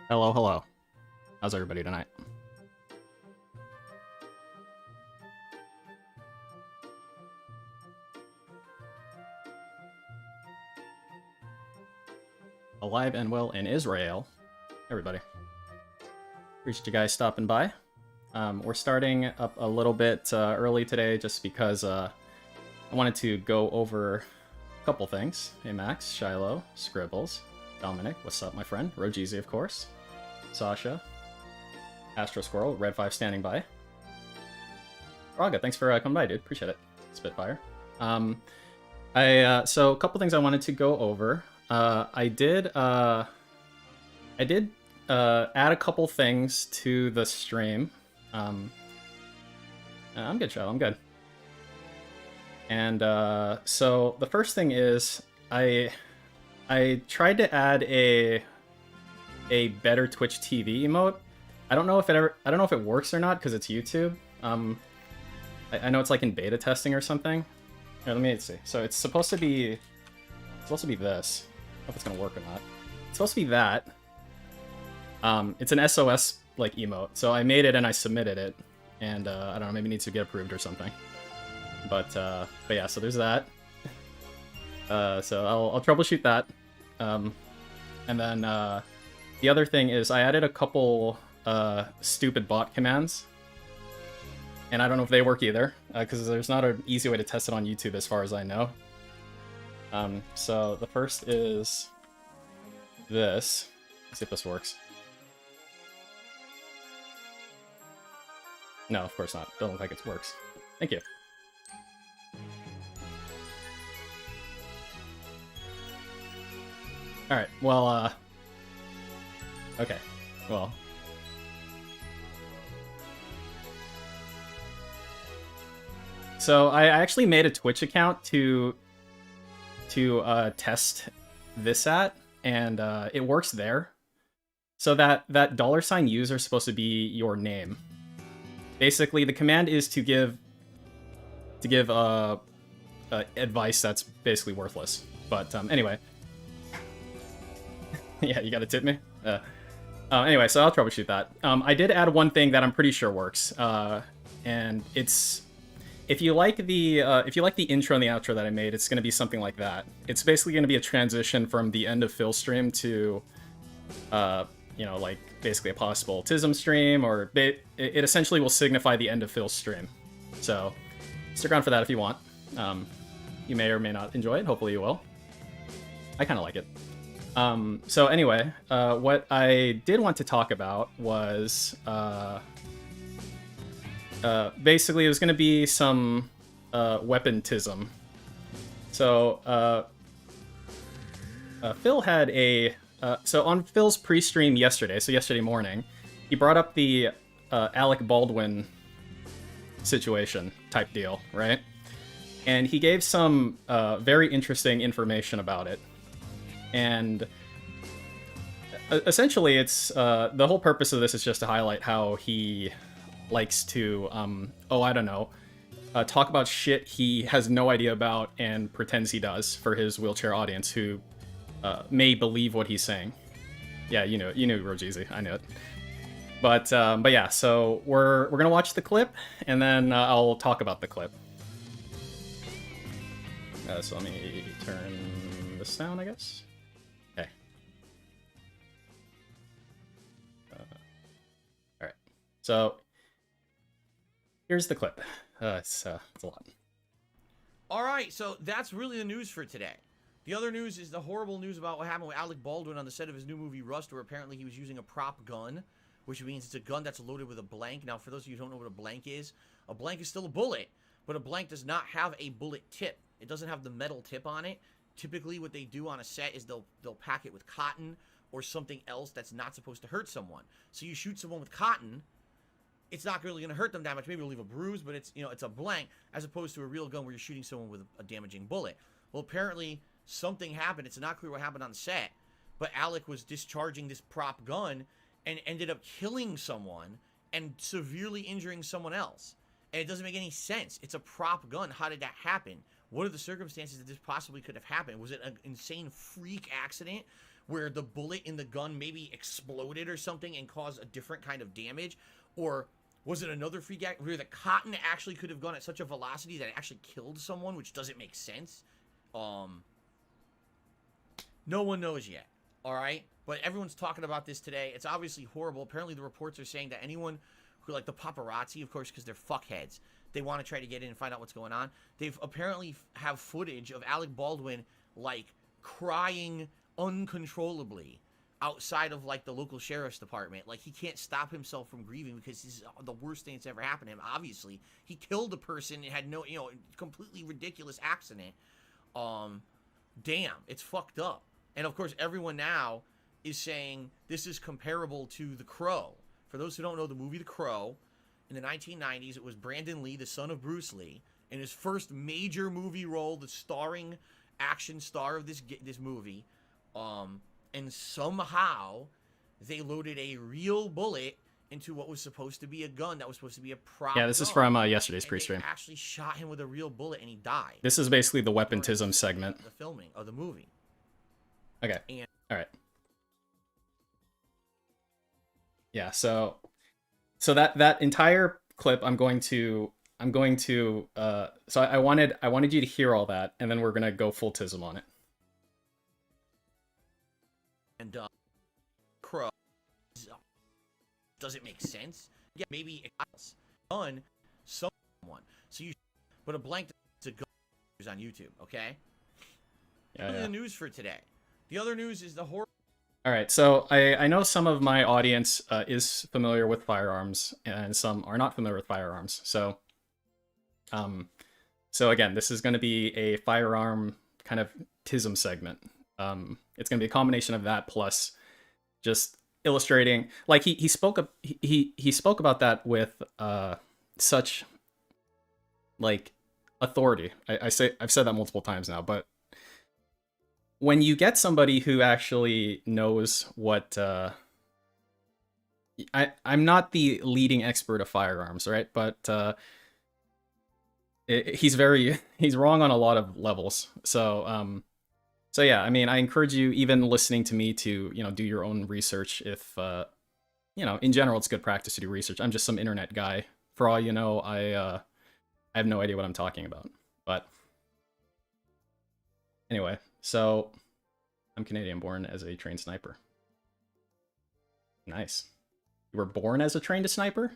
Hello, hello. How's everybody tonight? Alive and well in Israel. Everybody. Appreciate you guys stopping by. We're starting up a little bit early today just because I wanted to go over a couple things. Hey Max, Shiloh, Scribbles, Dominic, what's up my friend? Rogeezy, of course. Sasha, Astro Squirrel, Red 5 standing by. Raga, thanks for coming by, dude. Appreciate it. Spitfire. So a couple things I wanted to go over. I did add a couple things to the stream. I'm good, Shiloh. I'm good. And so the first thing is I tried to add a better Twitch TV emote. I don't know if it works or not because it's YouTube. I know it's like in beta testing or something. Here, let me see. So it's supposed to be this. I don't know if it's gonna work or not. It's supposed to be that. It's an SOS like emote. So I made it and I submitted it, and I don't know, maybe it needs to get approved or something. But yeah, so there's that. So I'll troubleshoot that. And then the other thing is I added a couple stupid bot commands. And I don't know if they work either, because there's not an easy way to test it on YouTube as far as I know. So the first is this. Let's see if this works. No, of course not. Doesn't look like it works. Thank you. Alright, well, okay. Well... So I actually made a Twitch account to test this at, and it works there. So that $user is supposed to be your name. Basically, the command is to give advice that's basically worthless. But anyway, yeah, you gotta tip me. Anyway, so I'll troubleshoot that. I did add one thing that I'm pretty sure works, and it's. If you like the intro and the outro that I made, it's going to be something like that. It's basically going to be a transition from the end of Phil's stream to, like basically a possible Tism stream, or it essentially will signify the end of Phil's stream. So stick around for that if you want. You may or may not enjoy it. Hopefully you will. I kind of like it. So anyway, what I did want to talk about was... basically, it was going to be some weapontism. So, Phil had a... so on Phil's pre-stream yesterday, so yesterday morning, he brought up the Alec Baldwin situation type deal, right? And he gave some very interesting information about it. And essentially, it's the whole purpose of this is just to highlight how he... likes to, I don't know, talk about shit he has no idea about and pretends he does for his wheelchair audience who may believe what he's saying. Yeah, you knew Rogeezy, I knew it. But yeah, so we're gonna watch the clip and then I'll talk about the clip. So let me turn this down, I guess. Okay. All right. So. Here's the clip. It's a lot. All right, so that's really the news for today. The other news is the horrible news about what happened with Alec Baldwin on the set of his new movie Rust, where apparently he was using a prop gun, which means it's a gun that's loaded with a blank. Now, for those of you who don't know what a blank is still a bullet, but a blank does not have a bullet tip. It doesn't have the metal tip on it. Typically, what they do on a set is they'll pack it with cotton or something else that's not supposed to hurt someone. So you shoot someone with cotton, it's not really going to hurt them that much. Maybe it'll leave a bruise, but it's a blank, as opposed to a real gun where you're shooting someone with a damaging bullet. Well, apparently something happened. It's not clear what happened on set, but Alec was discharging this prop gun and ended up killing someone and severely injuring someone else. And it doesn't make any sense. It's a prop gun. How did that happen? What are the circumstances that this possibly could have happened? Was it an insane freak accident where the bullet in the gun maybe exploded or something and caused a different kind of damage? Or was it another freak act where the cotton actually could have gone at such a velocity that it actually killed someone, which doesn't make sense? No one knows yet, all right? But everyone's talking about this today. It's obviously horrible. Apparently the reports are saying that anyone who, like the paparazzi, of course, because they're fuckheads, they want to try to get in and find out what's going on. They've apparently have footage of Alec Baldwin, like, crying uncontrollably outside of, like, the local sheriff's department. Like, he can't stop himself from grieving because this is the worst thing that's ever happened to him. Obviously, he killed a person and had no, completely ridiculous accident. Damn, it's fucked up. And, of course, everyone now is saying this is comparable to The Crow. For those who don't know the movie The Crow, in the 1990s, it was Brandon Lee, the son of Bruce Lee, in his first major movie role, the starring action star of this movie. And somehow they loaded a real bullet into what was supposed to be a gun that was supposed to be a prop. Yeah, this is from yesterday's pre-stream. They actually shot him with a real bullet and he died. This is basically the weapontism segment. The filming of the movie. Okay. All right. Yeah. So that entire clip, I'm going to. So I wanted you to hear all that, and then we're gonna go full tism on it. And Crow doesn't make sense. Yeah, maybe it's done someone. So you, but a blank to go on YouTube. Okay. Yeah. The news for today. The other news is the horror. All right, so I know some of my audience is familiar with firearms, and some are not familiar with firearms. So again, this is going to be a firearm kind of tism segment. It's going to be a combination of that plus just illustrating. Like he spoke about that with such like authority. I've said that multiple times now, but when you get somebody who actually knows what I'm not the leading expert of firearms, right? But he's wrong on a lot of levels. So yeah, I mean, I encourage you, even listening to me, to do your own research. If in general, it's good practice to do research. I'm just some internet guy. For all you know, I have no idea what I'm talking about. But anyway. So, I'm Canadian, born as a trained sniper. Nice. You were born as a trained sniper?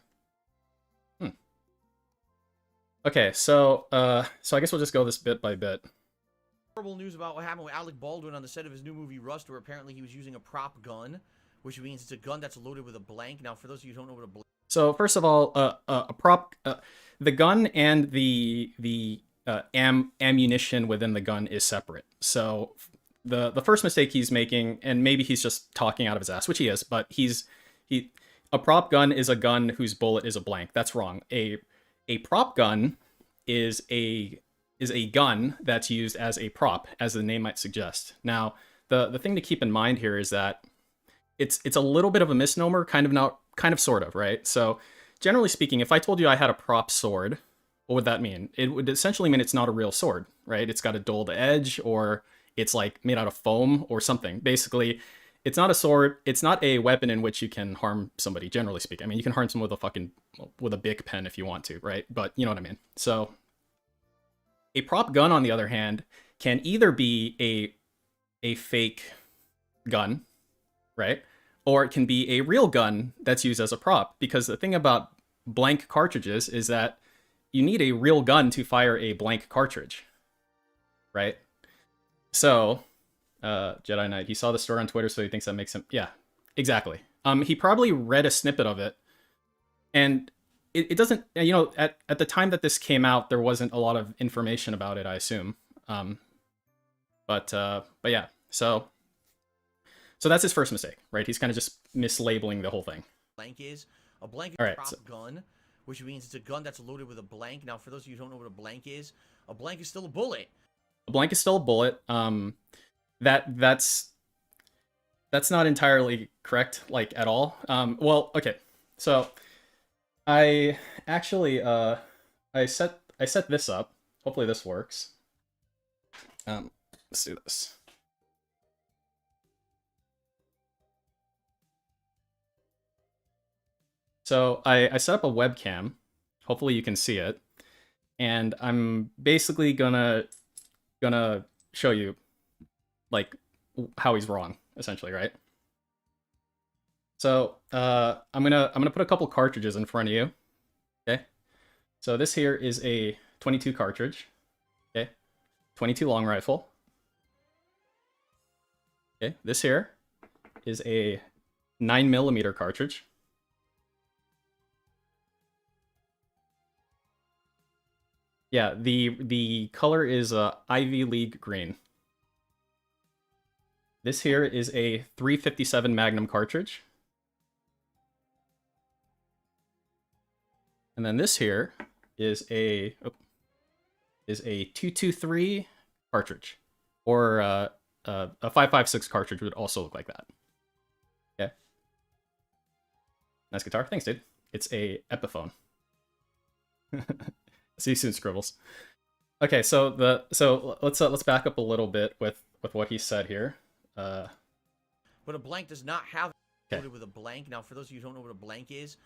Okay, so I guess we'll just go this bit by bit. Horrible news about what happened with Alec Baldwin on the set of his new movie Rust, where apparently he was using a prop gun, which means it's a gun that's loaded with a blank. Now, for those of you who don't know what a blank... So, first of all, a prop... the gun and the ammunition within the gun is separate. So the first mistake he's making, and maybe he's just talking out of his ass, which he is, but a prop gun is a gun whose bullet is a blank. That's wrong. A prop gun is a gun that's used as a prop, as the name might suggest. Now, the thing to keep in mind here is that it's a little bit of a misnomer, kind of sort of, right? So generally speaking, if I told you I had a prop sword, what would that mean? It would essentially mean it's not a real sword, right? It's got a dulled edge, or it's like made out of foam or something. Basically, it's not a sword. It's not a weapon in which you can harm somebody, generally speaking. I mean, you can harm someone with a Bic pen if you want to, right? But you know what I mean. So a prop gun, on the other hand, can either be a fake gun, right? Or it can be a real gun that's used as a prop. Because the thing about blank cartridges is that you need a real gun to fire a blank cartridge, right? So, Jedi Knight, he saw the story on Twitter, so he thinks that makes him... Yeah, exactly. He probably read a snippet of it, and it doesn't... at the time that this came out, there wasn't a lot of information about it, I assume. But yeah, so that's his first mistake, right? He's kind of just mislabeling the whole thing. Blank is a blank gun, which means it's a gun that's loaded with a blank. Now, for those of you who don't know what a blank is still a bullet. A blank is still a bullet. That's not entirely correct, like, at all. Well, okay. So I actually I set this up. Hopefully this works. Let's do this. So I set up a webcam. Hopefully you can see it. And I'm basically gonna show you like how he's wrong, essentially, right? So I'm gonna put a couple cartridges in front of you. Okay. So this here is a 22 cartridge. Okay. 22 long rifle. Okay. This here is a 9mm cartridge. Yeah, the color is Ivy League green. This here is a 357 Magnum cartridge. And then this here is a 223 cartridge, or a 556 cartridge would also look like that. Okay. Nice guitar. Thanks, dude. It's a Epiphone. See you soon, Scribbles. Okay, so let's back up a little bit with what he said here. But a blank does not have Okay. loaded with a blank. Now, for those of you who don't know what a blank is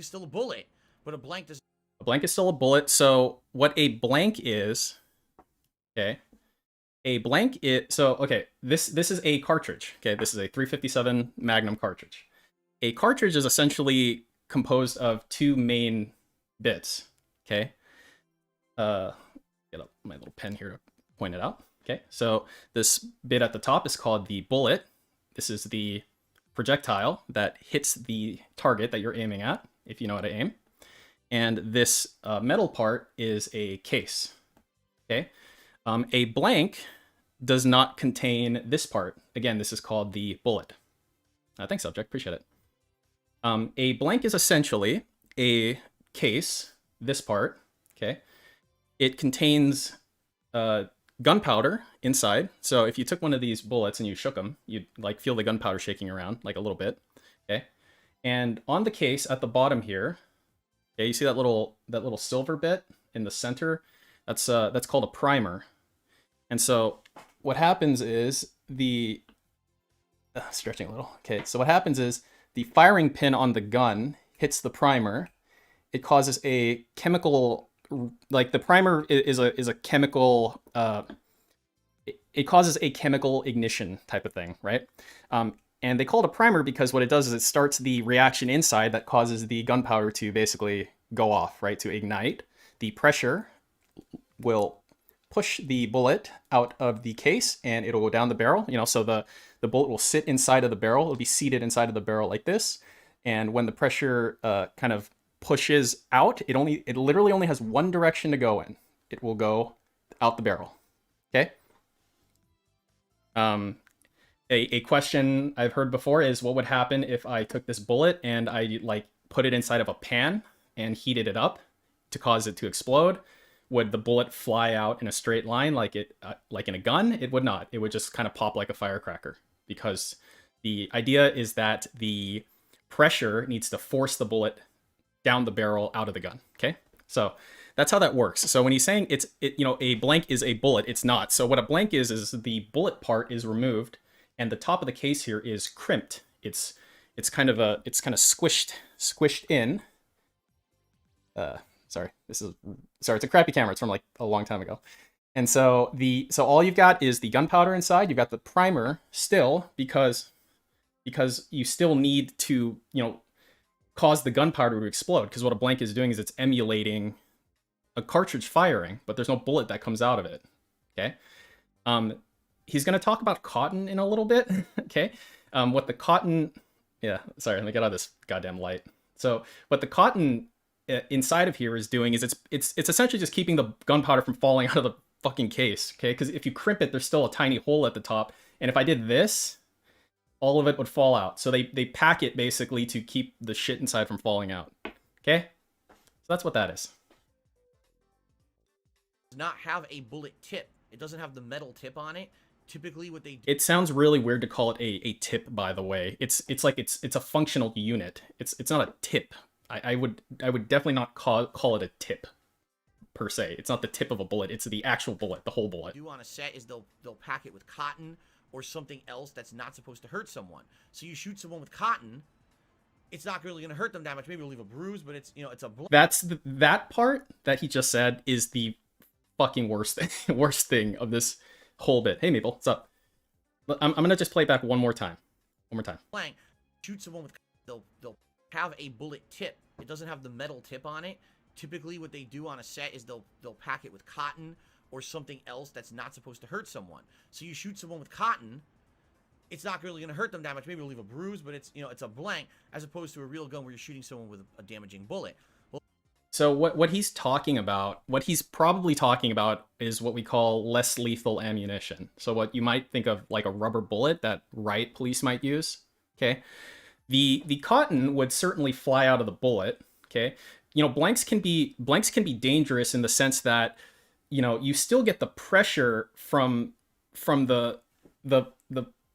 still a bullet, but a blank does. A blank is still a bullet. So what a blank is, okay? A blank is okay. This is a cartridge. Okay, this is a 357 Magnum cartridge. A cartridge is essentially composed of two main bits. Okay. Get up my little pen here to point it out. Okay, so this bit at the top is called the bullet. This is the projectile that hits the target that you're aiming at, if you know how to aim. And this metal part is a case. Okay, a blank does not contain this part. Again, this is called the bullet. Thanks, subject. Appreciate it. A blank is essentially a case, this part, okay? It contains gunpowder inside. So if you took one of these bullets and you shook them, you'd like feel the gunpowder shaking around like a little bit, okay? And on the case at the bottom here, okay, you see that little silver bit in the center? That's called a primer. And so what happens is the stretching a little. Okay, so what happens is the firing pin on the gun hits the primer. It causes a chemical, like the primer is a chemical. It causes a chemical ignition type of thing, right? And they call it a primer because what it does is it starts the reaction inside that causes the gunpowder to basically go off, right? To ignite. The pressure will push the bullet out of the case and it'll go down the barrel, you know, so the bullet will sit inside of the barrel. It'll be seated inside of the barrel like this. And when the pressure kind of pushes out, it literally only has one direction to go in. It will go out the barrel. Okay. A question I've heard before is what would happen if I took this bullet and I like put it inside of a pan and heated it up to cause it to explode? Would the bullet fly out in a straight line like in a gun? It would not. It would just kind of pop like a firecracker, because the idea is that the pressure needs to force the bullet down the barrel out of the gun. Okay, so that's how that works. So when he's saying a blank is a bullet, it's not. So what a blank is the bullet part is removed and the top of the case here is crimped. It's kind of squished in. Sorry, it's a crappy camera. It's from like a long time ago. And so all you've got is the gunpowder inside. You've got the primer still because you still need to, cause the gunpowder to explode, because what a blank is doing is it's emulating a cartridge firing, but there's no bullet that comes out of it. Okay. He's going to talk about cotton in a little bit. Okay. What the cotton, yeah, sorry, let me get out of this goddamn light. So what the cotton inside of here is doing is it's essentially just keeping the gunpowder from falling out of the fucking case. Okay. Because if you crimp it, there's still a tiny hole at the top. And if I did this, all of it would fall out. So they pack it basically to keep the shit inside from falling out. Okay? So that's what that is. Does not have a bullet tip. It doesn't have the metal tip on it. Typically what they do. It sounds really weird to call it a tip, by the way. It's like it's a functional unit. It's not a tip. I would definitely not call it a tip per se. It's not the tip of a bullet. It's the actual bullet, the whole bullet. Do on a set is they'll pack it with cotton or something else that's not supposed to hurt someone. So you shoot someone with cotton, it's not really going to hurt them that much. Maybe it'll leave a bruise, but it's, it's a blank. That part that he just said is the fucking worst thing, worst thing of this whole bit. Hey, Maple, what's up? I'm gonna just play it back one more time. One more time. Shoot someone with, they'll have a bullet tip. It doesn't have the metal tip on it. Typically, what they do on a set is they'll pack it with cotton or something else that's not supposed to hurt someone. So you shoot someone with cotton, it's not really going to hurt them that much. Maybe it'll leave a bruise, but it's, it's a blank, as opposed to a real gun where you're shooting someone with a damaging bullet. So what he's talking about, what he's probably talking about, is what we call less lethal ammunition. So what you might think of like a rubber bullet that riot police might use. Okay, the cotton would certainly fly out of the bullet. Okay, blanks can be dangerous in the sense that you still get the pressure from the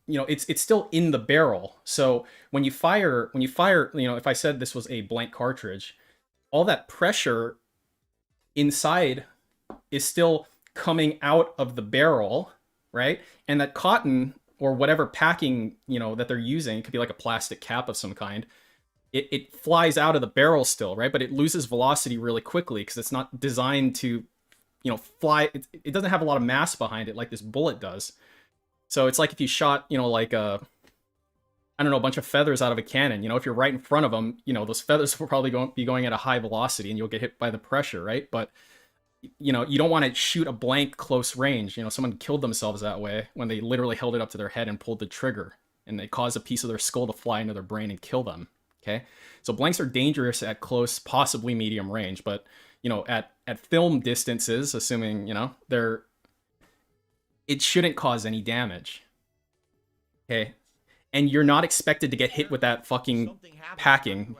it's still in the barrel. So when you fire, if I said this was a blank cartridge, all that pressure inside is still coming out of the barrel, right? And that cotton or whatever packing, that they're using, it could be like a plastic cap of some kind, it flies out of the barrel still, right? But it loses velocity really quickly because it's not designed to, fly. It doesn't have a lot of mass behind it like this bullet does. So it's like if you shot, like a bunch of feathers out of a cannon. If you're right in front of them, those feathers will probably be going at a high velocity and you'll get hit by the pressure, right? But, you don't want to shoot a blank close range. Someone killed themselves that way when they literally held it up to their head and pulled the trigger, and they caused a piece of their skull to fly into their brain and kill them, okay? So blanks are dangerous at close, possibly medium range, but, at film distances, assuming, it shouldn't cause any damage, okay? And you're not expected to get hit with that fucking packing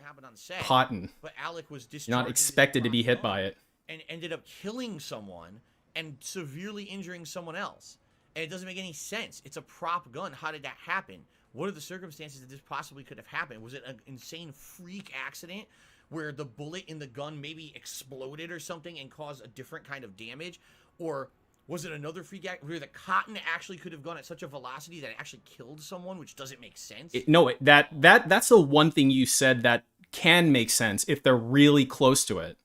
cotton. But Alec was you're not expected to be hit by it. And ended up killing someone and severely injuring someone else. And it doesn't make any sense. It's a prop gun. How did that happen? What are the circumstances that this possibly could have happened? Was it an insane freak accident where the bullet in the gun maybe exploded or something and caused a different kind of damage? Or was it another freak act where the cotton actually could have gone at such a velocity that it actually killed someone, which doesn't make sense? That's the one thing you said that can make sense if they're really close to it.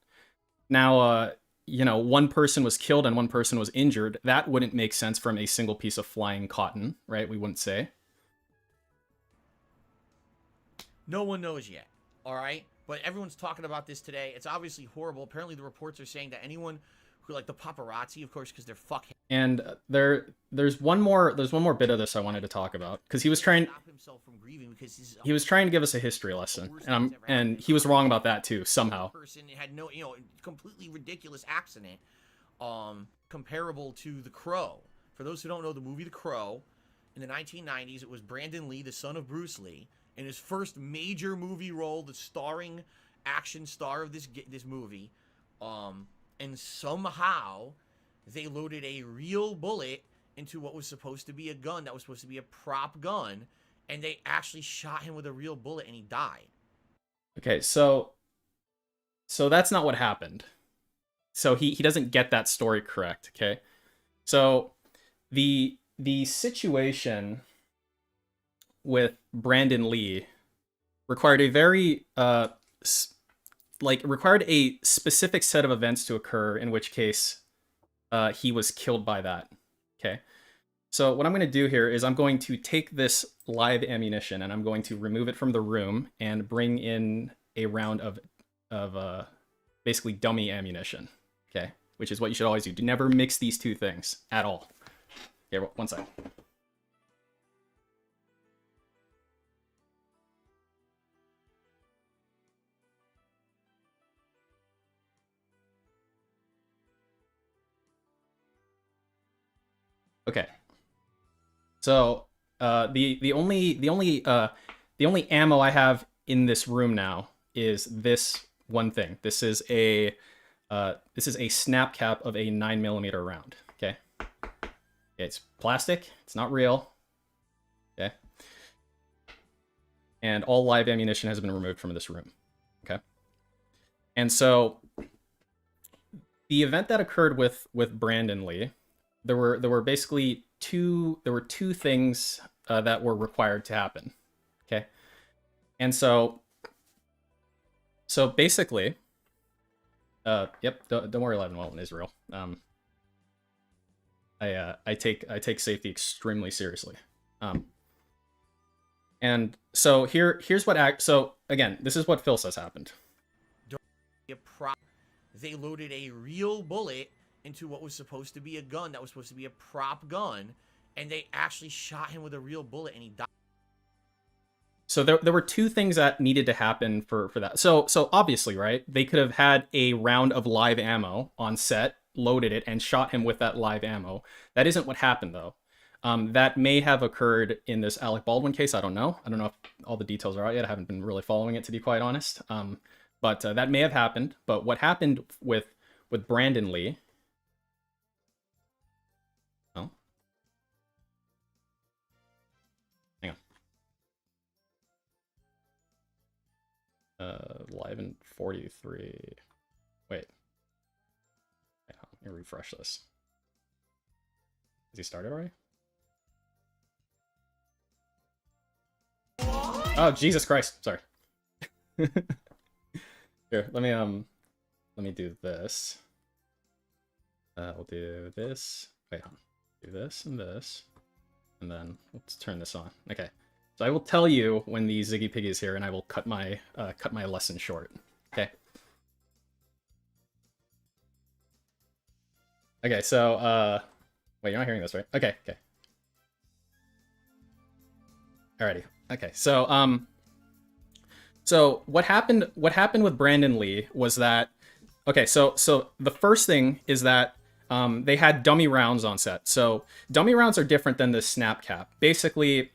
Now, one person was killed and one person was injured. That wouldn't make sense from a single piece of flying cotton, right? We wouldn't say. No one knows yet, all right? But everyone's talking about this today. It's obviously horrible. Apparently the reports are saying that anyone who, like the paparazzi, of course, because they're fuckheads. And there's one more bit of this I wanted to talk about, because he was trying he was trying to give us a history lesson, and he was wrong about that too somehow. Person had no, completely ridiculous accident, comparable to The Crow. For those who don't know the movie The Crow, in the 1990s, it was Brandon Lee, the son of Bruce Lee, in his first major movie role, the starring action star of this movie, and somehow they loaded a real bullet into what was supposed to be a gun that was supposed to be a prop gun, and they actually shot him with a real bullet and he died. Okay, so that's not what happened. So he doesn't get that story correct, okay? So the situation with Brandon Lee required a very required a specific set of events to occur, in which case he was killed by that. Okay, so what I'm going to do here is I'm going to take this live ammunition and I'm going to remove it from the room and bring in a round of basically dummy ammunition. Okay, which is what you should always do. Do never mix these two things at all. Okay, one second. Okay. So the only ammo I have in this room now is this one thing. This is a snap cap of a 9mm round. Okay. It's plastic. It's not real. Okay. And all live ammunition has been removed from this room. Okay. And so the event that occurred with Brandon Lee, there were basically two things that were required to happen. Okay. And so So basically, yep, don't worry, Live and Well in Israel. I take safety extremely seriously. And so here's what so again, this is what Phil says happened. They loaded a real bullet into what was supposed to be a gun that was supposed to be a prop gun, and they actually shot him with a real bullet, and he died. So there were two things that needed to happen for that. So obviously, right, they could have had a round of live ammo on set, loaded it, and shot him with that live ammo. That isn't what happened, though. That may have occurred in this Alec Baldwin case. I don't know. I don't know if all the details are out yet. I haven't been really following it, to be quite honest. But that may have happened. But what happened with Brandon Lee? Oh, hang on. Live in 43. Wait. Let me refresh this. Has he started already? Oh, Jesus Christ. Sorry. Here, let me do this. We'll do this. Wait, do this, and then let's turn this on. Okay. So I will tell you when the Ziggy Piggy is here, and I will cut my lesson short. Okay. Okay, so wait, you're not hearing this, right? Okay, okay. Alrighty. Okay, so so what happened with Brandon Lee was that, okay, so the first thing is that they had dummy rounds on set. So dummy rounds are different than the snap cap. Basically,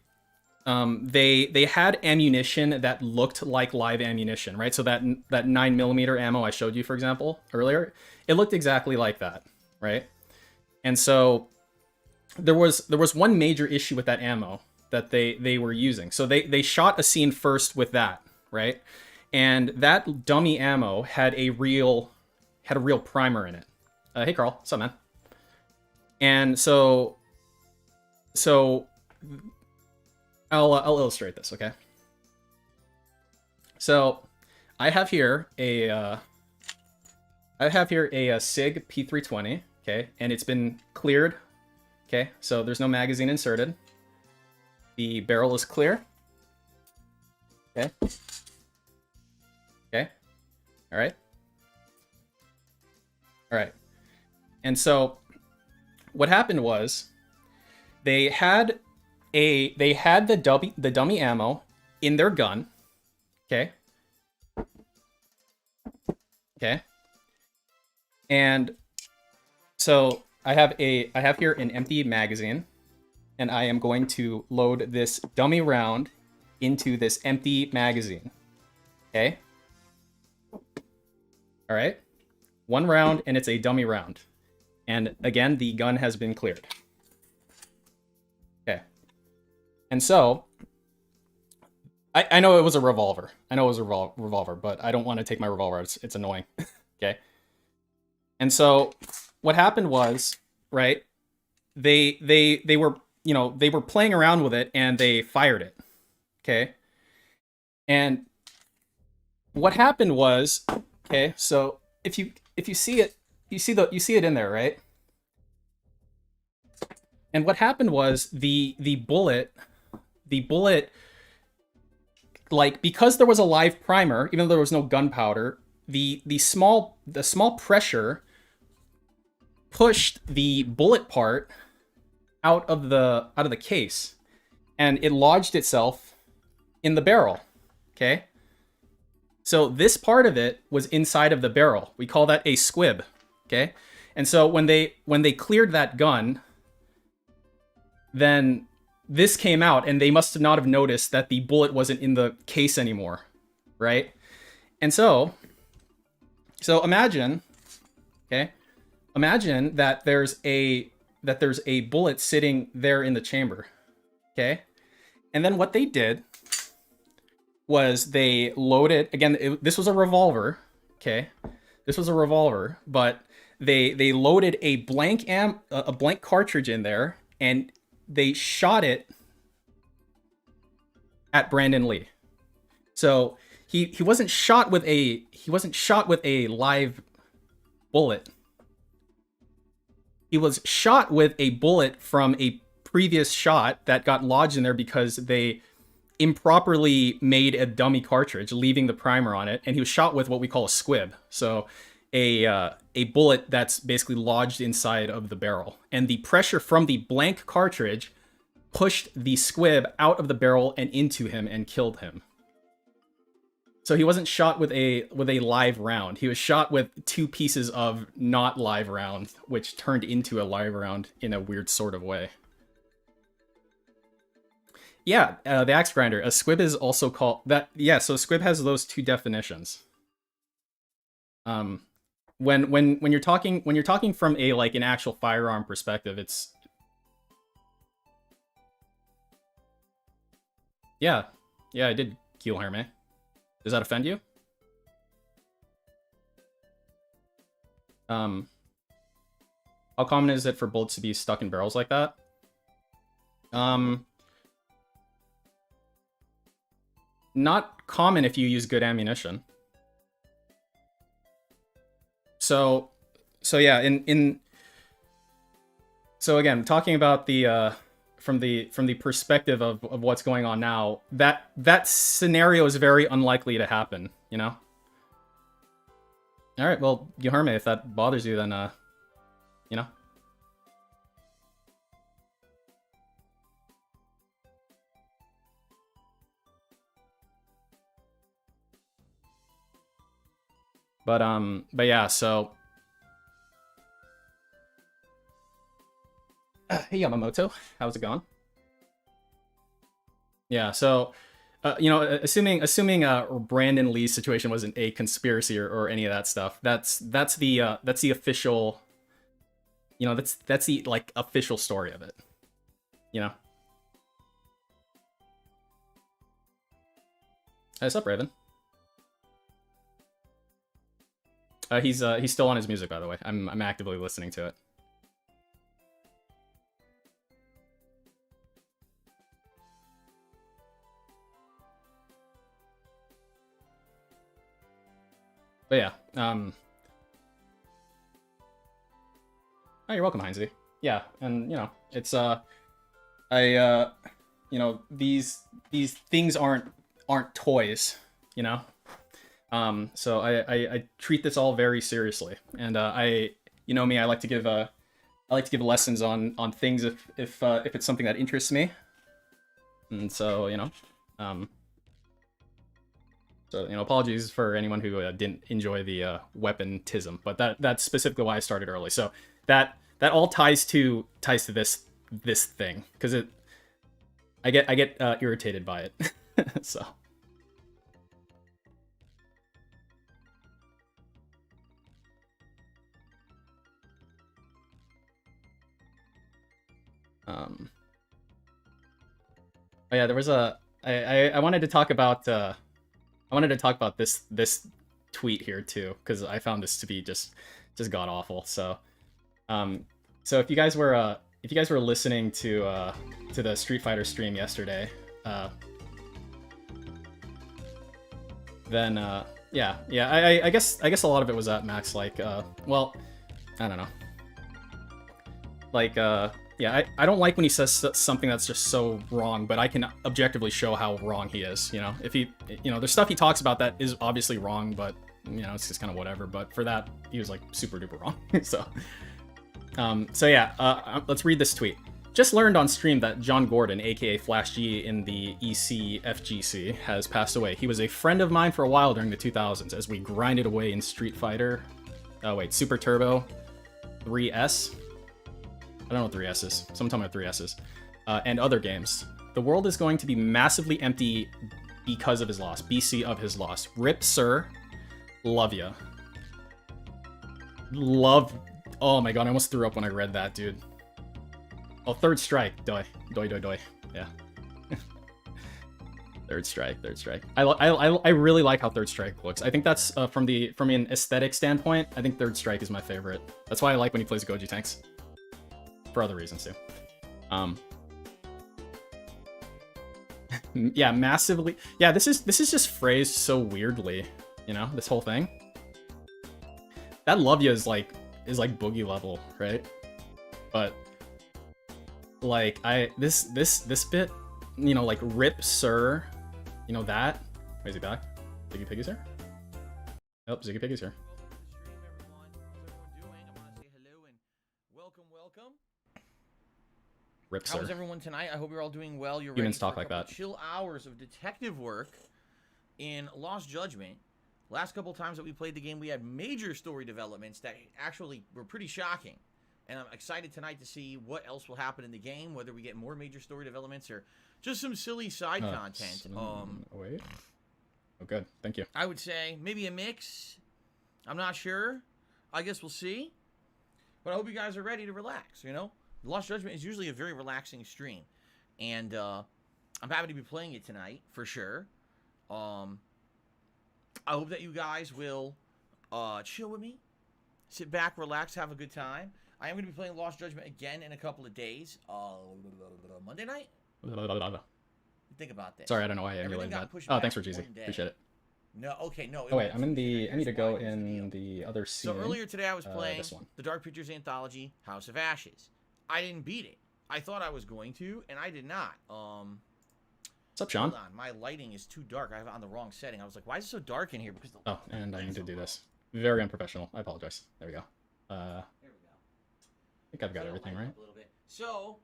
they had ammunition that looked like live ammunition, right? So that 9mm ammo I showed you, for example, earlier, it looked exactly like that, right? And so there was one major issue with that ammo that they were using. So they shot a scene first with that, right? And that dummy ammo had a real primer in it. Hey Carl, what's up, man? And so I'll illustrate this, okay? So I have here a SIG P320, okay, and it's been cleared, okay? So there's no magazine inserted. The barrel is clear. Okay. Okay. All right. All right. And so what happened was they had the dummy ammo in their gun. Okay. Okay. And so I have here an empty magazine, and I am going to load this dummy round into this empty magazine. Okay? All right? One round, and it's a dummy round. And again, the gun has been cleared. Okay. And so, I know it was a revolver. I know it was a revolver, but I don't want to take my revolver out. It's annoying. Okay? And so, what happened was, right, they were, you know, they were playing around with it, and they fired it. Okay? And what happened was, okay, so if you see it, you see it in there, right? And what happened was the bullet, like, because there was a live primer, even though there was no gunpowder, the small pressure pushed the bullet part out of the case, and it lodged itself in the barrel. Okay? So this part of it was inside of the barrel. We call that a squib. Okay? And so when they cleared that gun, then this came out, and they must not have noticed that the bullet wasn't in the case anymore, right? And so imagine, okay? Imagine that there's a bullet sitting there in the chamber, okay? And then what they did was they loaded, again, this was a revolver, okay? This was a revolver, but they loaded a blank cartridge in there, and they shot it at Brandon Lee. So he wasn't shot with a live bullet. He was shot with a bullet from a previous shot that got lodged in there because they improperly made a dummy cartridge, leaving the primer on it, and he was shot with what we call a squib. So a bullet that's basically lodged inside of the barrel, and the pressure from the blank cartridge pushed the squib out of the barrel and into him and killed him. So he wasn't shot with a live round. He was shot with two pieces of not live round, which turned into a live round in a weird sort of way. Yeah, the axe grinder. A squib is also called that. Yeah, so squib has those two definitions. When you're talking from a like an actual firearm perspective, it's yeah, I did kill Herme. Does that offend you? How common is it for bullets to be stuck in barrels like that? Not common if you use good ammunition. So yeah, so again, talking about the from the perspective of what's going on now, that scenario is very unlikely to happen, you know? All right, well, Yoharme, if that bothers you, then you know. But yeah, so hey Yamamoto, how's it going? Yeah, so you know, assuming Brandon Lee's situation wasn't a conspiracy or any of that stuff, that's the official, you know, that's the like official story of it, you know. Hey, what's up, Raven? He's still on his music, by the way. I'm actively listening to it. But yeah, oh, you're welcome, Heinzie. Yeah, and you know, it's you know, these things aren't toys, you know. So I treat this all very seriously, and you know me, I like to give lessons on things if it's something that interests me, and so you know, apologies for anyone who didn't enjoy the weapontism, but that's specifically why I started early. So that all ties to this thing, because I get irritated by it, so. Oh yeah, there was I wanted to talk about this tweet here too, because I found this to be just god awful. So so if you guys were listening to the Street Fighter stream yesterday, then yeah, I guess a lot of it was at Max, like well, I don't know, like yeah, I don't like when he says something that's just so wrong, but I can objectively show how wrong he is, you know? If he, you know, there's stuff he talks about that is obviously wrong, but, you know, it's just kind of whatever. But for that, he was, like, super duper wrong. So yeah, let's read this tweet. Just learned on stream that John Gordon, aka Flash G in the ECFGC, has passed away. He was a friend of mine for a while during the 2000s as we grinded away in Street Fighter, Super Turbo 3S. I don't know what 3S is. Someone tell me what 3S is. And other games. The world is going to be massively empty because of his loss. BC of his loss. Rip, sir. Love ya. Love. Oh my god, I almost threw up when I read that, dude. Oh, third strike. Doi. Yeah. Third strike. I really like how third strike looks. I think that's from an aesthetic standpoint, I think third strike is my favorite. That's why I like when he plays Goji tanks. For other reasons too. Yeah, massively. Yeah, this is just phrased so weirdly, you know, this whole thing. That love ya is like boogie level, right? But like this bit, you know, like rip sir, you know that. Wait, is he back? Ziggy Piggy's here? Oh, Ziggy Piggy's here. Welcome. Rip How sir. is everyone tonight? I hope you're all doing well. You're Humans ready talk for a like couple that. chill hours of detective work in Lost Judgment. Last couple times that we played the game, we had major story developments that actually were pretty shocking. And I'm excited tonight to see what else will happen in the game, whether we get more major story developments or just some silly side content. Wait. Oh, good. Thank you. I would say maybe a mix. I'm not sure. I guess we'll see. But I hope you guys are ready to relax, you know? Lost Judgment is usually a very relaxing stream. And I'm happy to be playing it tonight, for sure. I hope that you guys will chill with me. Sit back, relax, have a good time. I am going to be playing Lost Judgment again in a couple of days. Monday night? Think about this. Sorry, I don't know why I emulated that. Oh, thanks for GZ. Appreciate it. No, okay, no. Oh, wait, I'm in the... I need to go in the other scene. So earlier today I was playing this one. the Dark Pictures Anthology, House of Ashes. I didn't beat it. I thought I was going to, and I did not. What's up, Sean? Hold on, my lighting is too dark. I have it on the wrong setting. I was like, why is it so dark in here? Because Oh, and I need to do this. Very unprofessional. I apologize. There we go. There we go. I think I've got everything right. A little bit. So,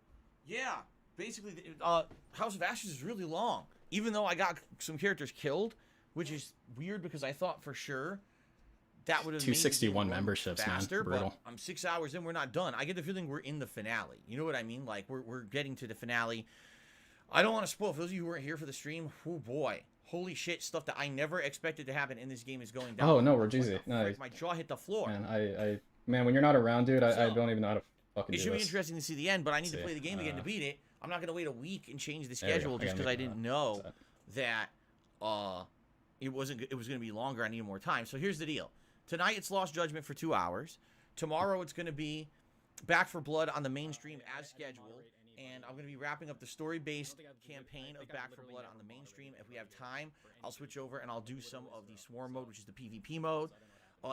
yeah, basically, House of Ashes is really long. Even though I got some characters killed, which is weird because I thought for sure that would have 261 memberships, faster, man. Brutal. But I'm 6 hours in. We're not done. I get the feeling we're in the finale. You know what I mean? Like we're getting to the finale. I don't want to spoil. For those of you who weren't here for the stream, oh boy, holy shit! Stuff that I never expected to happen in this game is going down. Oh no, we're GZ. No, my jaw hit the floor. Man, man, when you're not around, dude, I don't even know how to fucking do this. It should be interesting to see the end, but I need to play the game again to beat it. I'm not gonna wait a week and change the schedule just because I didn't know that it was gonna be longer. I needed more time. So here's the deal. Tonight it's Lost Judgment for 2 hours. Tomorrow it's gonna be Back for Blood on the mainstream as scheduled. And I'm going to be wrapping up the story-based campaign of Back for Blood on the mainstream. If we have time, I'll switch over and I'll do some of the Swarm mode, which is the PvP mode.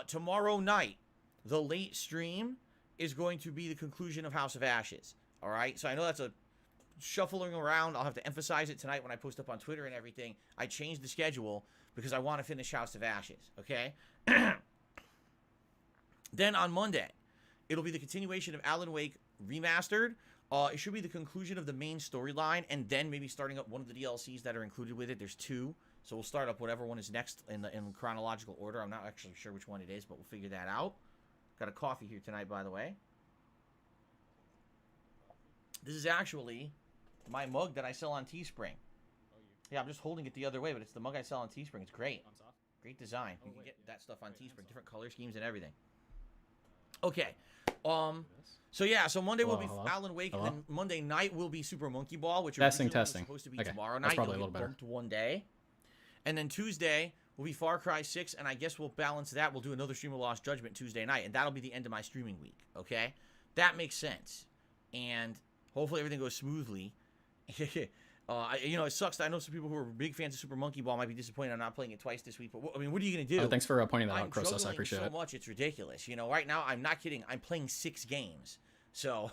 Tomorrow night, the late stream is going to be the conclusion of House of Ashes. All right? So I know that's a shuffling around. I'll have to emphasize it tonight when I post up on Twitter and everything. I changed the schedule because I want to finish House of Ashes. Okay? Then on Monday, it'll be the continuation of Alan Wake Remastered. It should be the conclusion of the main storyline, and then maybe starting up one of the DLCs that are included with it. There's 2, so we'll start up whatever one is next in chronological order. I'm not actually sure which one it is, but we'll figure that out. Got a coffee here tonight, by the way. This is actually my mug that I sell on Teespring. Yeah, I'm just holding it the other way, but it's the mug I sell on Teespring. It's great. Great design. You can get that stuff on Teespring, different color schemes and everything. Okay. So yeah, so Monday will be Alan Wake, and then Monday night will be Super Monkey Ball, which testing. was supposed to be tomorrow night. That's probably a little better. One day, and then Tuesday will be Far Cry 6, and I guess we'll balance that. We'll do another stream of Lost Judgment Tuesday night, and that'll be the end of my streaming week. Okay, that makes sense, and hopefully everything goes smoothly. You know, it sucks. I know some people who are big fans of Super Monkey Ball might be disappointed I'm not playing it twice this week. But I mean, what are you gonna do? Thanks for pointing that out, Krosos. I appreciate it. So much, it's ridiculous. You know, right now I'm not kidding. I'm playing 6 games, so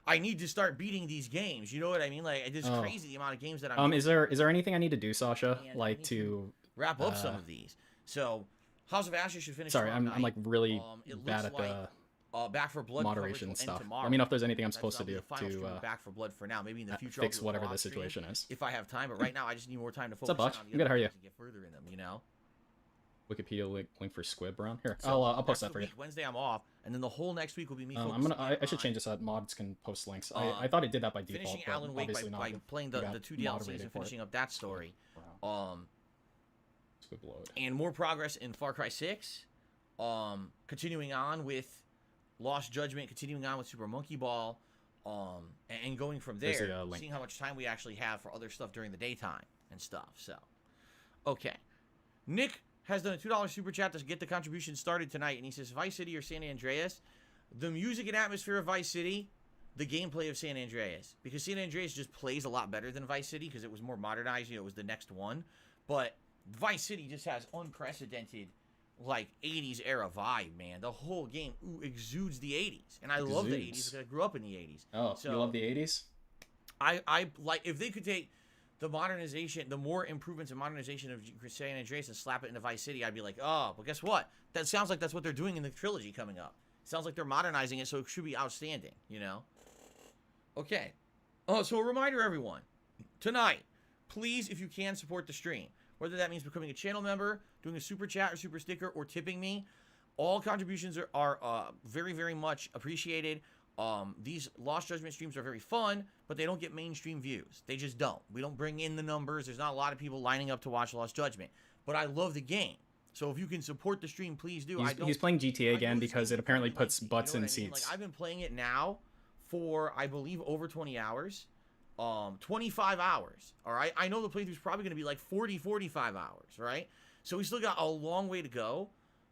I need to start beating these games. You know what I mean? Like, it's crazy the amount of games that I'm. Is there anything I need to do, Sasha? Like to wrap up some of these. So, House of Ashes should finish. Sorry, I'm like really bad at the. Back for Blood moderation stuff. Let me know if there's anything I'm supposed to do to Back for Blood for now. Maybe in the future fix whatever the situation is. If I have time, but right now I just need more time to focus on the other games and get further in them. You know. Wikipedia link for Squib around here. So I'll post that for you. Wednesday I'm off, and then the whole next week will be me. I should change this so that mods can post links. I thought it did that by default. Finishing Alan Wake by playing the 2 DLCs and finishing up that story. Squib load. And more progress in Far Cry 6. Continuing on with Lost Judgment, continuing on with Super Monkey Ball, and going from there, seeing how much time we actually have for other stuff during the daytime and stuff. So, okay. Nick has done a $2 super chat to get the contribution started tonight, and he says, Vice City or San Andreas? The music and atmosphere of Vice City, the gameplay of San Andreas, because San Andreas just plays a lot better than Vice City because it was more modernized. It was the next one, but Vice City just has unprecedented, like, 80s era vibe, man. The whole game exudes the 80s, and I love the 80s because I grew up in the 80s. Oh, so you love the 80s? I like, if they could take the modernization, the more improvements and modernization of San Andreas and slap it into Vice City, I'd be like, oh, but guess what? That sounds like that's what they're doing in the trilogy coming up. It sounds like they're modernizing it, so it should be outstanding, you know? Okay. Oh, so a reminder, everyone. Tonight, please, if you can, support the stream. Whether that means becoming a channel member, doing a super chat or super sticker, or tipping me. All contributions are very, very much appreciated. These Lost Judgment streams are very fun, but they don't get mainstream views. They just don't. We don't bring in the numbers. There's not a lot of people lining up to watch Lost Judgment. But I love the game. So if you can support the stream, please do. He's playing GTA again because it apparently puts butts in seats. Like, I've been playing it now for, I believe, over 20 hours. 25 hours, all right? I know the playthrough's probably going to be like 40, 45 hours, right? So we still got a long way to go,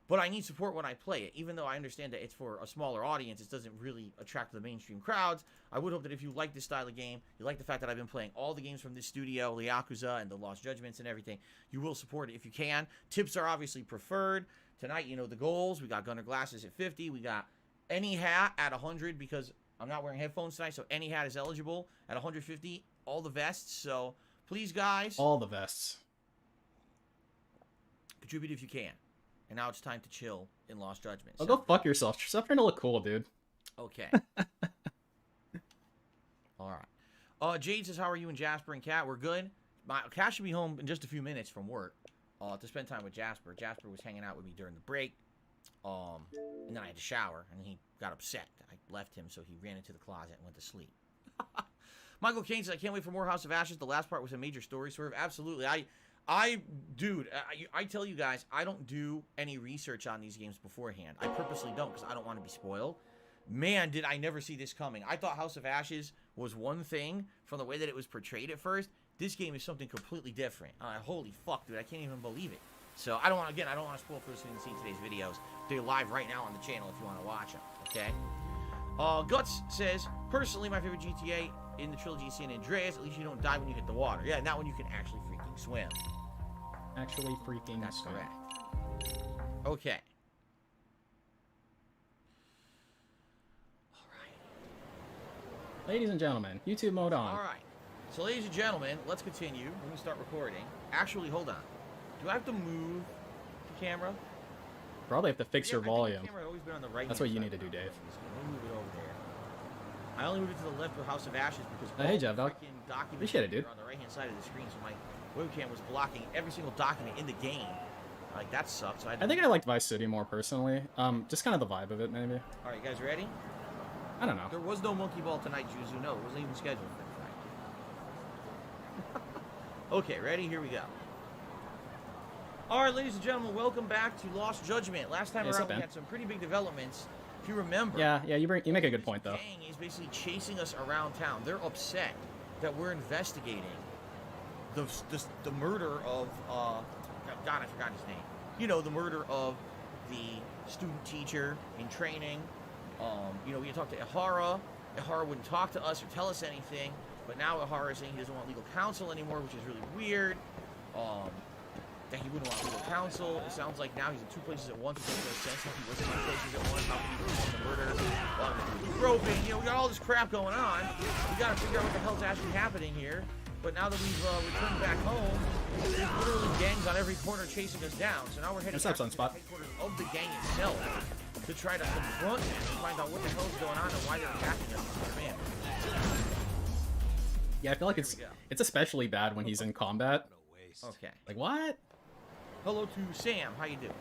but I need support when I play it. Even though I understand that it's for a smaller audience, it doesn't really attract the mainstream crowds. I would hope that if you like this style of game, you like the fact that I've been playing all the games from this studio, the Yakuza and the Lost Judgments and everything, you will support it if you can. Tips are obviously preferred. Tonight, you know the goals. We got Gunner Glasses at 50. We got any hat at 100 because I'm not wearing headphones tonight, so any hat is eligible. At 150, all the vests. So please, guys. All the vests. Contribute if you can. And now it's time to chill in Lost Judgment. Oh, go fuck yourself. Stop trying to look cool, dude. Okay. All right. Jade says, how are you and Jasper and Kat? We're good. Kat should be home in just a few minutes from work to spend time with Jasper. Jasper was hanging out with me during the break. And then I had to shower, and he got upset. I left him, so he ran into the closet and went to sleep. Michael Kane says, I can't wait for more House of Ashes. The last part was a major story swerve. Absolutely. Dude, I tell you guys, I don't do any research on these games beforehand. I purposely don't, because I don't want to be spoiled. Man, did I never see this coming. I thought House of Ashes was one thing from the way that it was portrayed at first. This game is something completely different. Holy fuck, dude, I can't even believe it. So, I don't want to spoil for those who didn't see today's videos. They're live right now on the channel if you want to watch them, okay? Guts says, personally, my favorite GTA in the trilogy is San Andreas. At least you don't die when you hit the water. Yeah, not when you can actually freaking swim. Actually freaking That's swim. correct. Okay. All right. Ladies and gentlemen, YouTube mode on. All right. So, ladies and gentlemen, let's continue. Let me start recording. Actually, hold on. Do I have to move the camera? Probably have to fix your volume. The camera had always been on the right. That's what you need to do, Dave. Let me move it over there. I only moved it to the left of House of Ashes because hey, Jeff, dog. Appreciate it, dude. On the right-hand side of the screen, so my webcam was blocking every single document in the game. Like, that sucks. So I think I liked Vice City more personally. Just kind of the vibe of it, maybe. All right, you guys ready? I don't know. There was no monkey ball tonight, Juzu. No, it wasn't even scheduled for tonight. Okay, ready? Here we go. All right, ladies and gentlemen, welcome back to Lost Judgment. Last time around, we had some pretty big developments. If you remember, yeah, you make a good point though. The gang is basically chasing us around town. They're upset that we're investigating the murder of God, I forgot his name. You know, the murder of the student teacher in training. You know, we had talked to Ihara. Ihara wouldn't talk to us or tell us anything, but now Ihara is saying he doesn't want legal counsel anymore, which is really weird. That he wouldn't want legal counsel. It sounds like now he's in two places at once, which makes no sense. If he was in two places at once, how can he do the murder? Groping, you know, we got all this crap going on. We gotta figure out what the hell's actually happening here. But now that we've returned back home, there's literally gangs on every corner chasing us down. So now we're heading back to the headquarters of the gang itself to try to confront them and find out what the hell's going on and why they're attacking us. Man. Yeah, I feel like it's especially bad when he's in combat. Okay. Like, what? Hello to Sam. How you doing?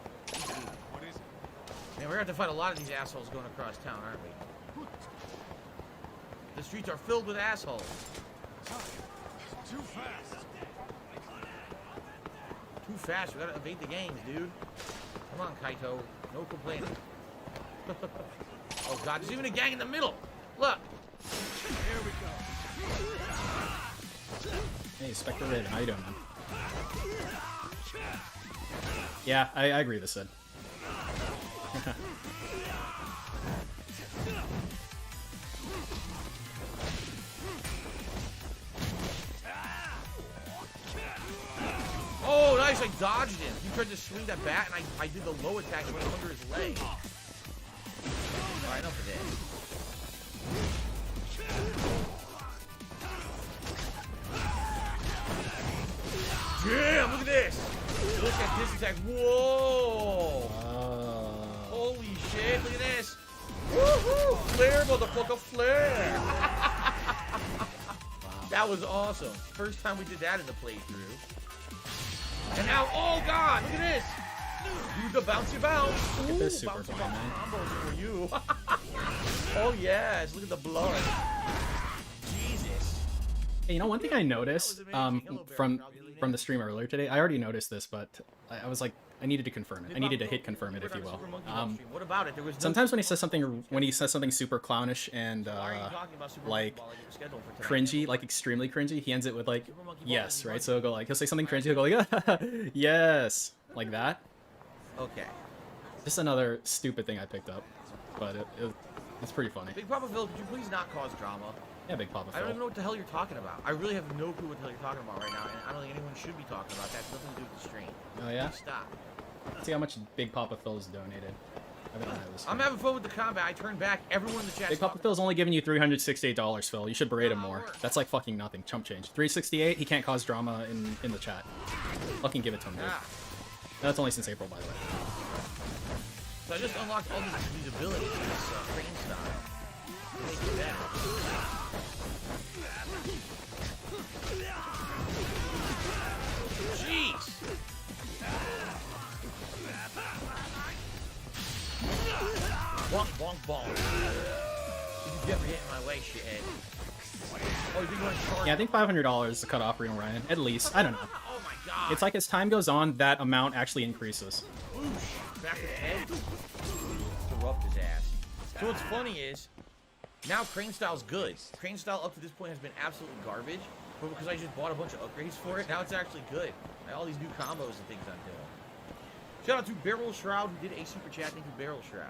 What is it? Man, we're going to have to fight a lot of these assholes going across town, aren't we? The streets are filled with assholes. Too fast. Too fast. We got to evade the gangs, dude. Come on, Kaito. No complaining. Oh, God. There's even a gang in the middle. Look. Here we go. Hey, Spectre Raven, how you doing, man? Yeah, I agree with Sid. I dodged him. He tried to swing that bat, and I did the low attack and went under his leg. Alright, enough of this. Damn, look at this. Look at this attack. Whoa. Holy shit, look at this. Woohoo! Flare, motherfucker, flare. That was awesome. First time we did that in the playthrough. And now, oh god, look at this. Do the bouncy bounce. Look at this super bouncy fun, man. combos for you. Oh yes, look at the blood. Jesus. Hey, you know, one thing I noticed That was amazing. Hello, Barry. from the stream earlier today, I already noticed this, but I was like, I needed to confirm it. I needed to hit confirm it, if you will. What about it? There was no Sometimes when he says something super clownish and Why are you talking about Super like Monkey Ball? It was scheduled for tonight. cringy, like extremely cringy, he ends it with like Super Monkey Ball yes, is right? fun. So he'll say something cringy, he'll go like yes, like that. Okay. Just another stupid thing I picked up, but it's pretty funny. Big Papa Phil, could you please not cause drama? Yeah, Big Papa I don't even Phil. know what the hell you're talking about. I really have no clue what the hell you're talking about right now, and I don't think anyone should be talking about that. It has nothing to do with the stream. Oh yeah. Please stop. Let's see how much Big Papa Phil's donated. I haven't had this. I'm having fun with the combat. I turned back. Everyone in the chat. Big Papa Phil's only giving you $368, Phil. You should berate him more. That's like fucking nothing. Chump change. 368. He can't cause drama in the chat. Fucking give it to him, dude. Ah. That's only since April, by the way. So I just unlocked all these abilities in this crane style. To make it better. Jeez! Bonk, bonk, bonk. You get for hitting my way, shithead. Oh, you think you want to charge? Yeah, I think $500 is the cutoff for Ryan. At least. I don't know. Oh my god. It's like as time goes on, that amount actually increases. Whoosh. Back his head. Corrupt his ass. So what's funny is, now Crane Style's good. Crane Style up to this point has been absolutely garbage, but because I just bought a bunch of upgrades for it, now it's actually good. Like, all these new combos and things I'm doing. Shout out to Barrel Shroud who did a super chat. Thank you, Barrel Shroud.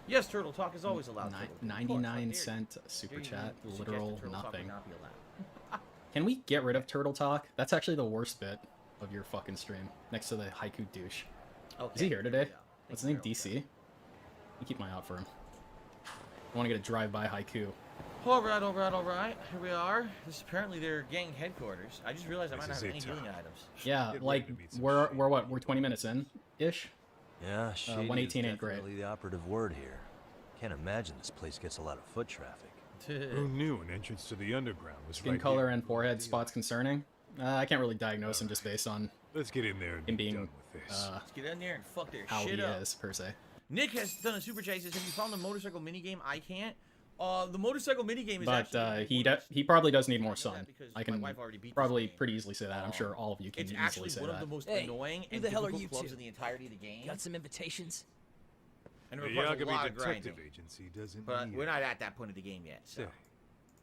Yes, Turtle Talk is always allowed. Turtle. Of course, how dare 99 you. cent super Dare you chat, suggest that literal Turtle Talk would nothing. not be allowed. Can we get rid of Turtle Talk? That's actually the worst bit of your fucking stream, next to the haiku douche. Okay. Is he here today? Yeah. What's his name? DC? You keep my eye out for him. I want to get a drive-by haiku. Alright, alright, alright. Here we are. This is apparently their gang headquarters. I just realized I might not This have is any it, healing Tom. items. Yeah, Get like ready to meet some we're shit. what? We're 20 minutes in, ish. Yeah, shady is 118 ain't great. definitely the operative word here. Can't imagine this place gets a lot of foot traffic. Who knew an entrance to the underground was Skin right color here? and forehead spots concerning. I can't really diagnose him just based on Let's get in there and him be being done with this. Let's get in there and fuck their how shit he up. is per se. Nick has done a super chat. He says, have you found the motorcycle minigame? I can't. The motorcycle minigame is But actually... he probably does need more I know that sun. because I my can wife already beat this probably game. pretty easily say that. I'm sure all of you can It's easily actually say one that. of the most Hey, annoying who and the hell are difficult you clubs two? in the entirety of the game. Got some invitations? And it The requires a lot Yagami of grinding. Detective Agency doesn't But need we're it. not at that point of the game yet. So.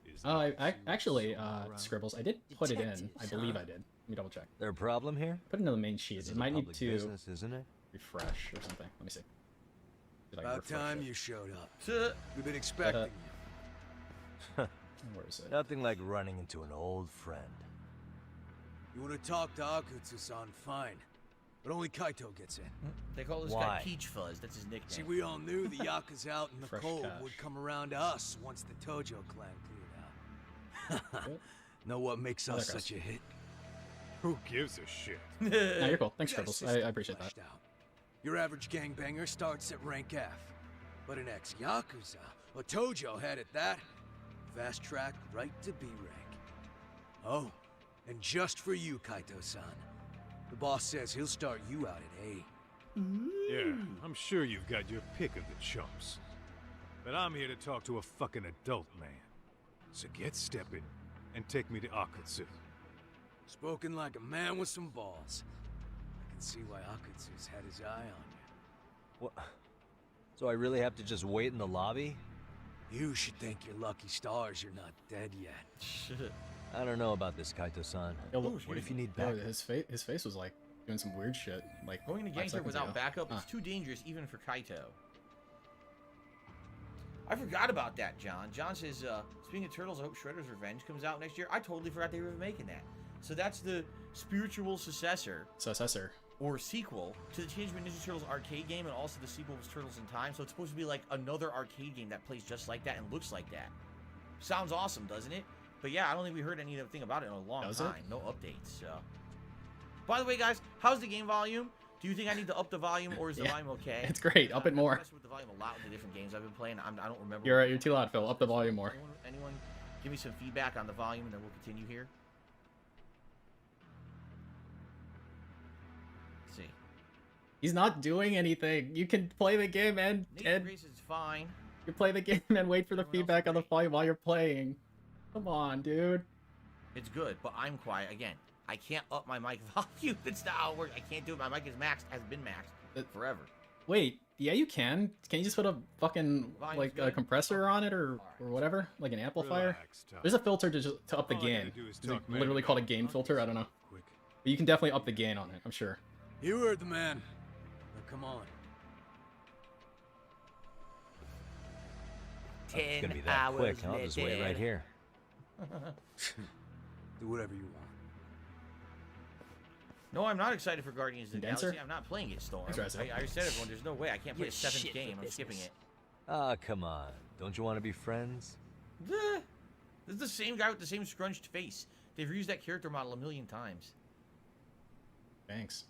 Is Oh, that I you actually, somewhere around? Scribbles, I did put it in. I Detectives, believe huh? I did. Let me double check. There a problem here? Put it into the main sheet. This It is a might need public to business, isn't it? refresh or something. Let me see. See if I can About refresh time it. you showed up. So, We've been expecting you. Where is it? Nothing like running into an old friend. You want to talk to Akutsu-san, fine. But only Kaito gets in. they call this Why? guy Peach Fuzz. That's his nickname. See, we all knew the Yakuza out in the Fresh cold cash. would come around to us once the Tojo clan cleared out. Know what makes Oh, us there it such a hit? Who gives a shit? No, you're cool. Thanks, Yeah, Scribbles. system I appreciate that. fleshed out. Your average gangbanger starts at rank F. But an ex-Yakuza, a Tojo head at that, fast track right to B rank. Oh, and just for you, Kaito-san. The boss says he'll start you out at A. Yeah, I'm sure you've got your pick of the chumps. But I'm here to talk to a fucking adult man. So get stepping and take me to Akutsu. Spoken like a man with some balls. I can see why Akutsu's had his eye on What? So I really have to just wait in the lobby? you. You should thank your lucky stars you're not dead yet. I don't know about this, Kaito-san. Yo, look, What if you need yo, backup? his face was like doing some weird shit. Like Going to 5 gangster seconds without ago. backup is too dangerous even for Kaito. I forgot about that, John. John says, speaking of Turtles, I hope Shredder's Revenge comes out next year. I totally forgot they were making that. So that's the spiritual successor. Successor. or sequel to the Teenage Mutant Ninja Turtles arcade game, and also the sequel was Turtles in Time. So it's supposed to be like another arcade game that plays just like that and looks like that. Sounds awesome, doesn't it? But yeah, I don't think we heard anything about it in a long time. No updates. So, by the way, guys, how's the game volume? Do you think I need to up the volume, or is the volume okay? It's great. Up it more. I've messed with the volume a lot with the different games I've been playing. I don't remember. You're right. You're too loud, Phil. Up the volume more. Anyone give me some feedback on the volume, and then we'll continue here. Let's see. He's not doing anything. You can play the game and Grace is fine. you play the game and wait for the Everyone else feedback is on the great. volume while you're playing. Come on, dude. It's good, but I'm quiet again. I can't up my mic volume. That's not how it works. I can't do it. My mic is maxed. Has been maxed forever. Wait, yeah, you can. Can you just put a fucking Volume's like a good. compressor on it or whatever, like an amplifier? Relax, Todd. There's a filter to up the All I gotta gain. do is It's talk literally Magneto. called a gain filter. I don't know, Quick. but you can definitely up the gain on it. I'm sure. You heard the man. Now come on. It's gonna be that quick. I'll just wait right here. Do whatever you want. No, I'm not excited for Guardians of the Condenser? Galaxy. I'm not playing it, Storm. Thanks, Razzo. I said everyone, there's no way. I can't play You're a seventh shit for game. I'm skipping business. it. Ah, come on. Don't you want to be friends? This is the same guy with the same scrunched face. They've used that character model a million times. Thanks.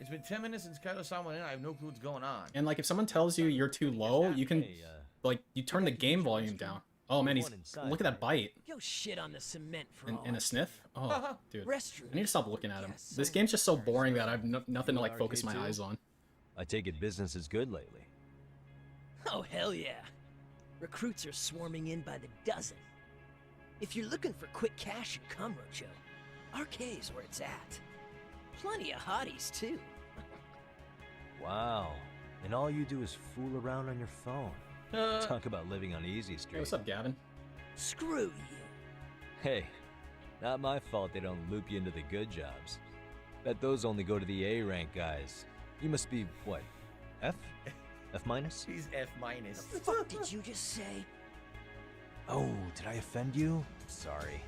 It's been 10 minutes since Kaido-san went in. I have no clue what's going on. And like, if someone tells you you're too low, you can Hey, like you turn the game volume down. Oh man, he's look at that bite Yo, shit on the cement for all. and a sniff. Oh, dude, Restroom. I need to stop looking at him. Yes, This some game's just so cars boring are- that I've nothing to like focus my Arcade too? eyes on. I take it business is good lately. Oh, hell yeah. Recruits are swarming in by the dozen. If you're looking for quick cash in Kamurocho, Arcade's where it's at. Plenty of hotties, too. Wow. And all you do is fool around on your phone. Talk about living on Easy Hey, Street. what's up, Gavin? Screw you. Hey, not my fault they don't loop you into the good jobs. Bet those only go to the A rank guys. You must be, what, F? F minus? He's F minus. The fuck did you just say? Oh, did I offend you? Sorry.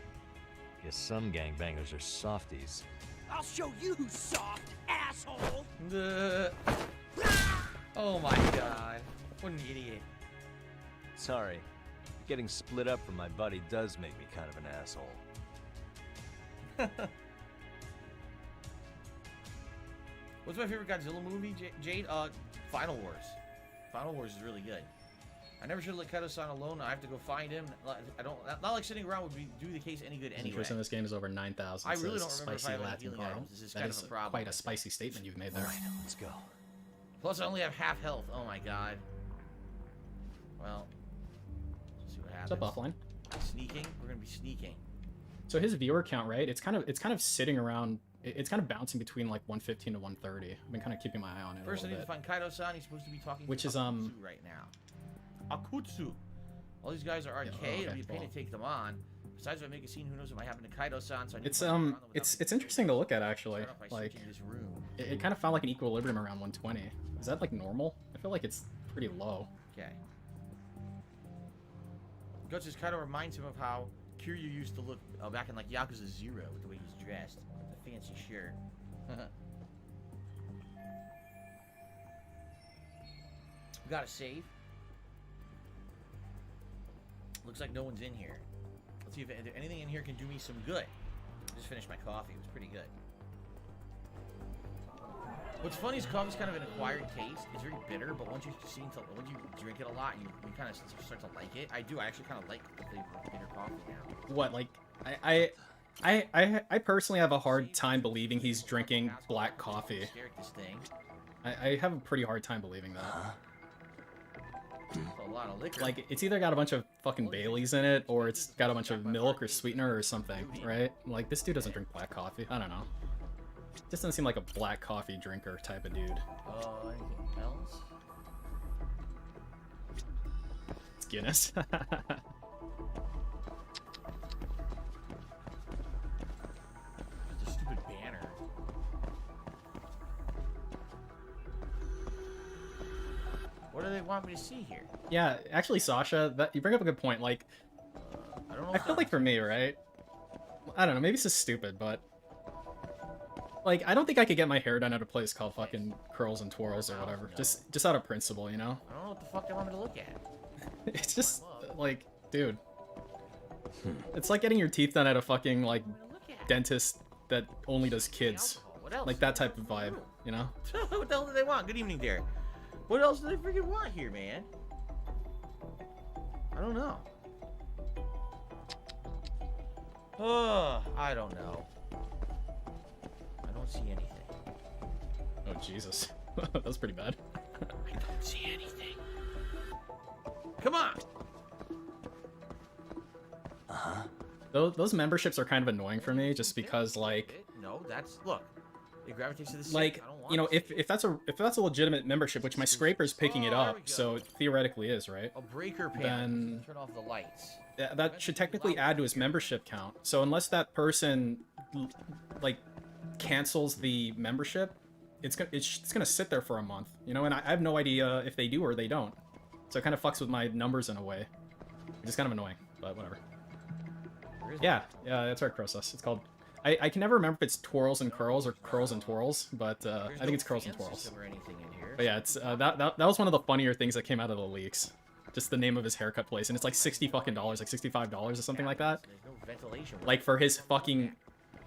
Guess some gangbangers are softies. I'll show you who's soft, asshole! Oh my god. What an idiot. Sorry. Getting split up from my buddy does make me kind of an asshole. What's my favorite Godzilla movie, Jade? Final Wars. Final Wars is really good. I never should have let Kaido-san alone. I have to go find him. I don't. Not like sitting around would do the case any good anyway. Interest in this game is over 9,000. I really don't remember if I Spicy have any Latin healing Carl. items. This is That kind is of a problem. quite a spicy statement you've made there. Alright, let's go. Plus, I only have half health. Oh my god. Well, let's see what What's happens. up, offline? Sneaking. We're gonna be sneaking. So his viewer count, right? It's kind of sitting around. It's kind of bouncing between like 115 to 130. I've been kind of keeping my eye on it First, a I need little to bit. find Kaido-san. He's supposed to be talking Which to is, Akutsu right now. Akutsu. All these guys are arcade. okay, It'll be a pain cool. to take them on. Besides, if I make a scene, who knows what might happen to Kaido-san? So I need It's to find around them without it's interesting to look at being actually. shut up by Like switching this room. it kind of found like an equilibrium around 120. Is that like normal? I feel like it's pretty low. Okay. Guts' Kaido reminds him of how Kiryu used to look back in like Yakuza 0 with the way he's dressed. The fancy shirt. We gotta save. Looks like no one's in here. Let's see if anything in here can do me some good. Just finished my coffee. It was pretty good. What's funny is coffee's kind of an acquired taste. It's very bitter, but once you drink it a lot, you kind of start to like it. I do. I actually kind of like the flavor of bitter coffee now. What like I personally have a hard time believing he's drinking black coffee. Stare at this thing. I have a pretty hard time believing that. It's a lot of liquor. Like, it's either got a bunch of fucking Baileys in it, or it's got a bunch of milk or sweetener or something, right? Like, this dude doesn't drink black coffee. I don't know. Just doesn't seem like a black coffee drinker type of dude. Anything else? It's Guinness. It's a stupid banner. What do they want me to see here? Yeah, actually, Sasha, that you bring up a good point. Like, I don't know. I feel like for me, right? I don't know, maybe this is stupid, but Like, I don't think I could get my hair done at a place called fucking Curls and Twirls or whatever. Just out of principle, you know? I don't know what the fuck they want me to look at. It's just, like, dude. It's like getting your teeth done at a fucking, like, dentist that only does kids. What else? Like, that type of vibe, you know? What the hell do they want? Good evening, Derek. What else do they freaking want here, man? I don't know. Oh, I don't know. I don't see anything. Oh, Jesus. That was pretty bad. I don't see anything. Come on! Those memberships are kind of annoying for me, just because, like... No, that's... Look. It gravitates to the Like, I don't want you know, this. if that's a legitimate membership, which my scraper's picking it Oh, there up, we go. so it theoretically is, right? A breaker panel. Then- Turn off the lights. That should technically add to his membership count. So unless that person, like, cancels the membership, it's gonna sit there for a month, you know. And I have no idea if they do or they don't. So it kind of fucks with my numbers in a way. It's kind of annoying, but whatever. Where is Yeah, that's right, Crosos. It's called. I can never remember if it's Twirls and Curls or Curls and Twirls, but I think it's Curls and Twirls. Or anything in here. But yeah, it's that was one of the funnier things that came out of the leaks. Just the name of his haircut place, and it's like $60 fucking, like $65 or something like that. There's no ventilation. Like for his fucking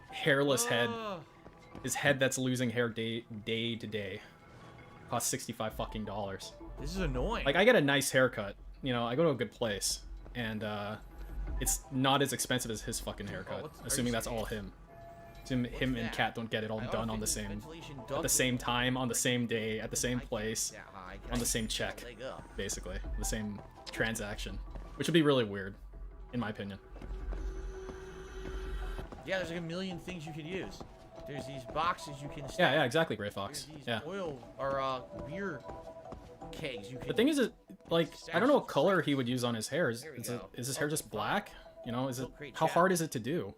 hairless head, Oh. his head that's losing hair day to day, costs 65 fucking dollars. This is annoying. Like I get a nice haircut, you know, I go to a good place, and it's not as expensive as his fucking haircut, what's- are you assuming that's all serious? him. Assume him and that? Kat don't get it all I don't done on think the this same ventilation at duct the same is time, on the same day, at the same that place, high. on the same check, Leg up. basically, the same transaction, which would be really weird, in my opinion. Yeah, there's like a million things you could use. There's these boxes you can. Yeah, exactly, Gray There's Fox. these Yeah. oil or beer kegs you can. The thing is, like, I don't know what color he would use on his hair. Is go. his hair just black? You know, is it? Oh, great How chat. hard is it to do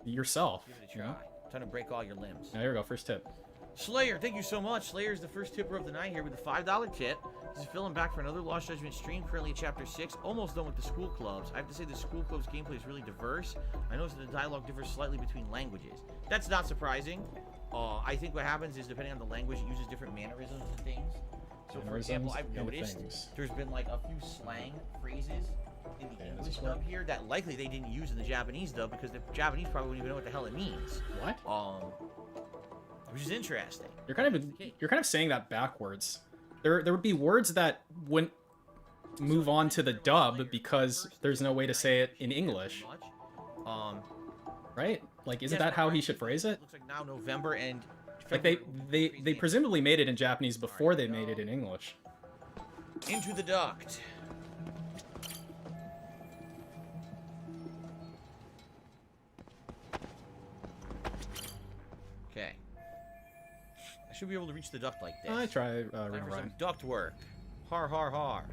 yourself? Give it a You try. know? Time to break all your limbs. Now, here we go. First tip. Slayer, thank you so much. Slayer is the first tipper of the night here with a $5 tip. This is filling back for another Lost Judgment stream, currently at Chapter 6, almost done with the school clubs. I have to say the school clubs gameplay is really diverse. I noticed that the dialogue differs slightly between languages. That's not surprising. I think what happens is, depending on the language, it uses different mannerisms and things. So, for example, I've and noticed things. there's been like a few slang phrases in the Yeah, English this is dub what- here that likely they didn't use in the Japanese dub because the Japanese probably wouldn't even know what the hell it means. What? Which is interesting. You're kind of saying that backwards. There would be words that wouldn't move on to the dub because there's no way to say it in English, right? Like, isn't that how he should phrase it? Looks like now November and Like they presumably made it in Japanese before they made it in English. into the duct. Okay. I should be able to reach the duct like this. I try Time Reno for some Ryan. duct work. Har har har.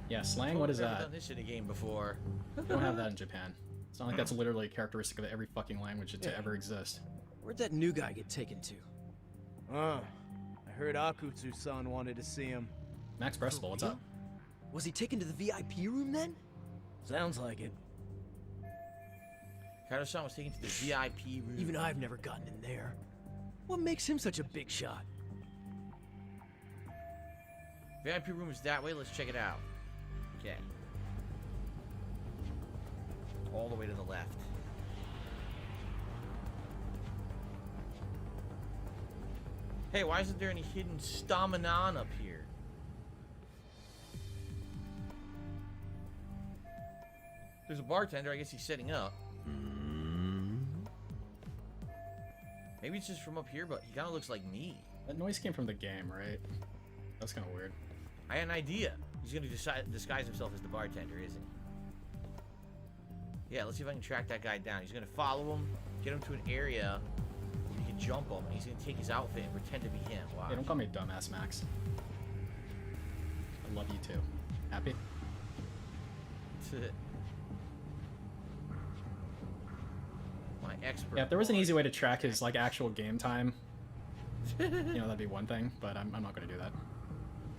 Yeah, slang. What is Never that? done this in a game before. You don't have that in Japan. It's not like that's literally a characteristic of every fucking language to ever exist. Where'd that new guy get taken to? I heard Akutsu-san wanted to see him. Max Brestable, what's up? Was he taken to the VIP room then? Sounds like it. Kato-san was taken to the VIP room. Even I've never gotten in there. What makes him such a big shot? VIP room is that way. Let's check it out. Okay. All the way to the left. Hey, why isn't there any hidden staminan up here? There's a bartender. I guess he's setting up. Maybe it's just from up here, but he kind of looks like me. That noise came from the game, right? That's kind of weird. I had an idea. He's going to disguise himself as the bartender, isn't he? Yeah, let's see if I can track that guy down. He's going to follow him, get him to an area where he can jump him, and he's going to take his outfit and pretend to be him. Wow. Hey, don't call me a dumbass, Max. I love you too. Happy? My expert. Yeah, if there was an easy way to track his like actual game time, you know, that'd be one thing. But I'm not gonna do that.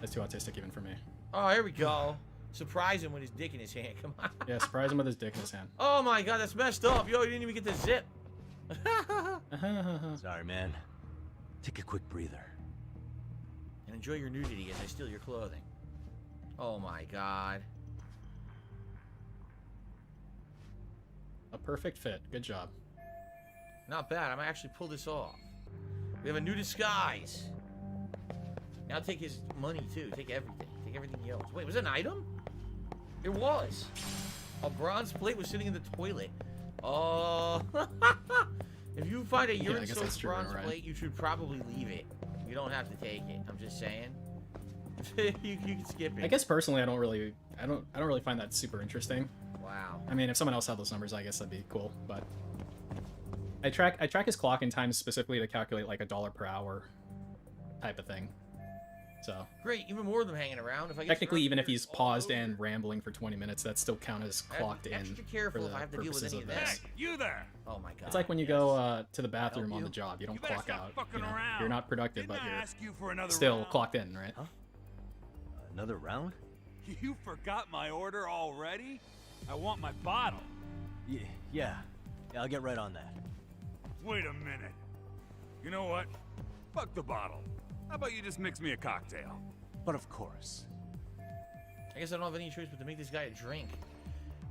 That's too autistic even for me. Oh, here we go. Surprise him with his dick in his hand. Come on. Yeah, surprise him with his dick in his hand. Oh my god, that's messed up. Yo, you didn't even get the zip. Sorry, man. Take a quick breather. And enjoy your nudity as I steal your clothing. Oh my god. A perfect fit. Good job. Not bad. I might actually pull this off. We have a new disguise. Now take his money too. Take everything. Take everything he owns. Wait, was it an item? It was. A bronze plate was sitting in the toilet. Oh. If you find a urine-soaked bronze plate, you should probably leave it. You don't have to take it. I'm just saying. you can skip it. I guess personally, I don't really find that super interesting. Wow. I mean, if someone else had those numbers, I guess that'd be cool. But I track his clock in time specifically to calculate like $1 per hour type of thing. So great, even more of them hanging around. If I get technically, even if he's paused and rambling for 20 minutes, that still count as clocked in. Extra careful if I have to deal with any of this. Hey, you there! Oh my god. It's like when you go to the bathroom on the job. You don't clock out. You know? You're not productive, but you're still clocked in, right? Huh? Another round? You forgot my order already? I want my bottle. Yeah, I'll get right on that. Wait a minute. You know what? Fuck the bottle. How about you just mix me a cocktail? But of course. I guess I don't have any choice but to make this guy a drink.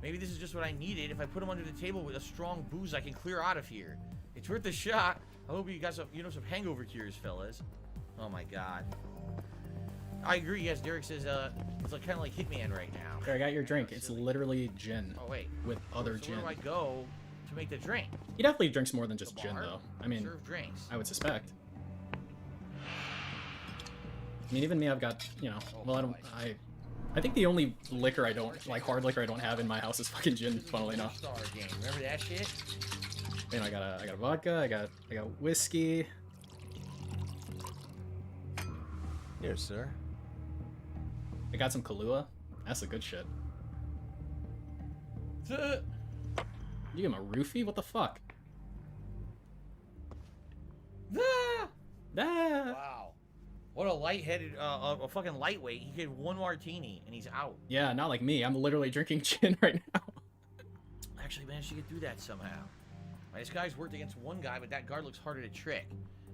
Maybe this is just what I needed. If I put him under the table with a strong booze, I can clear out of here. It's worth a shot. I hope you got some, some hangover cures, fellas. Oh my god. I agree. Yes, Derek says it's like kind of like Hitman right now. There, I got your drink. It's literally gin. Oh wait. With other so gin. Where do I go to make the drink? He definitely drinks more than just gin, though. I mean, serve drinks. I would suspect. I mean, even me, I've got, well, I think the only liquor I don't, like, hard liquor I don't have in my house is fucking gin, funnily enough. Star game. Remember that shit? You know, I got a vodka, I got whiskey. Here, sir. I got some Kahlua. That's the good shit. You give him a roofie? What the fuck? Wow. What a lightheaded, a fucking lightweight. He had one martini and he's out. Yeah, not like me. I'm literally drinking gin right now. Actually managed to get through that somehow. My disguise worked against one guy, but that guard looks harder to trick.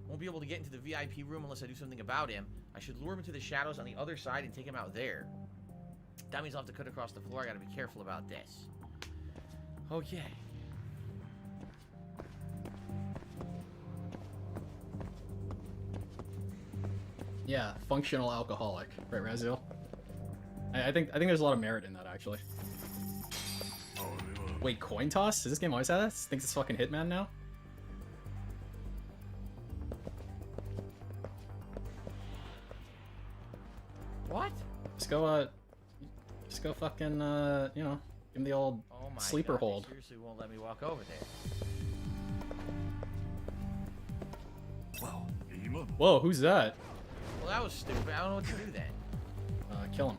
Won't be able to get into the VIP room unless I do something about him. I should lure him into the shadows on the other side and take him out there. That means I'll have to cut across the floor. I gotta be careful about this. Okay. Yeah, functional alcoholic, right, Raziel? I think there's a lot of merit in that, actually. Wait, coin toss? Does this game always have that? Thinks it's fucking Hitman now? What? Just go fucking, give him the old sleeper God, hold. They seriously won't let me walk over there. Whoa, who's that? Well, that was stupid. I don't know what to do then. Kill him.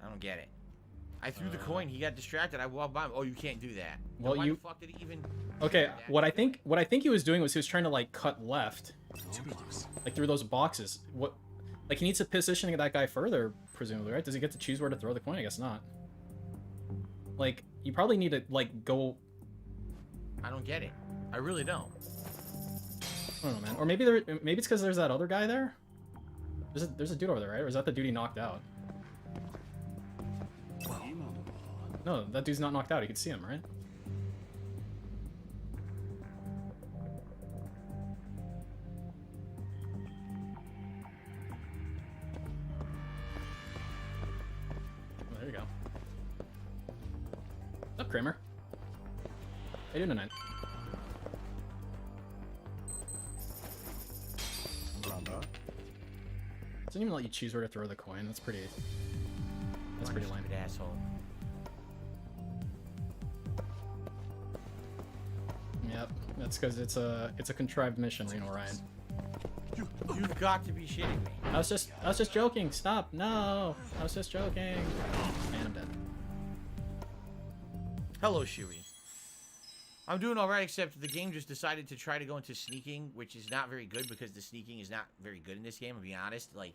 I don't get it. I threw the coin. He got distracted. I walked by him. Oh, you can't do that. Well, then why the fuck did he even? Okay, what I think he was doing was he was trying to like cut left, like through those boxes. What? Like he needs to position that guy further, presumably, right? Does he get to choose where to throw the coin? I guess not. Like you probably need to like go. I don't get it. I really don't. I don't know, man. Or maybe it's because there's that other guy there. There's a dude over there, right? Or is that the dude he knocked out? No, that dude's not knocked out. You can see him, right? Oh, there you go. What's up, Kramer? How you doing tonight? Doesn't even let you choose where to throw the coin. That's pretty lame. Stupid asshole. Yep, that's because it's a contrived mission, Reno Ryan. You've got to be shitting me. I was just joking. Stop. No, I was just joking. And I'm dead. Hello, Shuey. I'm doing alright, except the game just decided to try to go into sneaking, which is not very good because the sneaking is not very good in this game, I'll be honest. Like,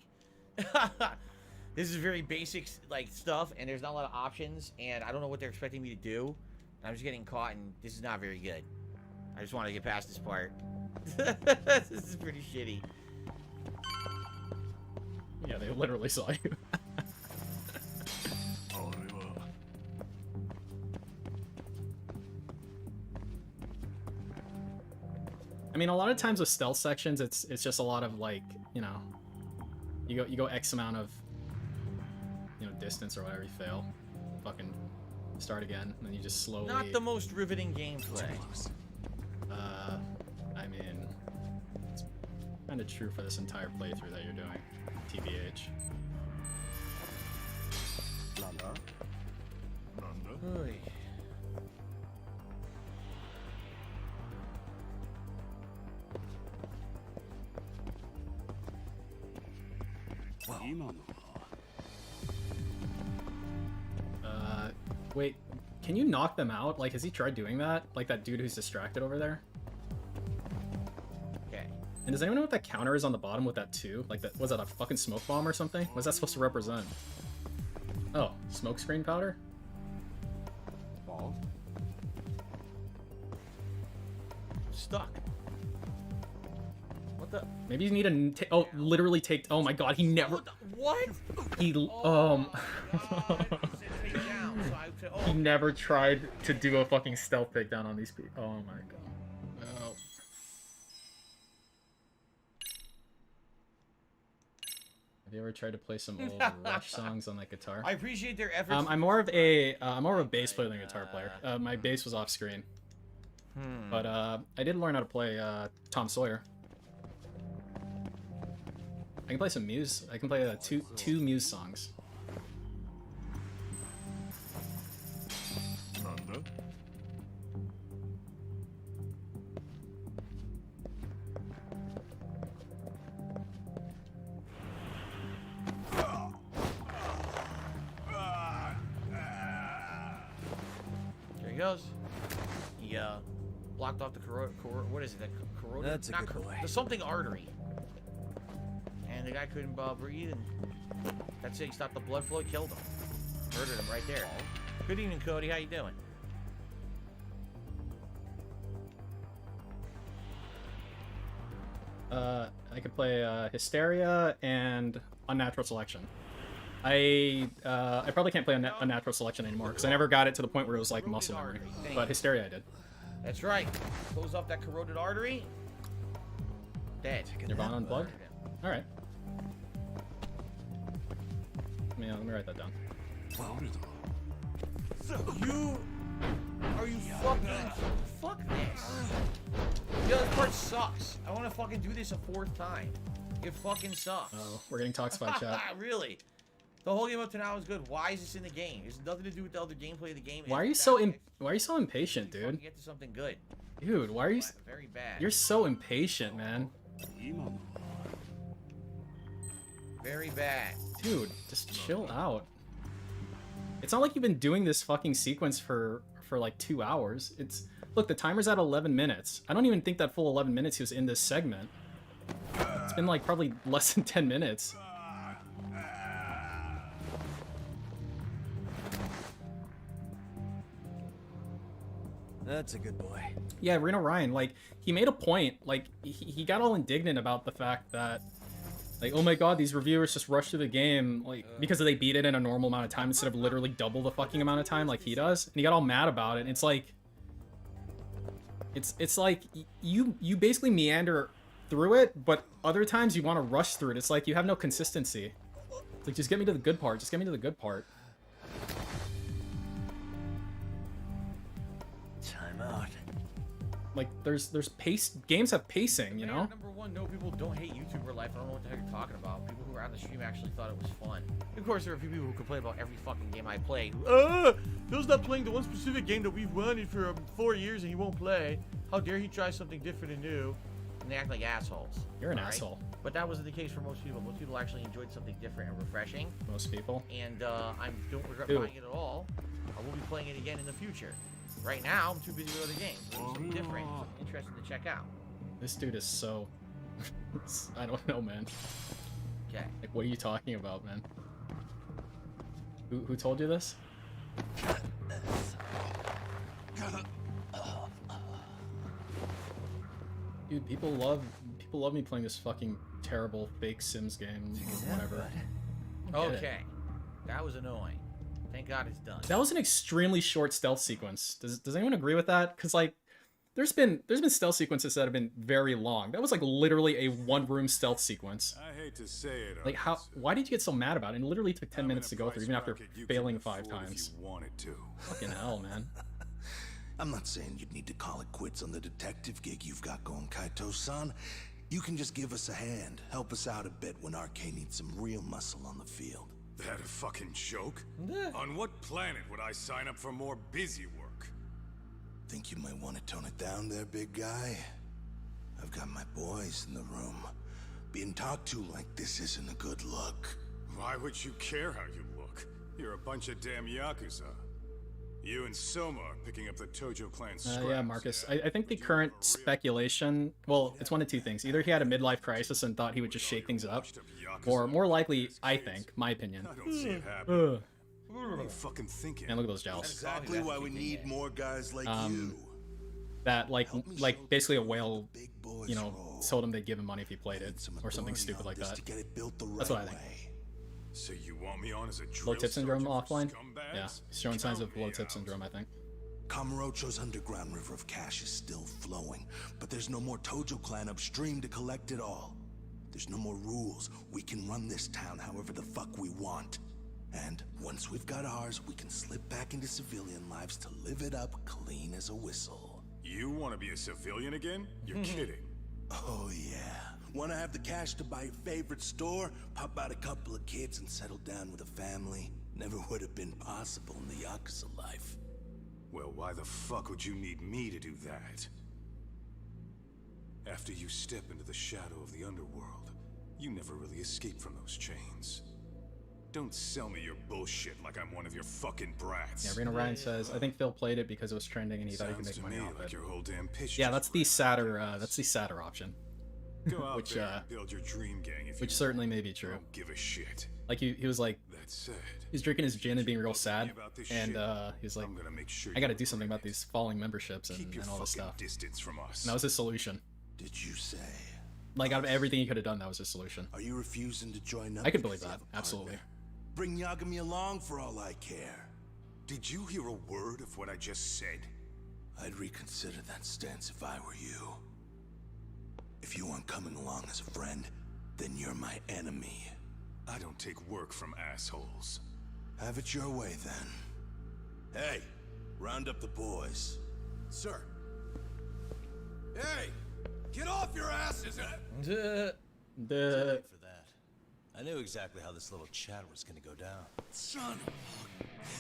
this is very basic, like, stuff, and there's not a lot of options, and I don't know what they're expecting me to do. I'm just getting caught, and this is not very good. I just want to get past this part. This is pretty shitty. Yeah, they literally saw you. I mean, a lot of times with stealth sections, it's just a lot of, like, you know, you go X amount of, you know, distance or whatever, you fail, fucking start again, and then you just slowly. Not the most riveting gameplay. I mean, it's kind of true for this entire playthrough that you're doing, TBH. Oy. Wait, can you knock them out? Like, has he tried doing that? Like that dude who's distracted over there? Okay. And does anyone know what that counter is on the bottom with that 2? Like, that was that a fucking smoke bomb or something? What's that supposed to represent? Oh, smoke screen powder? Stuck. What the? Maybe you need to oh, literally take. Oh my god, he never. What? He God. Take down, so I could, he never tried to do a fucking stealth takedown on these people. Oh my god. No. Have you ever tried to play some old Rush songs on that guitar? I appreciate their efforts. I'm more of a bass player than a guitar player. My bass was off screen. But I did learn how to play Tom Sawyer. I can play some Muse. I can play two Muse songs. There he goes. He blocked off the what is it? The corroded? That's a good boy. The something artery. And the guy couldn't breathe, and that's it. He stopped the blood flow, killed him, murdered him right there. Good evening, Cody. How you doing? I could play Hysteria and Unnatural Selection. I probably can't play Unnatural Selection anymore because I never got it to the point where it was like muscle memory. But Hysteria I did. That's right. Close off that corroded artery. Dead. Nirvana Unplugged? Alright. Yeah, let me write that down. Are you fucking... Fuck this. Yo, this part sucks. I want to fucking do this a 4th time. It fucking sucks. Oh, we're getting Toxified chat. Really? The whole game up to now is good. Why is this in the game? It's nothing to do with the other gameplay of the game. Why are you so impatient, dude? Get to something good. Dude, why are you... Very bad. You're so impatient, man. Very bad. Dude, just chill out. It's not like you've been doing this fucking sequence for like 2 hours. It's... Look, the timer's at 11 minutes. I don't even think that full 11 minutes he was in this segment. It's been like probably less than 10 minutes. That's a good boy. Yeah, Reno Ryan, like, he made a point. Like, he got all indignant about the fact that, like, oh my god, these reviewers just rush through the game, like, because they beat it in a normal amount of time instead of literally double the fucking amount of time like he does. And he got all mad about it. And it's like... It's like, you basically meander through it, but other times you want to rush through it. It's like, you have no consistency. It's like, just get me to the good part. Just get me to the good part. Time out. Like, there's pace... Games have pacing, you know? Number one, no, people don't hate YouTuber life. I don't know what the heck you're talking about. People who were on the stream actually thought it was fun. Of course, there are a few people who complain about every fucking game I play. Phil's not playing the one specific game that we've wanted for 4 years and he won't play. How dare he try something different and new? And they act like assholes. You're an asshole. But that wasn't the case for most people. Most people actually enjoyed something different and refreshing. Most people. And I don't regret buying it at all. I will be playing it again in the future. Right now, I'm too busy with other games. Something different, something interesting to check out. This dude is so... I don't know, man. Okay. Like, what are you talking about, man? Who told you this? Dude, people love me playing this fucking terrible fake Sims game, whatever. Okay. That was annoying. Thank God it's done. That was an extremely short stealth sequence. Does anyone agree with that? Because like, there's been stealth sequences that have been very long. That was like literally a one-room stealth sequence. I hate to say it. Like why did you get so mad about it? And it literally took 10 minutes to go through, even after failing 5 times. If you wanted to. Fucking hell, man. I'm not saying you'd need to call it quits on the detective gig you've got going, Kaito-san. You can just give us a hand, help us out a bit when Arcane needs some real muscle on the field. That a fucking joke? On what planet would I sign up for more busy work? Think you might want to tone it down there, big guy? I've got my boys in the room. Being talked to like this isn't a good look. Why would you care how you look? You're a bunch of damn Yakuza. You and Soma are picking up the Tojo clan scraps. Yeah, Marcus. I think the current speculation... Well, it's one of two things. Either he had a midlife crisis and thought he would just shake things up, or more likely, I think, my opinion. I don't see it happening. What are you fucking thinking? And look at those jowls. Exactly why we need more guys like you. That, like basically a whale, you know, told him they'd give him money if he played it, or something stupid like that. That's what I think. So you want me on as a Low tip syndrome offline? scumbags? Yeah, he's showing signs of low tip syndrome, I think. Kamurocho's underground river of cash is still flowing, but there's no more Tojo clan upstream to collect it all. There's no more rules. We can run this town however the fuck we want. And once we've got ours, we can slip back into civilian lives to live it up clean as a whistle. You want to be a civilian again? You're kidding. Oh yeah. Want to have the cash to buy your favorite store, pop out a couple of kids and settle down with a family? Never would have been possible in the Yakuza life. Well, why the fuck would you need me to do that? After you step into the shadow of the underworld, you never really escape from those chains. Don't sell me your bullshit like I'm one of your fucking brats. Yeah, Reno Ryan says, I think Phil played it because it was trending and he thought he could make money off it. Your whole damn pitch Yeah, that's the sadder option. Go out which there and build your dream gang if which you certainly may be true. don't give a shit. Like he was like, That said, he's drinking his gin and being real sad, about this and shit, he's like, I'm gonna make sure I gotta you do something about regret these falling memberships it. and, Keep your and all this fucking stuff. distance from us. And that was his solution. Did you say? Like out of everything he could have done, that was his solution. Are you refusing to join up? I could believe because you that, have a absolutely. partner? Bring Yagami along for all I care. Did you hear a word of what I just said? I'd reconsider that stance if I were you. If you aren't coming along as a friend, then you're my enemy. I don't take work from assholes. Have it your way, then. Hey, round up the boys. Sir. Hey! Get off your asses! The For that. I knew exactly how this little chat was gonna go down. Son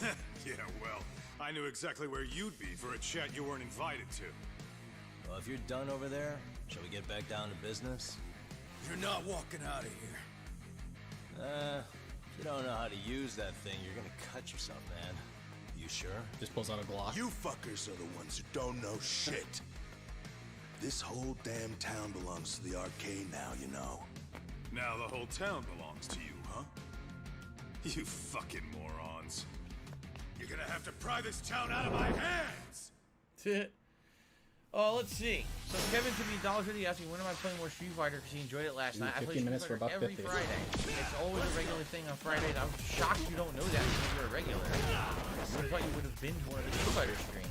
of Yeah, well, I knew exactly where you'd be for a chat you weren't invited to. Well, if you're done over there, shall we get back down to business? You're not walking out of here. If you don't know how to use that thing, you're gonna cut yourself, man. You sure? just pulls out a Glock. You fuckers are the ones who don't know shit. This whole damn town belongs to the arcade now, you know. Now the whole town belongs to you, huh? You fucking morons. You're gonna have to pry this town out of my hands! Oh, let's see. So Kevin to be $1.50 asking, when am I playing more Street Fighter? Because he enjoyed it last night. I play 15 Street minutes for Fighter about every 50. Friday. It's always a regular thing on Friday. I'm shocked you don't know that because you're a regular. I thought you would have been to one of the Street Fighter streams.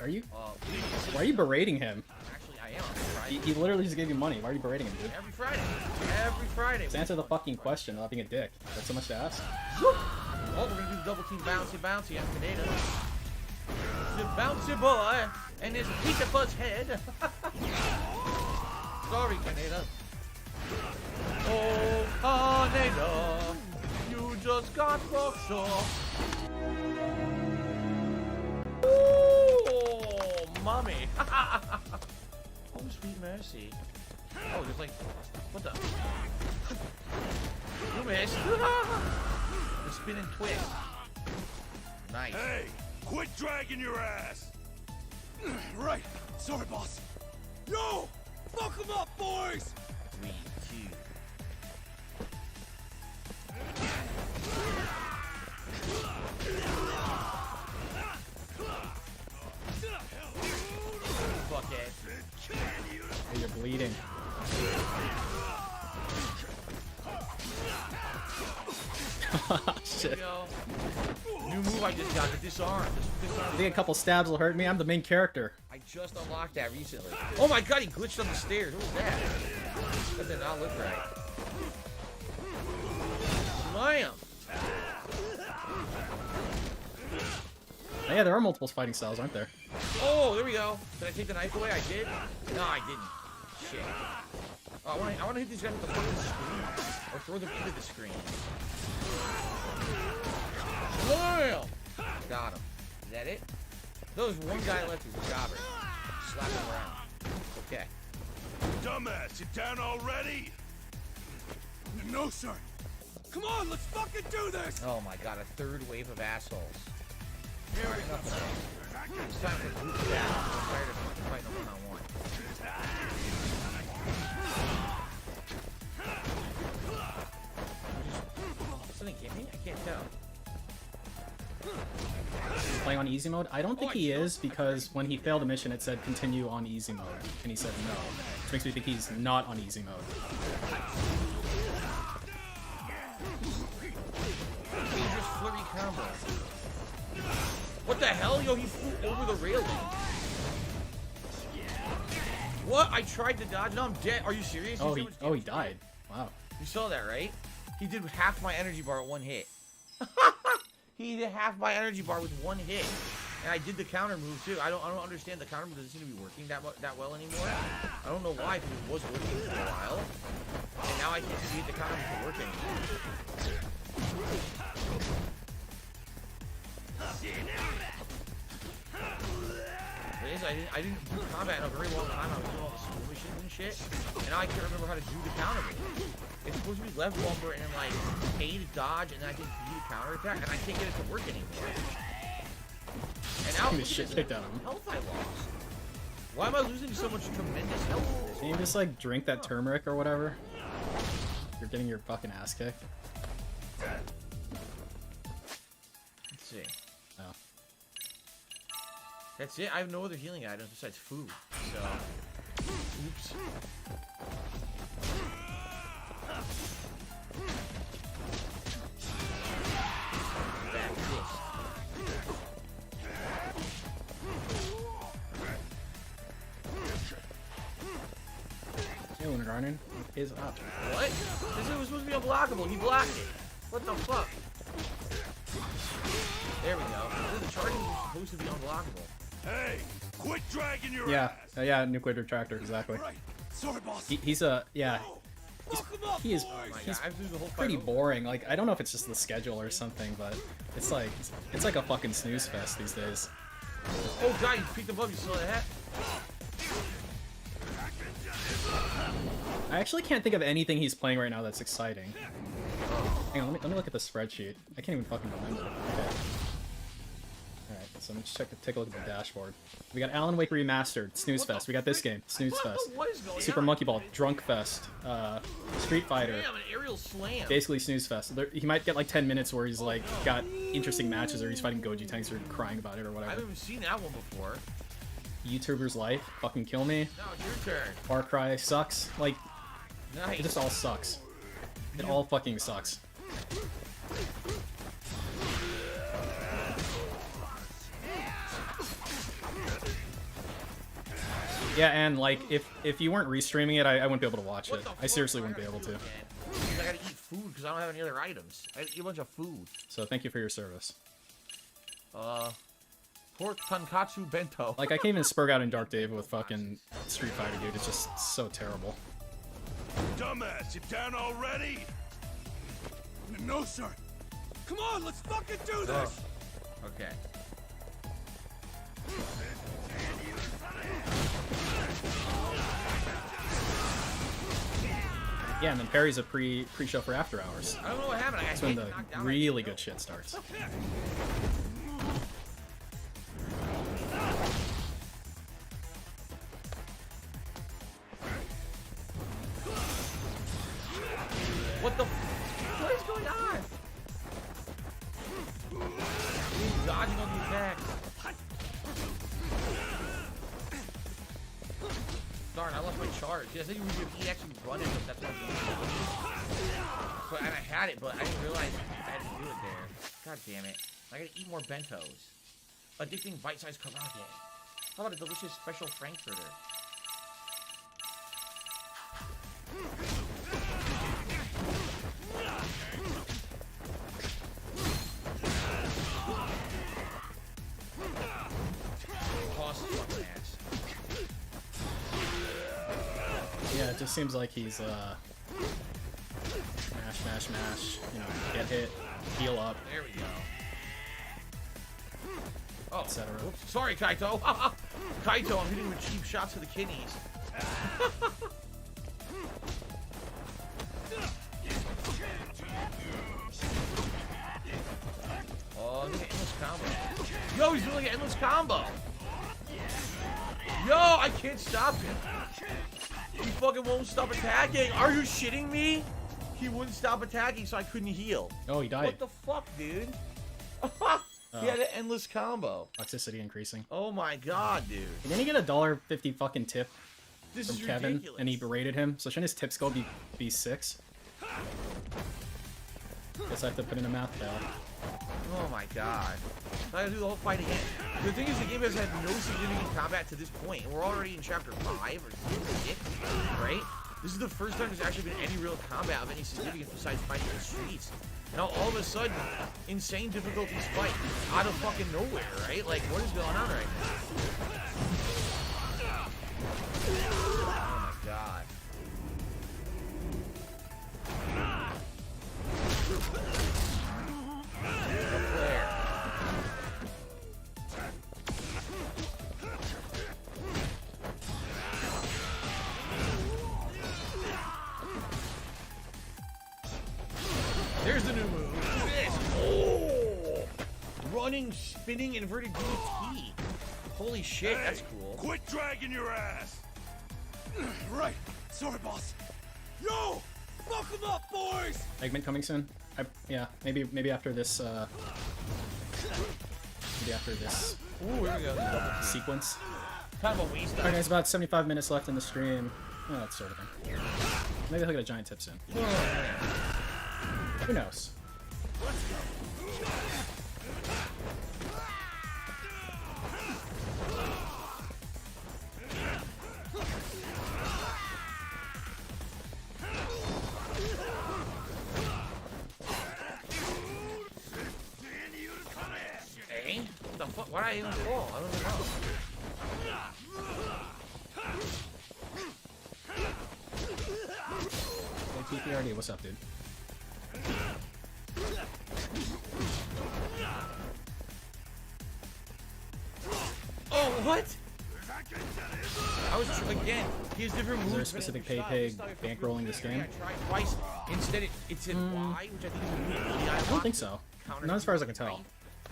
Are you? Please. Why are you berating him? Actually, I am. On Friday. He literally just gave you money. Why are you berating him, dude? Every Friday. Every Friday. Just answer the fucking question without being a dick. That's so much to ask. Oh, we're gonna do double team bouncy after data. The bouncy boy and his Peter Fuzz head. Sorry, Canada. Oh, Canada, you just got fucked up. Oh, mommy. Oh, sweet mercy. Oh, there's like, what the? You missed. The spin and twist. Nice. Hey, quit dragging your ass! Right. Sorry, boss. Yo! Fuck them up, boys! 3, 2. Fuck it. Hey, you're bleeding. There we go. New move I just got, the disarm. I think a couple stabs will hurt me. I'm the main character. I just unlocked that recently. Oh my god, he glitched on the stairs. What was that? That did not look right. Slam! Oh, yeah, there are multiple fighting styles, aren't there? Oh, there we go. Did I take the knife away? I did? No, I didn't. Shit. Oh, I want to hit these guys with the fucking screen. Or throw them into the screen. Slam! Got him. Is that it? There's one guy left who's a jobber. Slap him around. Okay. Dumbass, you down already? No, sir. Come on, let's fucking do this! Oh my god, a third wave of assholes. Alright, enough of that. It's time for group down. I'm tired of fighting them one-on-one. Something hit me? I can't tell. Playing on easy mode? I don't think he is, because when he failed a mission, it said continue on easy mode, and he said no. Which makes me think he's not on easy mode. Dangerous flurry combo. What the hell? Yo, he flew over the railing. What? I tried to dodge. No, I'm dead. Are you serious? Oh, he died. Wow. You saw that, right? He did half my energy bar at one hit. He did half my energy bar with one hit. And I did the counter move too. I don't understand. The counter move doesn't seem to be working that well anymore. I don't know why, because it was working for a while. And now I can't see the counter move working. I didn't do combat in a very long time. I was doing all the school missions and shit. And now I can't remember how to do the counter move. It's supposed to be left bumper and then like A to dodge and then I can do the counter attack and I can't get it to work anymore. And now look shit at kicked out of him. health I lost. Why am I losing so much tremendous health? Can you just like drink that turmeric or whatever? You're getting your fucking ass kicked. Let's see. Oh. That's it. I have no other healing items besides food. So, oops. Back this. Hey, Wintergarden is up. What? This was supposed to be unblockable. He blocked it. What the fuck? There we go. The charging was supposed to be unblockable. Hey, quit dragging your Yeah, ass. yeah, nuclear retractor, exactly. Right. Sorry, boss. He's a, yeah, he is Oh my he's God, I threw the whole fight pretty over. boring. Like, I don't know if it's just the schedule or something, but it's like a fucking snooze fest these days. Oh god, you picked him up. You saw that? I actually can't think of anything he's playing right now that's exciting. Hang on, let me look at the spreadsheet. I can't even fucking remember. Okay. Alright, so let me just take a look at the dashboard. We got Alan Wake Remastered, Snooze Fest. We got this game, Snooze Fest. What is going Super on? Monkey Ball, Drunk Fest, Street Fighter. Damn, an aerial slam. Basically Snooze Fest. He might get like 10 minutes where he's like got interesting matches or he's fighting Goji Tanks or crying about it or I whatever. haven't even seen that one before. YouTuber's Life, fucking kill me. Now it's your turn. Far Cry sucks. Like, Nice. it just all sucks. It all fucking sucks. Yeah, and like if you weren't restreaming it, I wouldn't be able to watch What it. the I fuck? seriously Why wouldn't be gotta able do to. it again? I gotta eat food because I don't have any other items. I eat a bunch of food. So thank you for your service. Pork tonkatsu bento. Like I can't even spurg out in Dark Dave with fucking Street Fighter, dude. It's just so terrible. Dumbass, you down already? No, sir. Come on, let's fucking do this. Okay. Yeah, and then Perry's a pre-show for After Hours. I don't know what happened. I got That's when hit and the knocked down. really good shit starts. What the? What is going on? He's dodging all the attacks. Darn, I lost my charge. I think he actually run it, but that's what I'm doing. And I had it, but I didn't realize I had to do it there. God damn it. I gotta eat more bentos. Addicting bite-sized karaage. How about a delicious special frankfurter? Yeah, it just seems like he's mash, you know, get hit, heal up. There we go. Oh, etc. Oops. Sorry, Kaito. Kaito, I'm hitting you with cheap shots to the kidneys. Oh, look at endless combo. Yo, he's doing an endless combo. Yo, I can't stop him. He fucking won't stop attacking. Are you shitting me? He wouldn't stop attacking, so I couldn't heal. Oh, he died. What the fuck, dude? He had an endless combo. Toxicity increasing. Oh my god, dude. And then he get a $1.50 fucking tip This from is Kevin, ridiculous. and he berated him. So shouldn't his tips go be 6? Guess I have to put in a math fail. Oh my god. So I gotta do the whole fight again. The thing is, the game has had no significant combat to this point, and we're already in chapter 5 or 6, right? This is the first time there's actually been any real combat of any significance besides fighting in the streets. Now all of a sudden, insane difficulties fight out of fucking nowhere, right? Like, what is going on right now? Oh my god. Up there. There's the new move. Look at this. Oh! Running, spinning, inverted DT. Holy shit, that's cool. Quit dragging your ass! Right. Sorry, boss. Yo! Fuck them up, boys! Segment coming soon. Yeah, maybe after this. Maybe after this Ooh, here we go. sequence. Kind of a waste. Alright, guys, about 75 minutes left in the stream. Oh, that sort of thing. Maybe he'll get a giant tip soon. Who knows? Hey? What the fuck? Why did I even fall? I don't even know. Hey, PPRD, what's up, dude? Oh, what? I was again. He has different moves. Is there a specific pay pig bankrolling this game? I tried twice. Instead, it's in Y, which I think is a new I don't think so. Not as far as I can tell.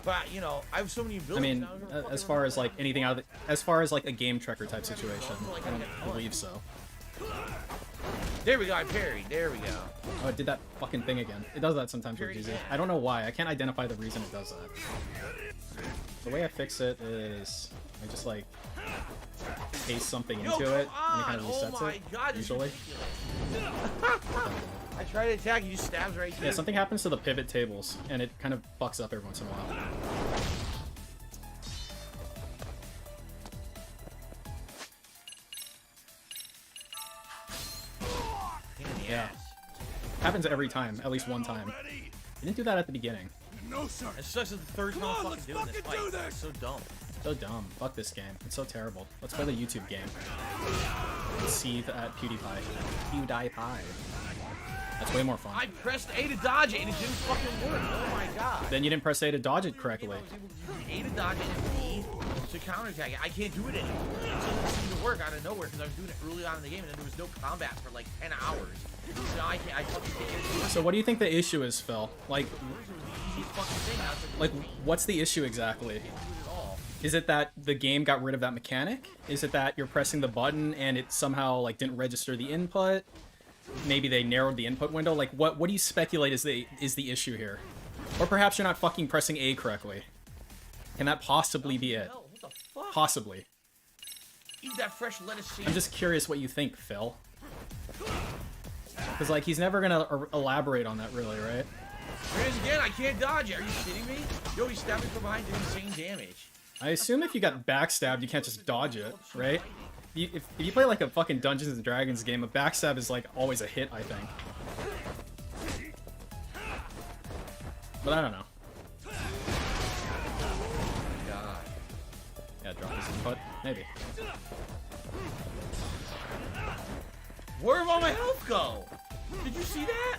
But you know, I have so many I abilities. mean, now, I don't as fucking far as like remember. anything out of as far as like a game tracker type situation, I don't believe so. There we go. I parried. There we go. Oh, it did that fucking thing again. It does that sometimes with GZ. I don't know why. I can't identify the reason it does that. The way I fix it is I just like paste something Yo, into come it and it kind on. of resets Oh my it. god, this is Usually. ridiculous. I try to attack, he just stabs right through. Yeah, something happens to the pivot tables and it kind of fucks up every once in a while. Pain in the Yeah. ass. Happens every time, at least one time. Ready? You didn't do that at the beginning. No, sir. It sucks that the third time Come on, I'm let's fucking doing this fucking fight. do this! It's so dumb. So dumb. Fuck this game. It's so terrible. Let's play the YouTube game. Seethe at PewDiePie. PewDiePie. That's way more fun. I pressed A to dodge it and it didn't fucking work. Oh my god. Then you didn't press A to dodge it I correctly. was able to use A to dodge it and B to counterattack it. I can't do it anymore. It didn't seem to work out of nowhere because I was doing it early on in the game and then there was no combat for like 10 hours. Now I can't. I fucking can't. So what do you think the issue is, Phil? Like, It was the easiest fucking thing. Now it's like what's the issue exactly? can't do it at all. Is it that the game got rid of that mechanic? Is it that you're pressing the button and it somehow like didn't register the input? maybe they narrowed the input window. Like, what do you speculate is the issue here? Or perhaps you're not fucking pressing A correctly. Can that possibly be it? What the fuck? Possibly. Eat that fresh lettuce seed. I'm just curious what you think, Phil. Because, like, he's never gonna elaborate on that, really, right? Here it is again. I can't dodge it. Are you kidding me? Yo, he's stabbing from behind, doing insane damage. I assume if you got backstabbed, you can't just dodge it, right? If you play, like, a fucking Dungeons and Dragons game, a backstab is, like, always a hit, I think. But I don't know. God. Yeah, drop his input. Maybe. Where did all my health go? Did you see that?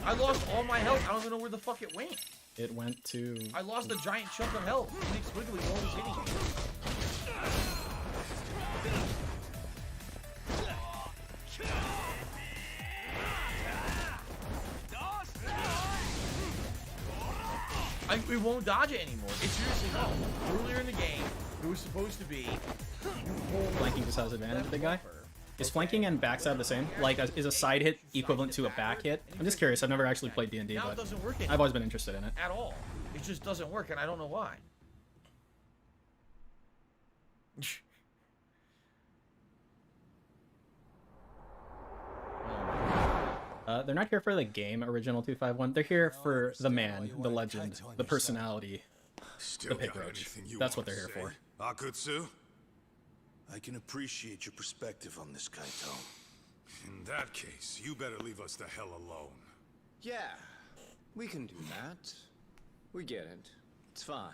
I lost all my health. I don't even know where the fuck it went. It went to... I lost a giant chunk of health. Inexplicably, no one was hitting me. We won't dodge it anymore. It seriously won't. Earlier in the game, it was supposed to be... Flanking just has advantage, big guy? Is flanking and backstab the same? Like, is a side hit equivalent to a back hit? I'm just curious. I've never actually played D&D, Now it but doesn't work anymore. I've always been interested in it. At all. It just doesn't work, and I don't know why. They're not here for the game, Original 251. They're here for the man, the legend, the personality, Still the pig got roach. anything you That's what wanna they're here say? for. Akutsu? I can appreciate your perspective on this, Kaito. In that case, you better leave us the hell alone. Yeah, we can do that. We get it. It's fine.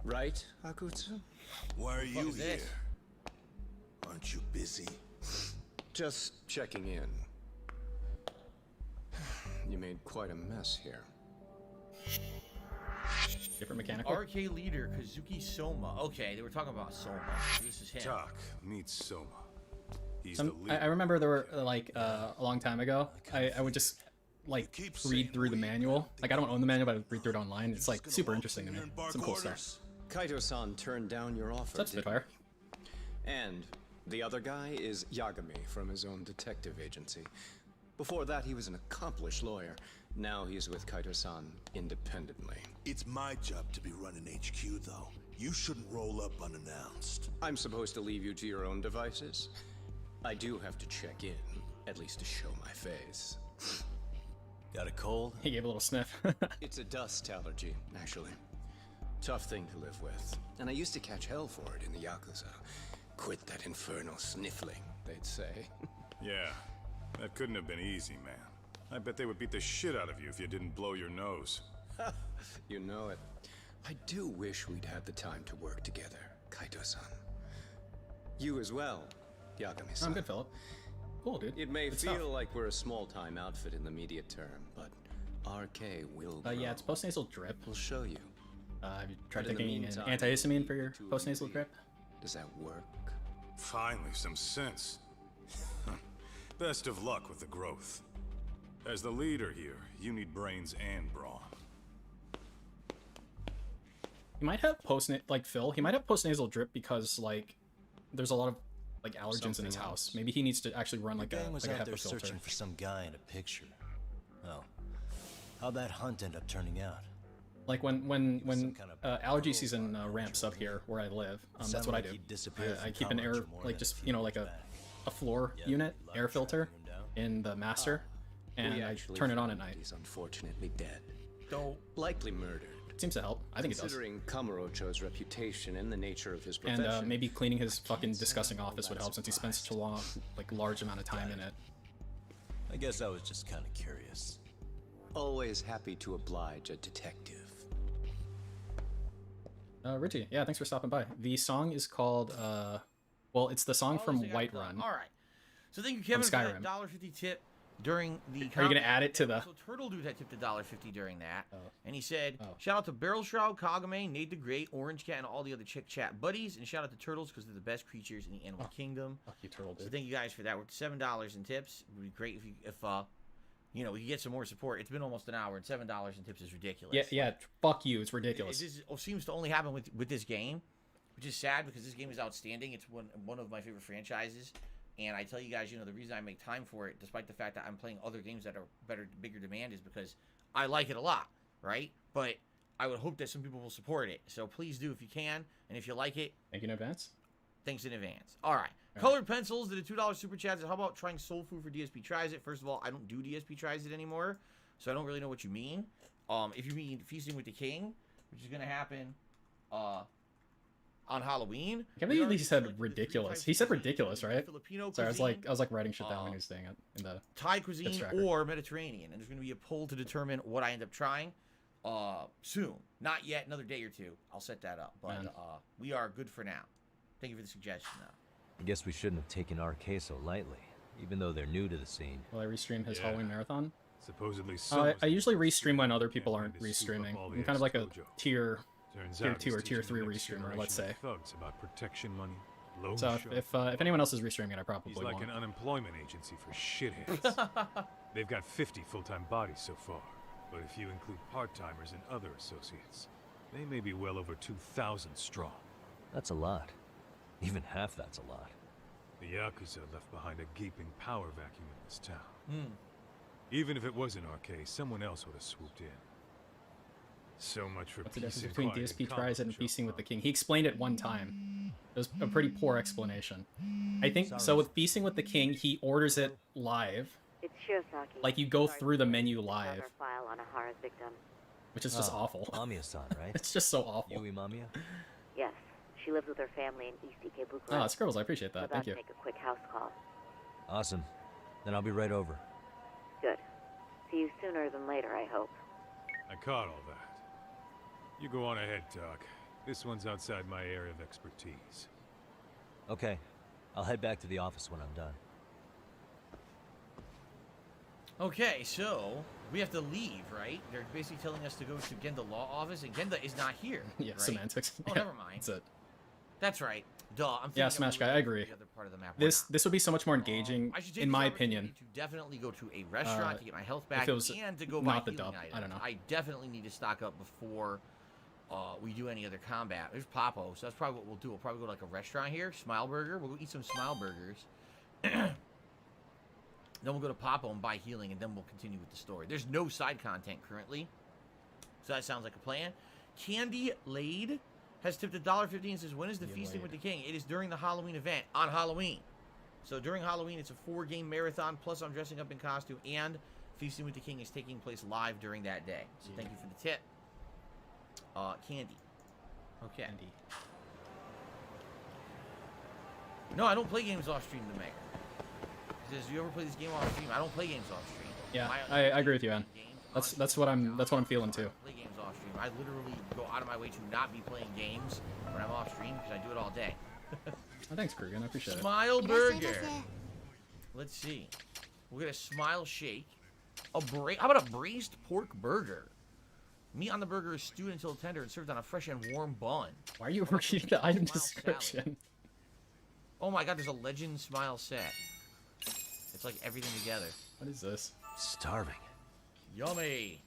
Right, Akutsu? Why are you is here? this? Aren't you busy? Just checking in. You made quite a mess here. Different mechanical. RK leader, Kazuki Soma. Okay, they were talking about Soma. This is him. Tak, meet Soma. He's the leader. I remember there were, like, a long time ago, I would just, like, read through the manual. Like, I don't own the manual, but I would read through it online. It's, like, super interesting to me. Some cool stuff. Kaito-san turned down your offer. What's up, Spitfire? And the other guy is Yagami from his own detective agency. Before that, he was an accomplished lawyer. Now he's with Kaito-san independently. It's my job to be running HQ, though. You shouldn't roll up unannounced. I'm supposed to leave you to your own devices? I do have to check in, at least to show my face. Got a cold? He gave a little sniff. It's a dust allergy, actually. Tough thing to live with. And I used to catch hell for it in the Yakuza. Quit that infernal sniffling, they'd say. Yeah, that couldn't have been easy, man. I bet they would beat the shit out of you if you didn't blow your nose. You know it. I do wish we'd had the time to work together, Kaito-san. You as well, Yagami-san. I'm good, Philip. Cool, dude. It may Good feel stuff. like we're a small-time outfit in the immediate term, but RK will grow. Yeah, it's postnasal drip. We'll show you. Have you tried But in the taking an meantime, antihistamine for your two of postnasal you. drip? Does that work? Finally, some sense. Best of luck with the growth. As the leader here, you need brains and brawn. He might have like Phil. He might have postnasal drip because like there's a lot of like allergens in his house. Maybe he needs to actually run like a Gang was like a out there HEPA filter. searching for some guy in a picture. Oh, how'd that hunt end up turning out? Like when allergy season ramps up here where I live, that's Sounded what I like do. he'd disappeared I from keep an air Kamurocho more like than just a few like years a floor Yeah, unit luck air filter tracking him down. in the master, and We I actually turn it on found at night. He's unfortunately dead. Don't. Likely murdered. It seems to help. I think it does. Considering Kamurocho's reputation and the nature of his profession. And maybe cleaning his fucking disgusting office would help since he spends such a long, like large amount of time in it. I guess I was just kind of curious. Always happy to oblige a detective. Richie, yeah, thanks for stopping by. The song is called, well, it's the song from Whiterun. All right. So thank you, Kevin, for Skyrim. that $1.50 tip during the. Are you gonna add it to the? So Turtle Dude had tipped $1.50 during that, Oh. and he said, Oh. "Shout out to Barrel Shroud, Kagame, Nate the Great, Orange Cat, and all the other Chick Chat buddies, and shout out to Turtles because they're the best creatures in the animal kingdom." Fuck you, Turtle So Dude. thank you guys for that. We're at $7 in tips. It would be great if you know, we could get some more support. It's been almost an hour, and $7 in tips is ridiculous. Yeah, fuck you. It's ridiculous. This seems to only happen with this game, which is sad because this game is outstanding. It's one of my favorite franchises. And I tell you guys, you know, the reason I make time for it, despite the fact that I'm playing other games that are bigger demand, is because I like it a lot, right? But I would hope that some people will support it. So please do if you can, and if you like it. Thank you in advance. Thanks in advance. All right. Colored Pencils did a $2 super chat. How about trying Soul Food for DSP Tries It? First of all, I don't do DSP Tries It anymore, so I don't really know what you mean. If you mean Feasting with the King, which is going to happen on Halloween. I can't believe he said ridiculous. He said ridiculous, right? Filipino Sorry, cuisine, I was like writing shit down when he was saying it in the Thai cuisine tips tracker. or Mediterranean, and there's going to be a poll to determine what I end up trying soon. Not yet, another day or two. I'll set that up, but we are good for now. Thank you for the suggestion, though. I guess we shouldn't have taken RK so lightly, even though they're new to the scene. Will I restream his Halloween marathon? Supposedly, I usually restream when other people aren't restreaming. I'm kind of like a tier 2 or tier 3 restreamer, let's say. Thugs about protection money, loan So sharks. if anyone else is restreaming it, I probably He's like won't. an unemployment agency for shitheads. They've got 50 full-time bodies so far, but if you include part-timers and other associates, they may be well over 2,000 strong. That's a lot. Even half that's a lot. The Yakuza left behind a gaping power vacuum in this town. Even if it wasn't RK, someone else would have swooped in. So much for What's the peace difference and between quiet DSP in Tries It and Kabuki Feasting with Shop. the King? He explained it one time. It was a pretty poor explanation. I think so. With Feasting with the King, he orders it live. It's Shiosaki. Like you go through the menu live, File on a Hara's victim. which is just awful. Mamiya-san, right? It's just so awful. Yui Mamiya? Yes, she lives with her family in East Ikebukuro. Oh, that's girls. I appreciate that. About Thank to you. make a quick house call. Awesome. Then I'll be right over. Good. See you sooner than later, I hope. I caught all that. You go on ahead, Doc. This one's outside my area of expertise. Okay. I'll head back to the office when I'm done. Okay, so we have to leave, right? They're basically telling us to go to Genda Law Office, and Genda is not here. Yeah, right? semantics. Oh, Yeah, never mind. That's it. That's right. Duh. I'm Yeah, thinking Smash of Guy, I agree. the other part of the map. Why This not? would be so much more engaging, I should take in this my opportunity opinion. to definitely go to a restaurant to get my health back it was and to go buy not the healing dub, items. I don't know. I definitely need to stock up before we do any other combat. There's Papo, so that's probably what we'll do. We'll probably go to like a restaurant here, Smile Burger. We'll go eat some Smile Burgers. Then we'll go to Papo and buy healing, and then we'll continue with the story. There's no side content currently, so that sounds like a plan. Candy Lade has tipped $1.50 and says, when is the Feasting with the King? It is during the Halloween event on Halloween. So during Halloween, it's a 4-game marathon, plus I'm dressing up in costume, and Feasting with the King is taking place live during that day. So thank you for the tip. Candy. Okay. Candy. No, I don't play games off stream, the mayor. He says, you ever play this game off stream? I don't play games off stream. Yeah, I agree with you, man. That's what I'm feeling too. Play games off stream. I literally go out of my way to not be playing games when I'm off stream because I do it all day. Oh, thanks, Krugen. I appreciate it. Smile Burger. Let's see. We'll get a Smile Shake. How about a braised pork burger? Meat on the burger is stewed until tender and served on a fresh and warm bun. Why are you reading the item Smile description? salad. Oh my god, there's a Legend Smile set. It's like everything together. What is this? Starving. Yummy.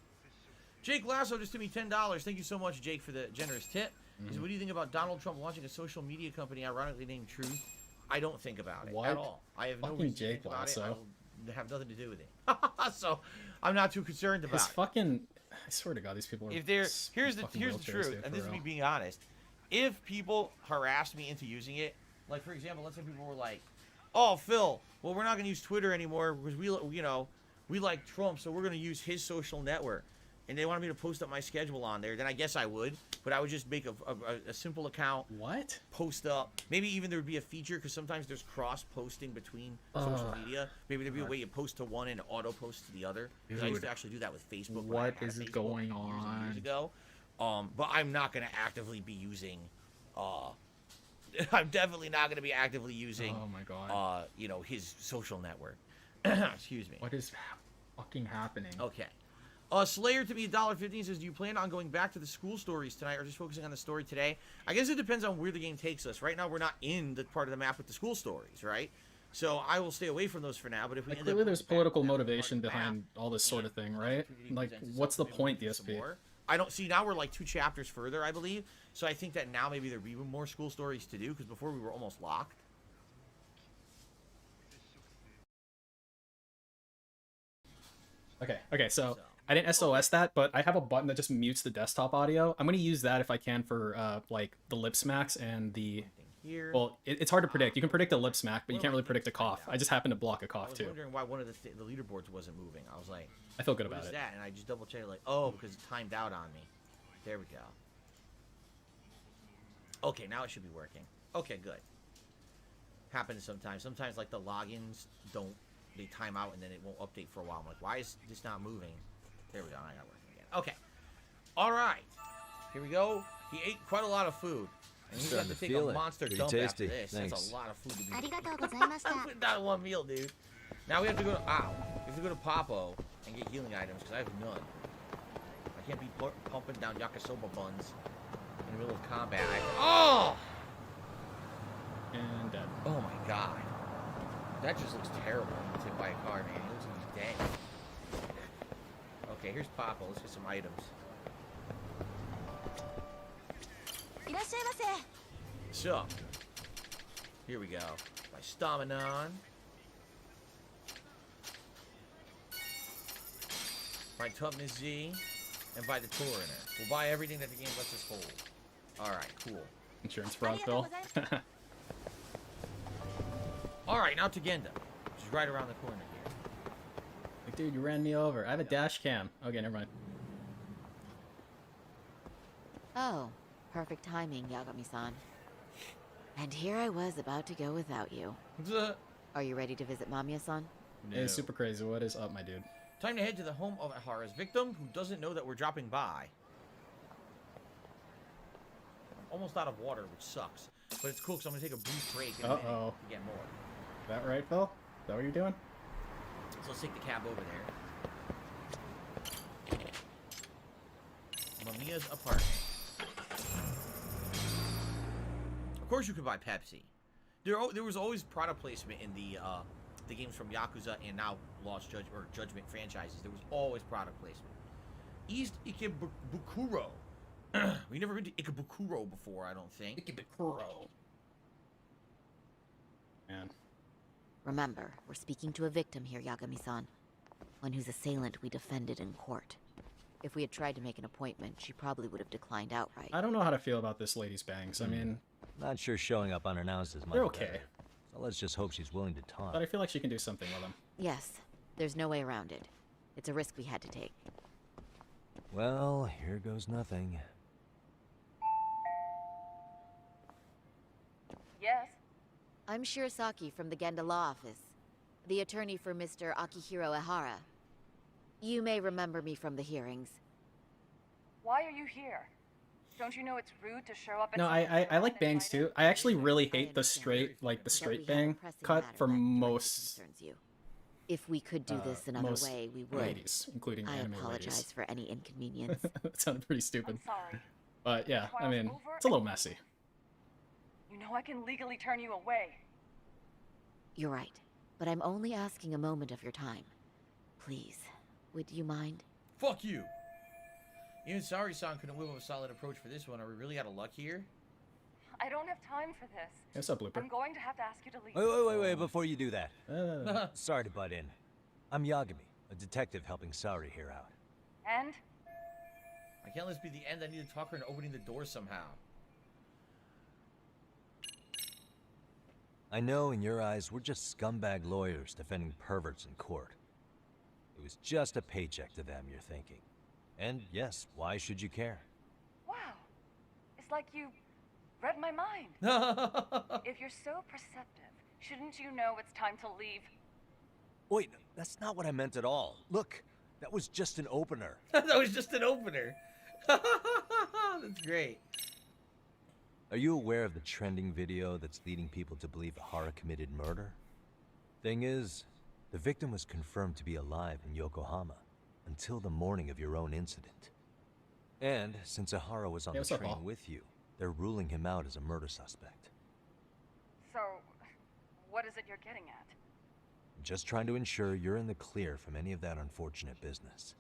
Jake Lasso just gave me $10. Thank you so much, Jake, for the generous tip. He said, what do you think about Donald Trump launching a social media company ironically named Truth? I don't think about it What? at all. I have no Fucking reason to Jake think about it. I Lasso. will have nothing to do with it. So I'm not too concerned about His it. fucking. I swear to God, these people are. If they're here's the fucking truth, wheelchairs, dude, and for this is me real. being honest. If people harassed me into using it, like for example, let's say people were like, "Oh, Phil, well we're not going to use Twitter anymore because we like Trump, so we're going to use his social network," and they wanted me to post up my schedule on there, then I guess I would, but I would just make a simple account. What? Post up. Maybe even there would be a feature because sometimes there's cross posting between social media. Maybe there'd be a way you post to one and auto post to the other. 'Cause I used to actually do that with Facebook. when I What had is Facebook going years and on? years ago. But I'm not going to actively be using. I'm definitely not going to be actively using. Oh my God. His social network. Excuse me. What is fucking happening? Okay. Slayer to me $1.50 says, do you plan on going back to the school stories tonight or just focusing on the story today? I guess it depends on where the game takes us. Right now, we're not in the part of the map with the school stories, right? So I will stay away from those for now. But if we Like, end clearly, up there's back to political that part of the motivation map, behind all this sort of thing, right? opportunity Like, presents what's the itself, maybe point, we'll do some DSP? more. I don't see, now we're like 2 chapters further, I believe. So I think that now maybe there'd be more school stories to do because before we were almost locked. Okay, so I didn't SOS that, but I have a button that just mutes the desktop audio. I'm gonna use that if I can for like the lip smacks and the. Here. Well, it's hard to predict. You can predict a lip smack, but you can't really predict a cough. I just happen to block a I cough was too. wondering why one of the leaderboards wasn't moving. I was like, I feel good what about is it. that? And I just double checked, like, oh, because it timed out on me. There we go. Okay, now it should be working. Okay, good. Happens sometimes. Sometimes, like, the logins don't, they time out and then it won't update for a while. I'm like, why is this not moving? There we go. I got it working again. Okay. All right. Here we go. He ate quite a lot of food. And he's got to take a monster dump after this. That's a lot of food to be not one meal, dude. Now we have to go to, we have to go to Papo and get healing items because I have none. I can't be pumping down yakisoba buns in the middle of combat. Oh! And dead. Oh my god. That just looks terrible when it's hit by a car, man. He looks like he's dead. Okay, here's Papo. Let's get some items. So, here we go. By Stamanon. By Tubness Z. And by the Torrenter. We'll buy everything that the game lets us hold. Alright, cool. Insurance fraud bill. Alright, now to Genda. Which is right around the corner here. Like, dude, you ran me over. I have a dash cam. Okay, never mind. Oh, perfect timing, Yagami-san. And here I was about to go without you. Are you ready to visit Mamiya-san? No. Hey, super crazy. What is up, my dude? Time to head to the home of Ahara's victim, who doesn't know that we're dropping by. I'm almost out of water, which sucks. But it's cool, because I'm going to take a brief break in a minute to get more. Is that right, Phil? Is that what you're doing? So let's take the cab over there. Mamiya's apartment. Of course you could buy Pepsi. There was always product placement in the games from Yakuza and now Judgment franchises. There was always product placement. East Ikebukuro. We never been to Ikebukuro before, I don't think. Ikebukuro. Man. Remember, we're speaking to a victim here, Yagami-san. One whose assailant we defended in court. If we had tried to make an appointment, she probably would have declined outright. I don't know how to feel about this lady's bangs. I mean... Not sure showing up unannounced is much they're okay. better. So let's just hope she's willing to talk. But I feel like she can do something with them. Yes, there's no way around it. It's a risk we had to take. Well, here goes nothing. Yes? I'm Shirasaki from the Genda Law Office, the attorney for Mr. Akihiro Ehara. You may remember me from the hearings. Why are you here? Don't you know it's rude to show up at... No, I like bangs too. I actually really hate the straight bang cut for most... If we could do this another way, we would. Ladies, including anime ladies. I apologize for any inconvenience. That sounded pretty stupid. I'm sorry. But yeah, I mean, it's a little messy. You know I can legally turn you away. You're right, but I'm only asking a moment of your time. Please, would you mind? Fuck you! Even Sari-san couldn't whip up a solid approach for this one. Are we really out of luck here? I don't have time for this. What's up, Looper? I'm going to have to ask you to leave. Wait, before you do that. Sorry to butt in. I'm Yagami, a detective helping Sari here out. And? I can't let this be the end. I need to talk her into opening the door somehow. I know in your eyes we're just scumbag lawyers defending perverts in court. It was just a paycheck to them, you're thinking. And yes, why should you care? Wow. It's like you read my mind. If you're so perceptive, shouldn't you know it's time to leave? Wait, that's not what I meant at all. Look, that was just an opener. That was just an opener. That's great. Are you aware of the trending video that's leading people to believe Ahara committed murder? Thing is, the victim was confirmed to be alive in Yokohama until the morning of your own incident. And since Ahara was on the train with you, they're ruling him out as a murder suspect. So, what is it you're getting at? Just trying to ensure you're in the clear from any of that unfortunate business.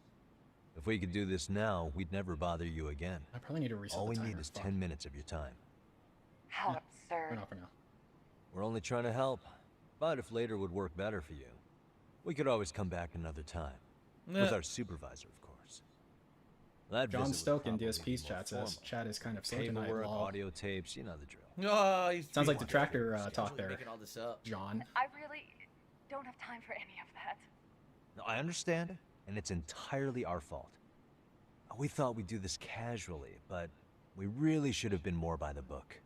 If we could do this now, we'd never bother you again. I probably need to reset All the we timer. need is 10 minutes of your time. How absurd. For now. We're only trying to help. But if later would work better for you, we could always come back another time. With our supervisor, of course. That John visit was Stoke in probably DSP's more chat says formal. chat is kind of slow tonight. Paperwork, lol. audio tapes, you know the drill. Oh, he's Sounds like pretty detractor much talk there. making all this up. John. I really don't have time for any of that. No, I understand, and it's entirely our fault. We thought we'd do this casually, but we really should have been more by the book.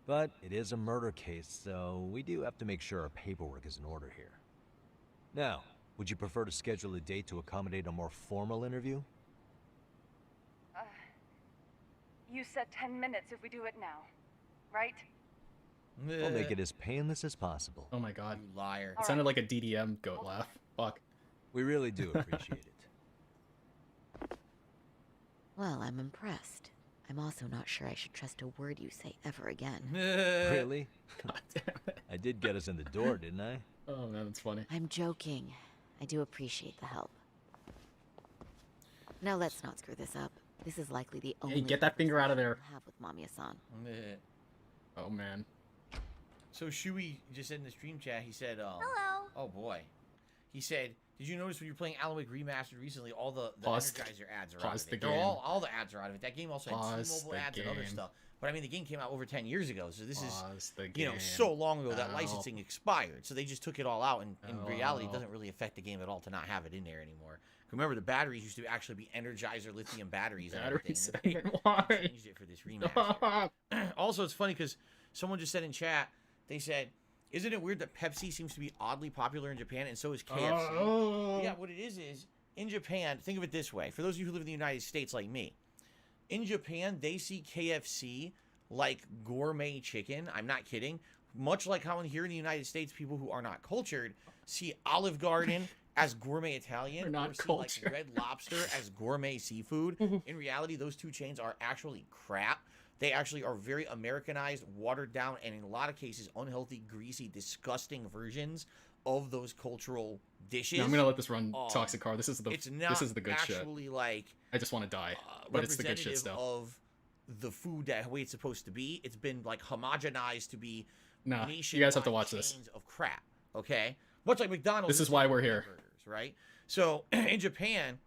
But it is a murder case, so we do have to make sure our paperwork is in order here. Now, would you prefer to schedule a date to accommodate a more formal interview? You said 10 minutes if we do it now, right? We'll make it as painless as possible. Oh my god. You liar. It sounded like a DDM goat laugh. Fuck. We really do appreciate it. Well, I'm impressed. I'm also not sure I should trust a word you say ever again. Really? God damn it. I did get us in the door, didn't I? Oh man, that's funny. I'm joking. I do appreciate the help. Now let's not screw this up. This is likely the only get that finger out of there. I'll have with Mamiya-san. Oh man. So Shui just said in the stream chat, he said, Hello. oh boy. He said, did you notice when you're playing Alan Wake Remastered recently, all the Pause- Energizer ads are out pause of the it. They're game. all the ads are out of it. That game also had Pause T-Mobile the ads and other game. stuff. But I mean, the game came out over 10 years ago, so this Pause is, the you know, game. so long ago that Help. licensing expired. So they just took it all out, and in reality, it Help. doesn't really affect the game at all to not have it in there anymore. Remember, the batteries used to actually be Energizer lithium batteries and Batteries. everything. Why? They changed it for this remaster. Also, it's funny because someone just said in chat, they said, isn't it weird that Pepsi seems to be oddly popular in Japan and so is KFC? Oh. Yeah, what it is in Japan, think of it this way. For those of you who live in the United States like me, in Japan, they see KFC like gourmet chicken. I'm not kidding. Much like how here in the United States, people who are not cultured see Olive Garden as gourmet Italian, We're not or see cultured. like Red Lobster as gourmet seafood. In reality, those two chains are actually crap. They actually are very Americanized, watered down, and in a lot of cases, unhealthy, greasy, disgusting versions of those cultural dishes. No, I'm gonna let this run Toxic Car. This is the It's not this is the good shit. actually like I just want to die, but it's the good shit representative still. of the food that way it's supposed to be. It's been like homogenized to be Nah, you guys have to watch this. chains of crap. Okay, much like McDonald's. This is why we're here. Burgers, right? So in Japan,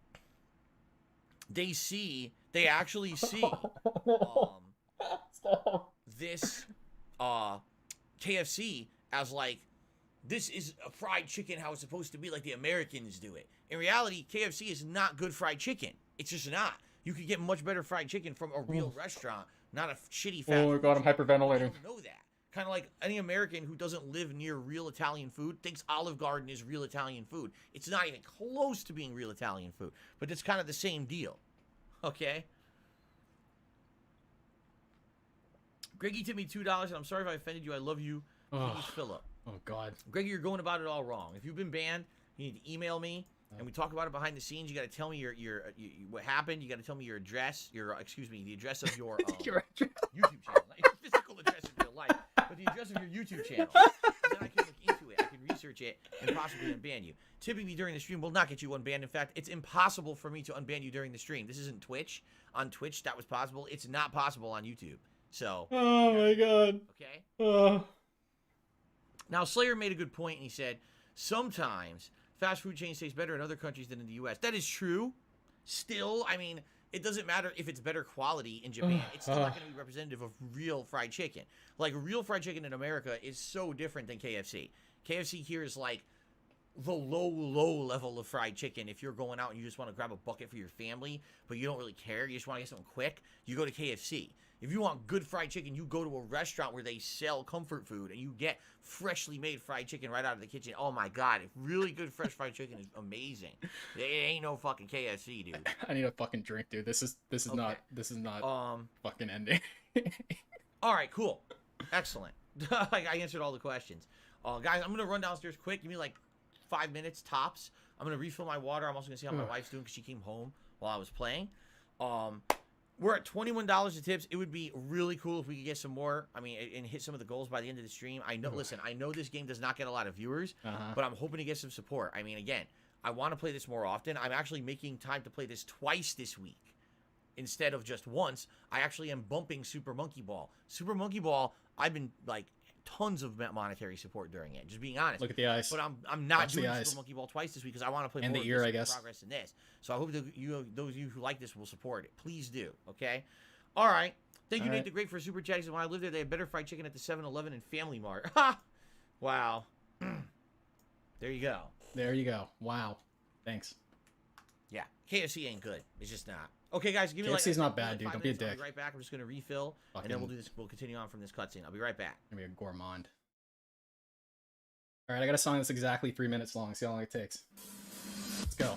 they actually see this KFC as like, this is a fried chicken how it's supposed to be, like the Americans do it. In reality, KFC is not good fried chicken. It's just not. You could get much better fried chicken from a real restaurant, not a shitty fast Oh my god, I'm hyperventilating. know that. Kind of like any American who doesn't live near real Italian food thinks Olive Garden is real Italian food. It's not even close to being real Italian food, but it's kind of the same deal. Okay? Greggy tipped me $2, and I'm sorry if I offended you. I love you. Please, Philip. Oh god. Greggy, you're going about it all wrong. If you've been banned, you need to email me, and we talk about it behind the scenes. You got to tell me what happened. You got to tell me your address. The address of your Your address. YouTube channel, not your physical address of your life, but the address of your YouTube channel. And then I can look into it. I can research it and possibly unban you. Tipping me during the stream will not get you unbanned. In fact, it's impossible for me to unban you during the stream. This isn't Twitch. On Twitch, that was possible. It's not possible on YouTube. So. Oh my god. Okay. Now, Slayer made a good point, and he said, sometimes fast food chains taste better in other countries than in the U.S. That is true. Still, I mean, it doesn't matter if it's better quality in Japan. It's still not going to be representative of real fried chicken. Like, real fried chicken in America is so different than KFC. KFC here is like the low level of fried chicken. If you're going out and you just want to grab a bucket for your family, but you don't really care, you just want to get something quick, you go to KFC. If you want good fried chicken, you go to a restaurant where they sell comfort food and you get freshly made fried chicken right out of the kitchen. Oh my god, really good fresh fried chicken is amazing. It ain't no fucking KFC, dude. I need a fucking drink, dude. This is Okay. not fucking ending. All right, cool. Excellent. I answered all the questions. Guys, I'm going to run downstairs quick. Give me like 5 minutes tops. I'm going to refill my water. I'm also going to see how my wife's doing because she came home while I was playing. We're at $21 of tips. It would be really cool if we could get some more. I mean, and hit some of the goals by the end of the stream. I know. Listen, I know this game does not get a lot of viewers, but I'm hoping to get some support. I mean, again, I want to play this more often. I'm actually making time to play this twice this week instead of just once. I actually am bumping Super Monkey Ball. Super Monkey Ball, I've been like tons of monetary support during it. Just being honest. Look at the eyes. But I'm not Watch doing the Super eyes. Monkey Ball twice this week because I want to play And more the of ear, this I guess. progress in this. So I hope that those of you who like this will support it. Please do. Okay. All right. Thank you, Nate the Great, for super chat. He said, when I lived there, they had better fried chicken at the 7-Eleven and Family Mart. Ha! Wow. There you go. There you go. Wow. Thanks. Yeah. KFC ain't good. It's just not. Okay, guys. Give me KFC's not bad, like dude. 5 Don't be a minutes. I'll dick. be right back. I'm just going to refill, and then we'll do this. We'll continue on from this cutscene. I'll be right back. Gonna be a gourmand. All right, I got a song that's exactly 3 minutes long. See how long it takes. Let's go.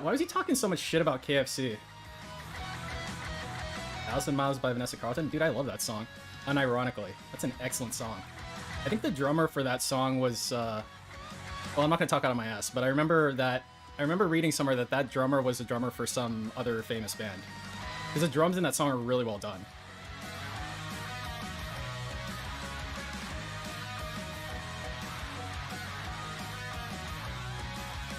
Why was he talking so much shit about KFC? 1,000 Miles by Vanessa Carlton? Dude, I love that song. Unironically. That's an excellent song. I think the drummer for that song was, well, I'm not gonna talk out of my ass, but I remember reading somewhere that drummer was the drummer for some other famous band. Because the drums in that song are really well done.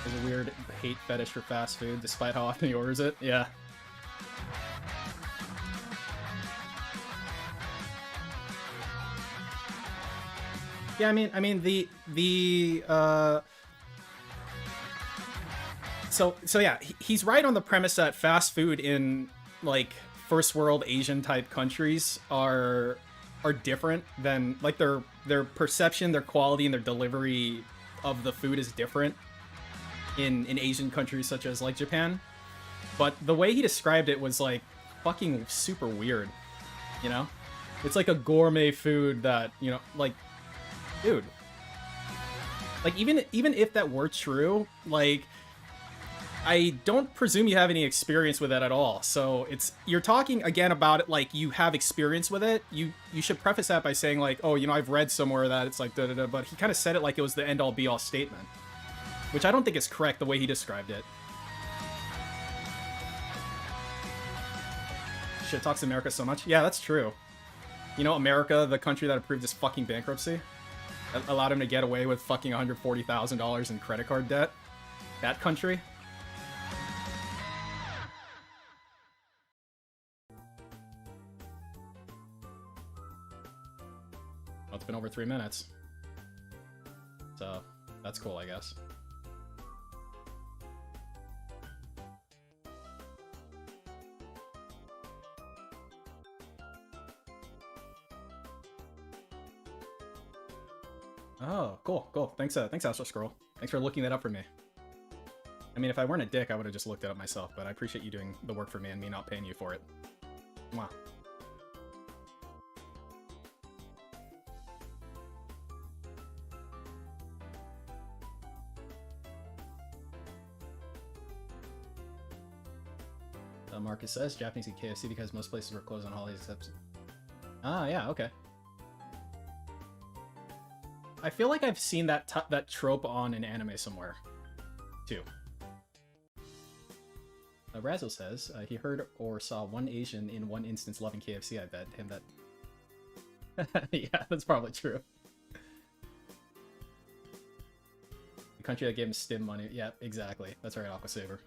There's a weird hate fetish for fast food, despite how often he orders it. Yeah. Yeah, I mean so yeah, he's right on the premise that fast food in like first world Asian type countries are different than like their perception, their quality, and their delivery of the food is different in Asian countries such as like Japan. But the way he described it was like fucking super weird, you know? It's like a gourmet food that, you know, like, dude, like even if that were true, like I don't presume you have any experience with it at all. So you're talking again about it like you have experience with it. You should preface that by saying like, oh, you know, I've read somewhere that it's like da da da, but he kind of said it like it was the end all be all statement, which I don't think is correct the way he described it. Shit talks America so much. Yeah, that's true. You know, America, the country that approved his fucking bankruptcy, that allowed him to get away with fucking $140,000 in credit card debt. That country. Well, it's been over 3 minutes. So, that's cool, I guess. Oh, cool, cool. Thanks, Astro Scroll. Thanks for looking that up for me. I mean, if I weren't a dick, I would have just looked it up myself, but I appreciate you doing the work for me and me not paying you for it. Mwah. Marcus says Japanese eat KFC because most places were closed on holidays except... Ah, yeah, okay. I feel like I've seen that trope on an anime somewhere, too. Razzle says he heard or saw one Asian in one instance loving KFC. I bet him that. Yeah, that's probably true. The country that gave him stim money. Yeah, exactly. That's right, Aqua Saber.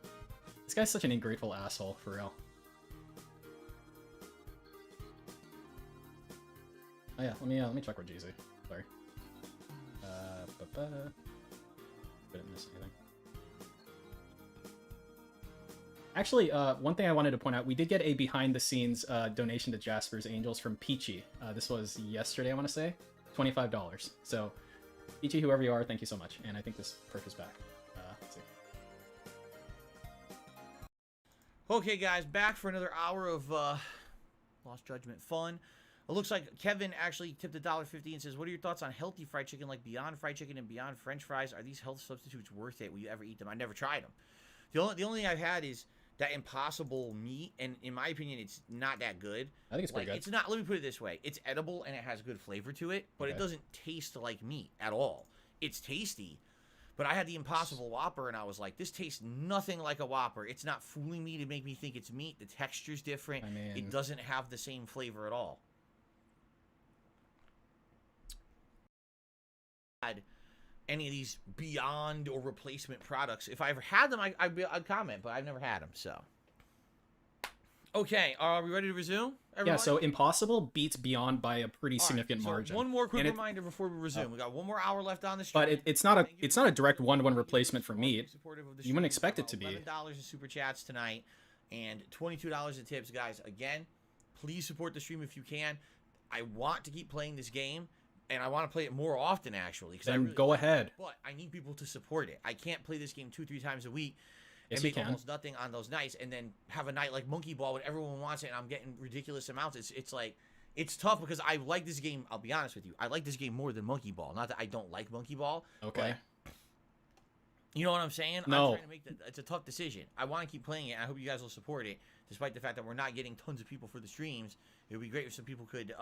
This guy's such an ungrateful asshole, for real. Oh yeah, let me check with Jeezy. Sorry. Didn't miss anything. Actually, one thing I wanted to point out, we did get a behind-the-scenes donation to Jasper's Angels from Peachy. This was yesterday, I want to say. $25. So, Peachy, whoever you are, thank you so much. And I think this perk is back. Let's see. Okay, guys, back for another hour of Lost Judgment fun. It looks like Kevin actually tipped $1.50 and says, what are your thoughts on healthy fried chicken like Beyond Fried Chicken and Beyond French fries? Are these health substitutes worth it? Will you ever eat them? I never tried them. The only thing I've had is that Impossible meat, and in my opinion, it's not that good. I think it's pretty good. It's not, let me put it this way. It's edible and it has good flavor to it, but it doesn't taste like meat at all. It's tasty, but I had the Impossible Whopper and I was like, this tastes nothing like a Whopper. It's not fooling me to make me think it's meat. The texture's different. I mean, it doesn't have the same flavor at all. Had any of these Beyond or replacement products. If I ever had them, I'd comment, but I've never had them, so. Okay, are we ready to resume, everyone? Yeah, so Impossible beats Beyond by a pretty significant margin. One more quick reminder before we resume. We got one more hour left on the stream. But it's not a direct one-to-one replacement for meat. You wouldn't expect it to be. $11 in super chats tonight and $22 in tips, guys. Again, please support the stream if you can. I want to keep playing this game. And I want to play it more often, actually. Then really go ahead. But I need people to support it. I can't play this game 2-3 times a week and make almost nothing on those nights, and then have a night like Monkey Ball when everyone wants it and I'm getting ridiculous amounts. It's like, it's tough because I like this game. I'll be honest with you. I like this game more than Monkey Ball. Not that I don't like Monkey Ball. Okay. You know what I'm saying? No. I'm trying to make it's a tough decision. I want to keep playing it. And I hope you guys will support it, despite the fact that we're not getting tons of people for the streams. It would be great if some people could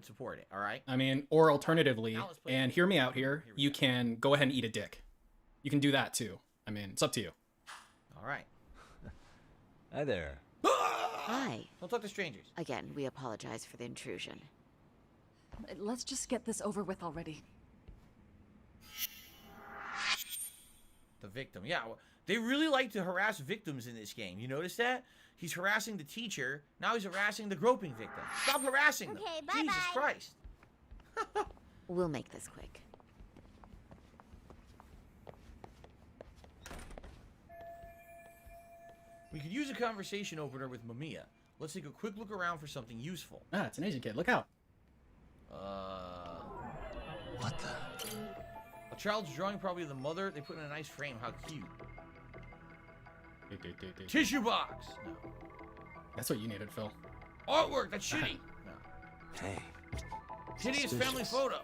support it. All right. I mean, or alternatively, and hear me out here. You can go ahead and eat a dick. You can do that too. I mean, it's up to you. All right. Hi there. Hi. Don't talk to strangers. Again, we apologize for the intrusion. Let's just get this over with already. The victim. Yeah, they really like to harass victims in this game. You notice that? He's harassing the teacher. Now he's harassing the groping victim. Stop harassing them. Bye-bye. Jesus Christ. We'll make this quick. We could use a conversation opener with Mamiya. Let's take a quick look around for something useful. Ah, it's an Asian kid. Look out. What the? A child's drawing, probably the mother. They put in a nice frame. How cute. Tissue box. No. That's what you needed, Phil. Artwork. That's shitty. No. Hey. Hideous family photo.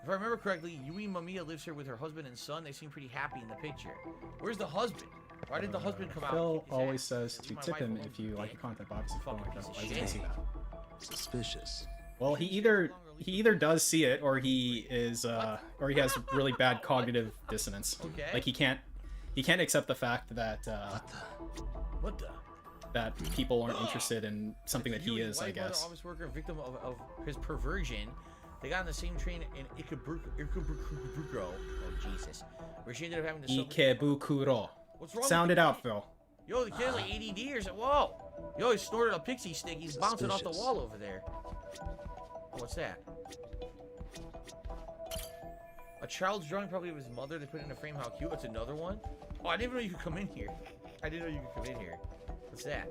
If I remember correctly, Yui Mamiya lives here with her husband and son. They seem pretty happy in the picture. Where's the husband? Why did the husband come out? Phil always says to tip him if you like the content, but obviously Phil like that. Why didn't see that? Suspicious. Well, he either does see it, or he is, or he has really bad cognitive dissonance. Okay. Like he can't accept the fact that What the? that people aren't interested in something that he is, I guess. Office worker, victim of his perversion. They got on the same train in Ikebukuro. Oh Jesus! Where she ended up having to. Ikebukuro. What's wrong? Sound it out, Phil. Yo, the kid's like ADD or something. Whoa! Yo, he snorted a pixie stick. He's bouncing off the wall over there. What's that? A child's drawing, probably of his mother. They put it in a frame. How cute! It's another one. Oh, I didn't even know you could come in here. I didn't know you could come in here. What's that?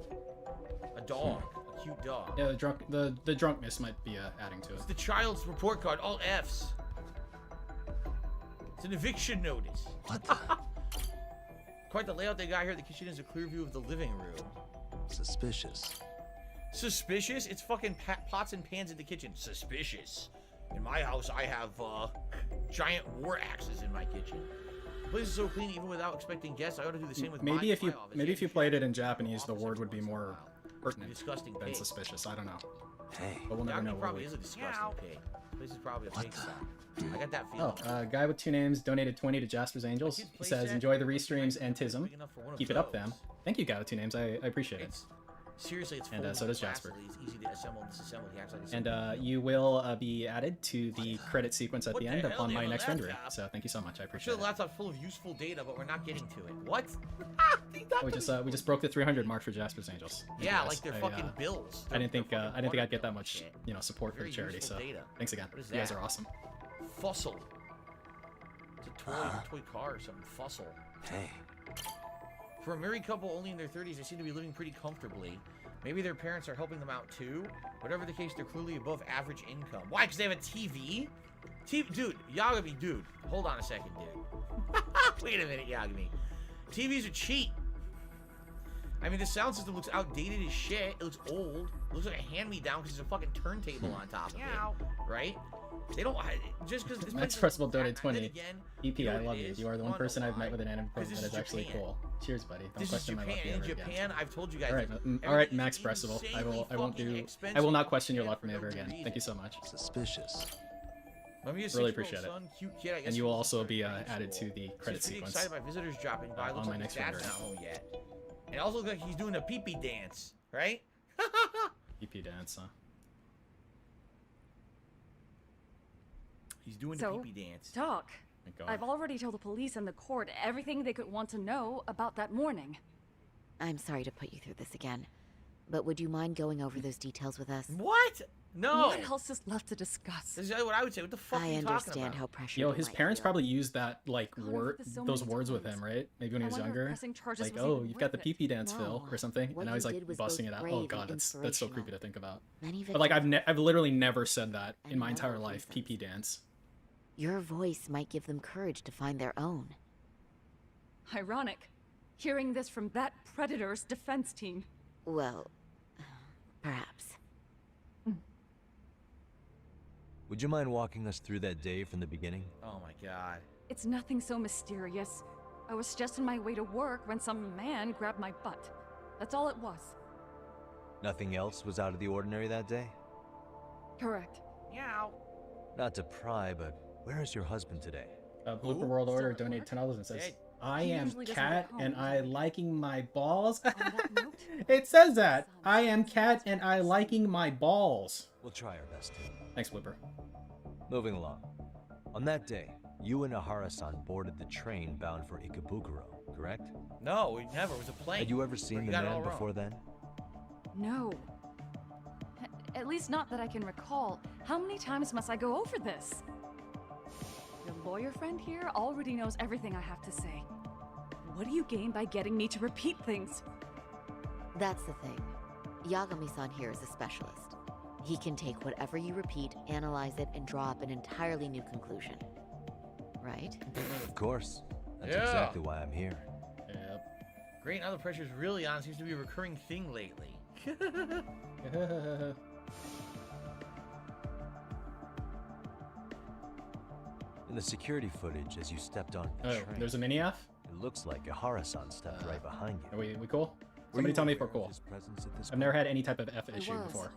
A dog. A cute dog. Yeah, the drunkness might be adding to it. It's the child's report card. All F's. It's an eviction notice. What the? Quite the layout they got here. The kitchen is a clear view of the living room. Suspicious. Suspicious? It's fucking pots and pans in the kitchen. Suspicious. In my house, I have giant war axes in my kitchen. The place is so clean, even without expecting guests. I ought to do the same with maybe if you played it in Japanese, the word would be more pertinent disgusting than pig. Suspicious. I don't know. Hey. But we'll never know. Probably is a disgusting pig. This is probably a pig. I got that feeling. Oh, guy with 2 names donated 20 to Jasper's Angels. He says, enjoy the REEstreams and Tism. Keep it up, fam. Thank you, guy with 2 names. I appreciate it. Seriously, it's and so does Jasper. It's easy to assemble and disassemble. And you will be added to the credit sequence at the end upon my next rendering. So thank you so much. I appreciate it. The laptop's full of useful data, but we're not getting to it. What? We just broke the 300 mark for Jasper's Angels. Yeah, like they're fucking bills. I didn't think I'd get that much support for the charity. So thanks again. You guys are awesome. Fossil. It's a toy car or something. Fossil. Hey. For a married couple only in their 30s, they seem to be living pretty comfortably. Maybe their parents are helping them out too. Whatever the case, they're clearly above average income. Why? Because they have a TV? Dude, Yagami, dude. Hold on a second, dude. Wait a minute, Yagami. TVs are cheap. I mean, the sound system looks outdated as shit. It looks old. It looks like a hand-me-down because there's a fucking turntable on top of it. Right? They don't... Just because... Max Festival donated 20. EP, I love you. You are the one person I've met with an anime program that is actually cool. Cheers, buddy. Don't question my luck ever again. In Japan, I've told you guys... Alright, Max Festival. I will not question your luck for me ever again. Thank you so much. Suspicious. Really appreciate it. And you will also be added to the credit sequence. Excited by visitors dropping by. On my next video. Not home yet. And it also looks like he's doing a pee-pee dance, right? pee-pee dance, huh? He's doing the pee-pee dance. Doc, I've already told the police and the court everything they could want to know about that morning. I'm sorry to put you through this again, but would you mind going over those details with us? What? No. What else is left to discuss? This is what I would say. What the fuck are you talking about? I understand how pressured. Yo, his parents probably used that those words with him, right? Maybe when he was younger. Like, oh, you've got the pee-pee dance, Phil, or something. And now he's like busting it out. Oh god, that's so creepy to think about. But like, I've literally never said that in my entire life. Pee-pee dance. Your voice might give them courage to find their own. Ironic, hearing this from that predator's defense team. Well, perhaps. Would you mind walking us through that day from the beginning? Oh my god. It's nothing so mysterious. I was just on my way to work when some man grabbed my butt. That's all it was. Nothing else was out of the ordinary that day? Correct. Meow. Not to pry, but where is your husband today? Blooper World Order donated $10 and says, I am Cat and I liking my balls. It says that. I am Cat and I liking my balls. We'll try our best to. Thanks, Blooper. Moving along. On that day, you and Ahara-san boarded the train bound for Ikebukuro, correct? No, we never. It was a plane. Had you ever seen the man before then? No. At least not that I can recall. How many times must I go over this? Your lawyer friend here already knows everything I have to say. What do you gain by getting me to repeat things? That's the thing. Yagami-san here is a specialist. He can take whatever you repeat, analyze it, and draw up an entirely new conclusion. Right? Of course. That's exactly why I'm here. Yep. Great, now the pressure's really on. Seems to be a recurring thing lately. In the security footage, as you stepped on the train, there's a mini-F? It looks like Ahara-san stepped right behind you. Are we cool? Somebody tell me if we're cool. I've never had any type of F issue before.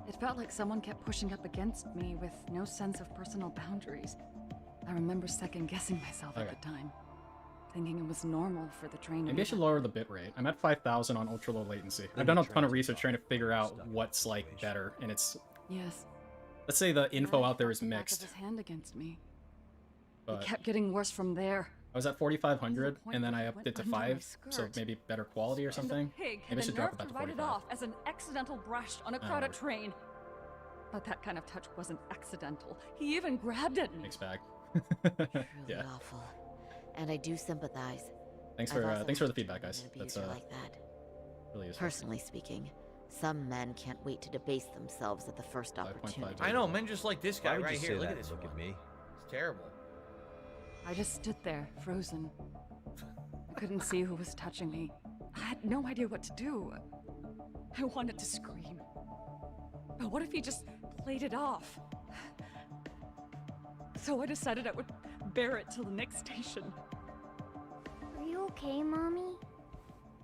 It felt like someone kept pushing up against me with no sense of personal boundaries. I remember second-guessing myself at the time, thinking it was normal for the train to Maybe I should lower the bitrate. I'm at 5,000 on ultra-low latency. I've done a ton of research trying to figure out what's, like, better, and it's... Yes. Let's say the info out there is mixed. His hand against me. But it kept getting worse from there. I was at 4,500, and then I upped it to 5, so maybe better quality or something. Maybe I should drop it back to 45. Write it off as an accidental brush on a crowded train. But that kind of touch wasn't accidental. He even grabbed at me. Thanks, back. Yeah. Awful. And I do sympathize. Thanks for the feedback, guys. That's like that. Really useful. Personally speaking, some men can't wait to debase themselves at the first opportunity. I know, men just like this guy right here. Look at this. Look at me. It's terrible. I just stood there, frozen. I couldn't see who was touching me. I had no idea what to do. I wanted to scream. But what if he just played it off? So I decided I would bear it till the next station. Are you okay, Mommy?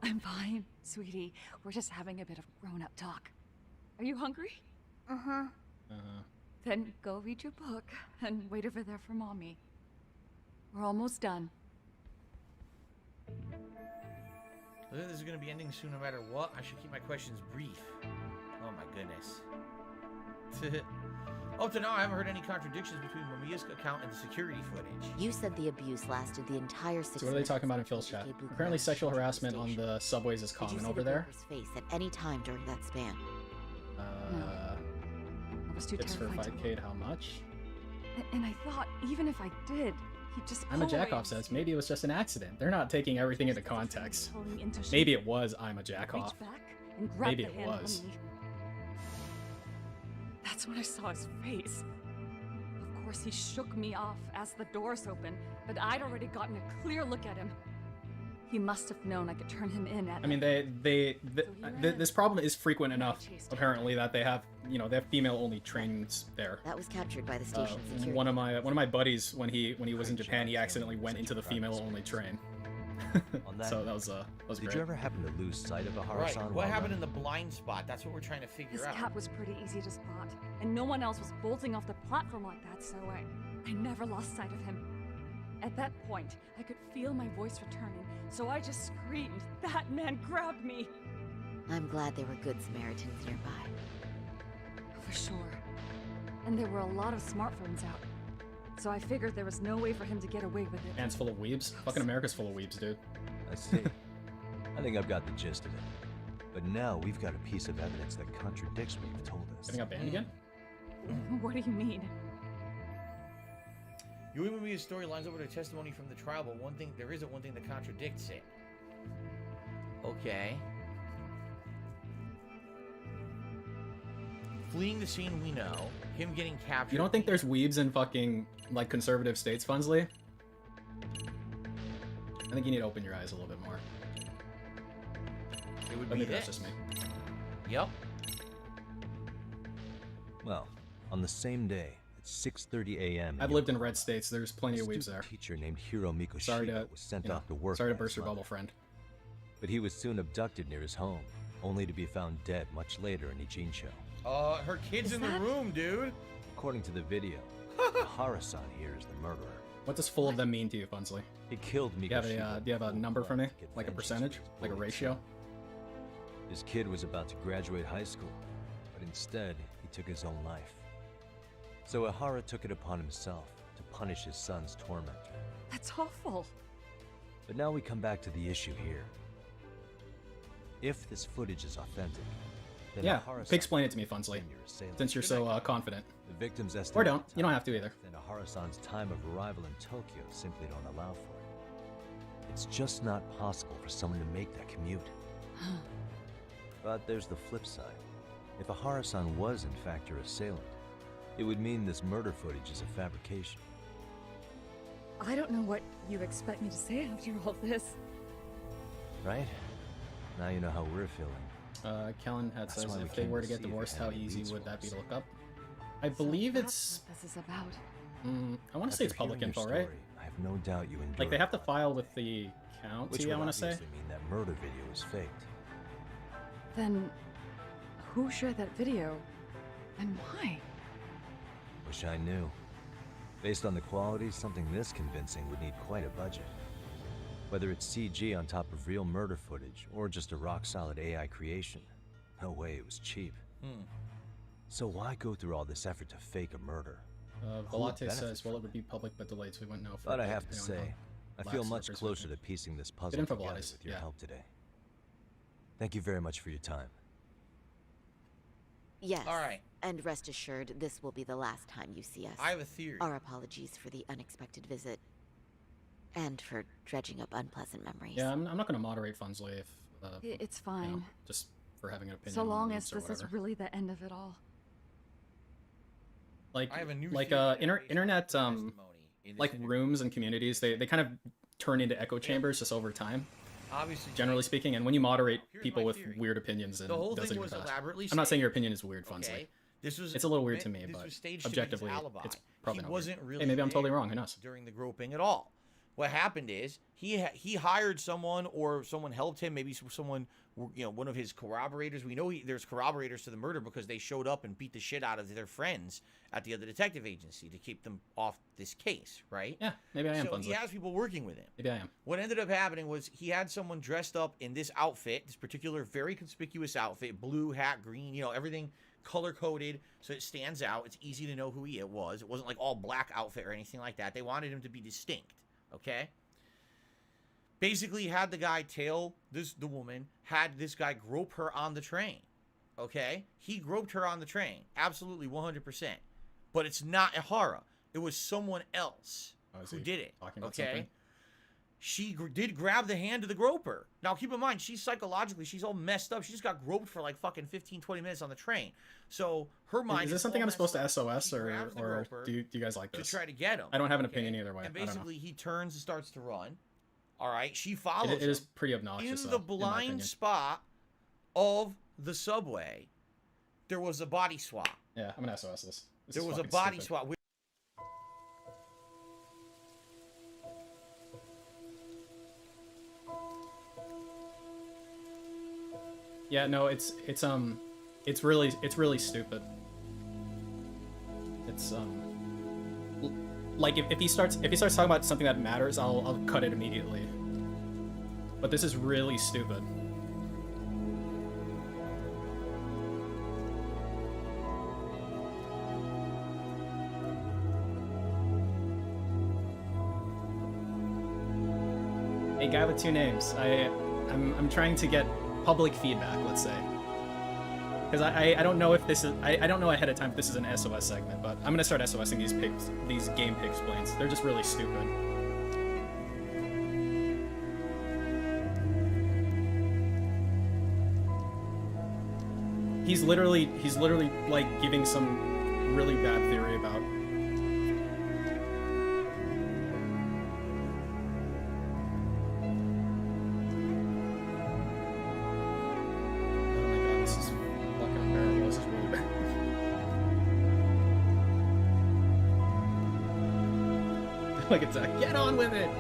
I'm fine, sweetie. We're just having a bit of grown-up talk. Are you hungry? Uh-huh. Then go read your book and wait over there for Mommy. We're almost done. This is going to be ending soon no matter what. I should keep my questions brief. Oh my goodness. Up to now, I haven't heard any contradictions between Mamiya's account and the security footage. You said the abuse lasted the entire 6 So what are they talking about in Phil's chat? Apparently sexual harassment on the subways is common over there. Face at any time during that span. I was too tips for terrified to 5K, how much? And I thought, even if I did, He'd just I'm a pull away Jackoff and says maybe it was just an accident. They're not taking everything into context. pulling into shape. Maybe it was I'm a Jackoff. Reach back and grab Maybe the it hand on was. me. That's when I saw his face. Of course, he shook me off as the doors opened, but I'd already gotten a clear look at him. He must have known I could turn him in at. I mean, this problem is frequent enough, apparently, that they have, you know, they have female-only trains there. That was captured by the station security. One of my buddies, when he was in Japan, he accidentally went into the female-only train. So that was Did great. you ever happen to lose sight of a Right. Harasan? What happened in the blind spot? That's what we're trying to figure His out. cap was pretty easy to spot, and no one else was bolting off the platform like that, so I never lost sight of him. At that point, I could feel my voice returning, so I just screamed, "That man grabbed me!" I'm glad there were good Samaritans nearby. For sure. And there were a lot of smartphones out. So I figured there was no way for him to get away with it. Man's full of weebs. Fucking America's full of weebs, dude. I see. I think I've got the gist of it. But now we've got a piece of evidence that contradicts what you've told us. Getting up banned again? What do you mean? You even movie story lines up with a testimony from the trial, but there isn't one thing that contradicts it. Okay. Fleeing the scene, we know. Him getting captured. You don't think there's weebs in fucking, like, conservative states, Funsley? I think you need to open your eyes a little bit more. It would But be maybe that's this. just me. Yep. Well, on the same day, at 6:30 a.m. I've lived in red states. There's plenty of weebs there. A teacher named Hiro Mikoshiro Sorry to, was sent you know, off to work. sorry to by burst his your mother. bubble, friend. But he was soon abducted near his home, only to be found dead much later in Ijincho. Her kid's in the room, dude. According to the video, Harasan here is the murderer. What does full of them mean to you, Funsley? He killed Do you have Mikoshiro. do you have a number for me? Like a percentage? Like a ratio? His kid was about to graduate high school, but instead, he took his own life. So Ihara took it upon himself to punish his son's tormentor. That's awful. But now we come back to the issue here. If this footage is authentic, then Yeah, Ihara explain it to me, Funsley. Since you're so confident. The victim's Or estimate don't. You don't have to either. and Ahara-san's time of arrival in Tokyo simply don't allow for it. It's just not possible for someone to make that commute. But there's the flip side. If Ahara-san was in fact your assailant, it would mean this murder footage is a fabrication. I don't know what you expect me to say after all this. Right? Now you know how we're feeling. Kellen had That's says why we if they came were to to get see if divorced, it how had any easy leads would for that be us. to look up? I believe it's. What this is about. I want to say it's After public hearing your info, right? story, I have no doubt you endured. Like they have to file with the county. Which I would want to say. obviously mean that murder video was faked. Then, who shared that video, and why? Wish I knew. Based on the quality, something this convincing would need quite a budget. Whether it's CG on top of real murder footage, or just a rock-solid AI creation, no way it was cheap. So why go through all this effort to fake a murder? Who would Volate benefit says, well, from it would be public but delayed, so we wouldn't know. For But a I bit, have to depending on say, how I feel lax much the closer person to piecing this puzzle info, together Vladis, with your yeah. help today. Thank you very much for your time. Yes. All right. And rest assured, this will be the last time you see us. I have a theory. Our apologies for the unexpected visit. And for dredging up unpleasant memories. Yeah, I'm not going to moderate Funsley if. It's you know, fine. just for having an opinion. So on long movies as or this is whatever. really the end of it all. Like I have a new like theory internet like rooms and communities, they kind of turn into echo chambers just over time. Obviously, Generally speaking, and when you moderate people with weird opinions, and The whole does thing it was even fast. elaborately I'm not saying staged. your opinion is weird, Funsley. Okay? This was It's a little weird to me, this but was staged to be his objectively, alibi. it's probably he not wasn't weird. really Hey, maybe I'm totally there wrong. Who knows? during the groping at all. What happened is he hired someone, or someone helped him. Maybe someone, one of his corroborators. We know there's corroborators to the murder because they showed up and beat the shit out of their friends at the other detective agency to keep them off this case, right? Yeah, maybe I am. So he Funsley. has people working with him. Maybe I am. What ended up happening was he had someone dressed up in this outfit, this particular very conspicuous outfit, blue hat, green, everything color-coded so it stands out. It's easy to know who he was. It wasn't like all black outfit or anything like that. They wanted him to be distinct, okay? Basically had the guy tail the woman, had this guy grope her on the train, okay? He groped her on the train, absolutely 100%. But it's not Ihara. It was someone else. is who he did it. talking about Okay. something? She did grab the hand of the groper. Now, keep in mind, she's psychologically, she's all messed up. She just got groped for like fucking 15, 20 minutes on the train. So her mind Is this something I'm supposed to SOS or do you guys like to this? try to get him. I don't have an opinion either way. And I don't know. basically, he turns and starts to run. All right, she follows It is him pretty obnoxious in though, the in my blind opinion. spot of the subway. There was a body swap. Yeah, I'm gonna SOS this. There was a body swap. Yeah, no, it's really stupid. It's like if he starts talking about something that matters, I'll cut it immediately. But this is really stupid. A guy with two names. I'm trying to get public feedback, let's say. Because I don't know if this is I don't know ahead of time if this is an SOS segment, but I'm gonna start SOSing these game pig explains. They're just really stupid. He's literally like giving some really bad theory about like it's a get on with it.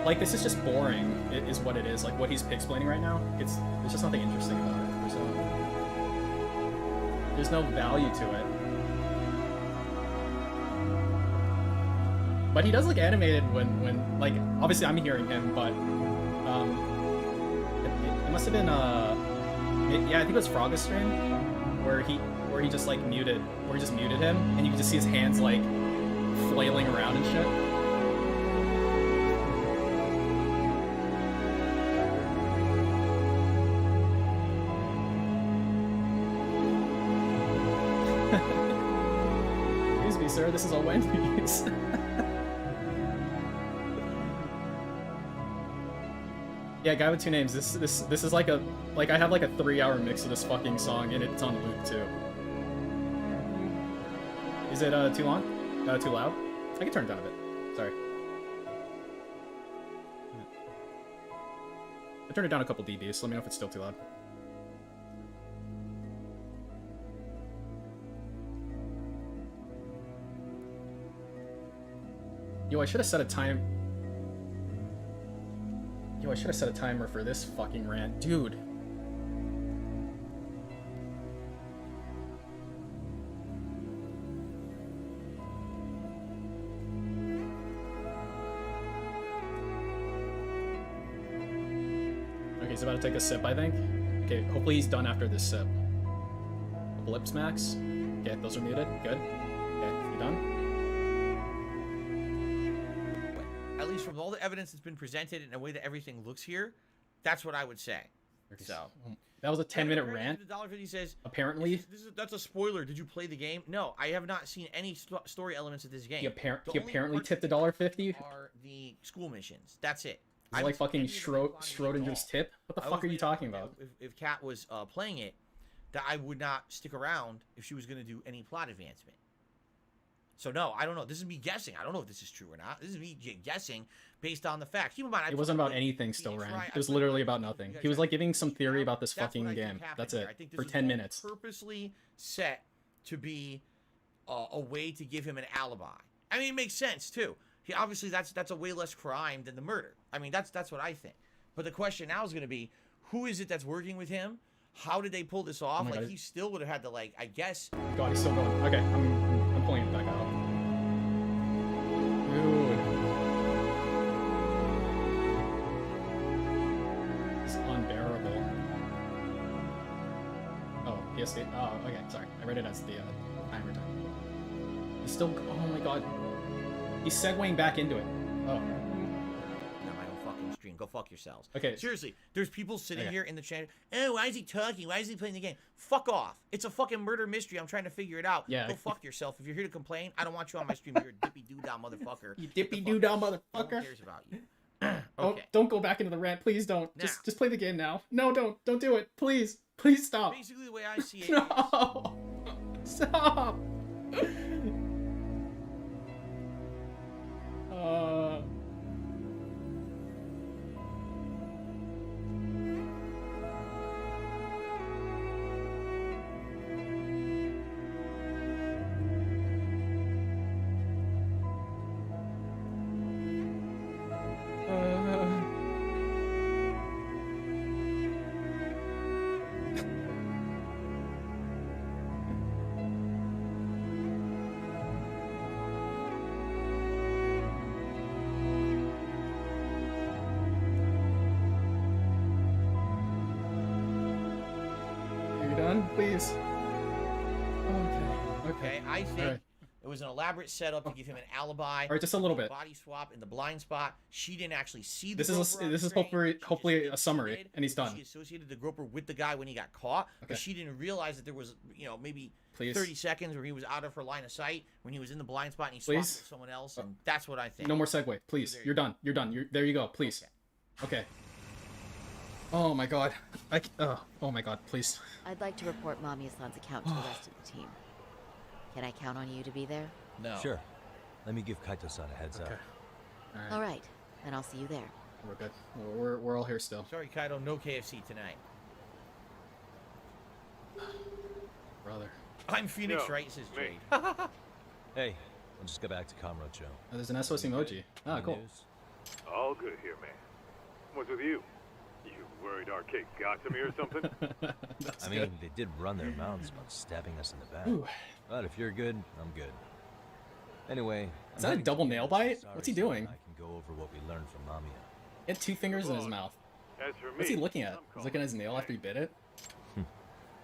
Like this is just boring, is what it is. Like what he's explaining right now, there's just nothing interesting about it. There's no value to it. But he does look animated when like obviously I'm hearing him, but it must have been yeah, I think it was REEstream where he just like muted him and you can just see his hands like flailing around and shit. Excuse me, sir, this is a Wendy's. Yeah, guy with two names. This is like I have like a 3-hour mix of this fucking song and it's on loop too. Is it too long? Too loud? I can turn it down a bit. Sorry. I turned it down a couple dBs, so let me know if it's still too loud. Yo, I should have set a time. Yo, I should have set a timer for this fucking rant. Dude. Okay, he's about to take a sip, I think. Okay, hopefully he's done after this sip. Lip smacks. Okay, those are muted. Good. Okay, you done? At least from all the evidence that's been presented and the way that everything looks here, that's what I would say. So that was a 10-minute rant. $1.50 says, apparently, that's a spoiler. Did you play the game? No, I have not seen any story elements of this game. He apparently tipped $1.50. Are the school missions? That's it. Is it like fucking Schrodinger's tip? What the fuck are you talking about? If Kat was playing it, that I would not stick around if she was going to do any plot advancement. So no, I don't know. This is me guessing. I don't know if this is true or not. This is me guessing based on the facts. Keep in mind, it wasn't about anything still, Rand. It was literally about nothing. He was like giving some theory about this fucking game. That's it. For 10 minutes. Purposely set to be a way to give him an alibi. I mean, it makes sense too. He obviously that's a way less crime than the murder. I mean, that's what I think. But the question now is going to be, who is it that's working with him? How did they pull this off? Oh like he still would have had to like, I guess. God, he's still going. Okay, I'm pulling it back out. Dude. It's unbearable. Oh, PSD. Oh, okay, sorry. I read it as the timer time. He's still. Oh my god. He's segueing back into it. Oh. Not my own fucking stream. Go fuck yourselves. Okay. Seriously, there's people sitting here in the chat. Oh, why is he talking? Why is he playing the game? Fuck off. It's a fucking murder mystery. I'm trying to figure it out. Yeah. Go fuck yourself. If you're here to complain, I don't want you on my stream. You're a dippy doo-dah motherfucker. You dippy doo-dah motherfucker. No one cares about you. Okay. Okay. Oh, don't go back into the rant. Please don't. Now. Just play the game now. No, don't do it. Please. Please stop. Basically, the way I see it No. Stop. Please. Okay, I think it was an elaborate setup to give him an alibi. All right, just a little bit. Body swap in the blind spot. She didn't actually see the This Groper on is the train. hopefully a summary, and he's done. She associated the Groper with the guy when he got caught, but Okay. she didn't realize that there was, you know, maybe Please. 30 seconds where he was out of her line of sight when he was in the blind spot and he swapped Please. with someone else, and that's what I think. No more segue, please. You're done. You're done. There you go. Please. Okay. Oh my god. Oh my god. Please. I'd like to report Mamiya-san's account to the rest of the team. Can I count on you to be there? No. Sure. Let me give Kaito-san a heads up. All right. Then I'll see you there. We're good. We're all here still. Sorry, Kaido, no KFC tonight. Brother. I'm Phoenix, Yo, right? Says me. Jade. Hey, we'll just go back to Kamurocho. Oh, there's an SOS emoji. Ah, Any cool. news? All good here, man. What's with you? You worried Arcade got to me or something? That's I mean, good. they did run their mouths about stabbing us in the back. Ooh. But if you're good, I'm good. Anyway, Is that a double nail bite? What's he doing? I can go over what we learned from Mamiya. He had 2 fingers in his mouth. As for me, What's he looking at? I'm He's looking at his nail after he bit it?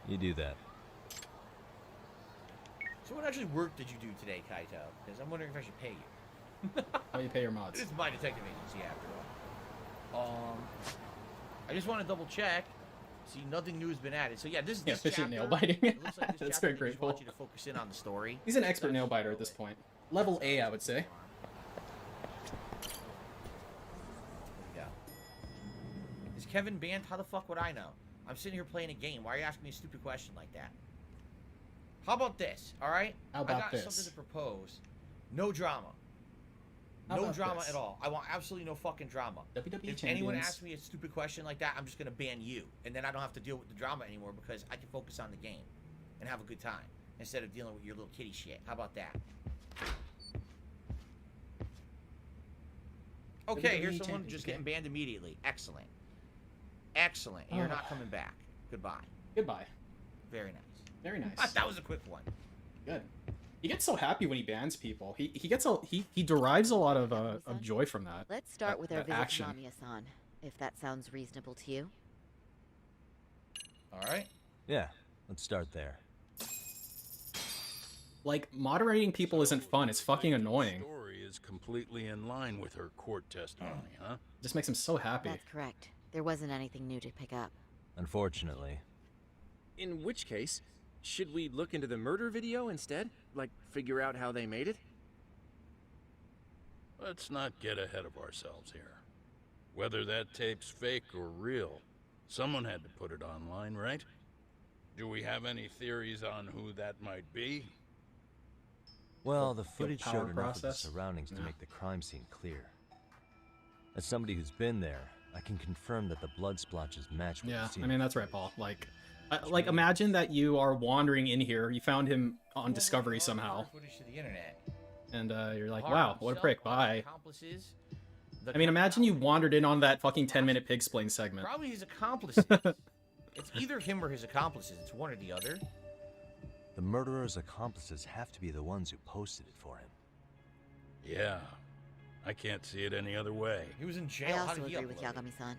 You do that. So what actually work did you do today, Kaito? Because I'm wondering if I should pay you. How do you pay your It mods? is my detective agency after all. I just want to double check. See, nothing new has been added. So yeah, this Efficient chapter, nail biting. it looks like this That's chapter, very they just grateful. want you to focus in on the story. He's an expert nail biter at this point. Level A, I would say. Yeah. Is Kevin banned? How the fuck would I know? I'm sitting here playing a game. Why are you asking me a stupid question like that? How about this? All right. How I about got this? something to propose. No drama. How No about drama this? at all. I want absolutely no fucking drama. WWE If anyone champions. asks me a stupid question like that, I'm just gonna ban you, and then I don't have to deal with the drama anymore because I can focus on the game and have a good time instead of dealing with your little kitty shit. How about that? Okay, here's someone champions, just okay. getting banned immediately. Excellent. Excellent. And you're not coming back. Goodbye. Goodbye. Very nice. Very nice. That was a quick one. Good. He gets so happy when he bans people. He gets he derives a lot of joy from that. Let's start with our that visit action. to Mamiya-san, if that sounds reasonable to you. All right. Yeah, let's start there. Like, moderating people isn't fun. It's fucking annoying. Story is completely in line with her court testimony, huh? Just makes him so happy. That's correct. There wasn't anything new to pick up. Unfortunately. In which case, should we look into the murder video instead? Like, figure out how they made it? Let's not get ahead of ourselves here. Whether that tape's fake or real, someone had to put it online, right? Do we have any theories on who that might be? Well, the footage power showed enough of the process? surroundings to Yeah. make the crime scene clear. As somebody who's been there, I can confirm that the blood splotches match what Yeah, we've seen. I mean, that's right, Paul. Like imagine that you are wandering in here. You found him on Discovery somehow, Footage to the internet. and you're like, Hart wow, what a himself, prick. all his Bye. accomplices, the I mean, imagine you wandered in on that fucking 10-minute Pig-splain segment. Probably his accomplices. It's either him or his accomplices. It's one or the other. The murderer's accomplices have to be the ones who posted it for him. Yeah, I can't see it any other way. He was in I jail. How also did he agree with upload it? Yagami-san.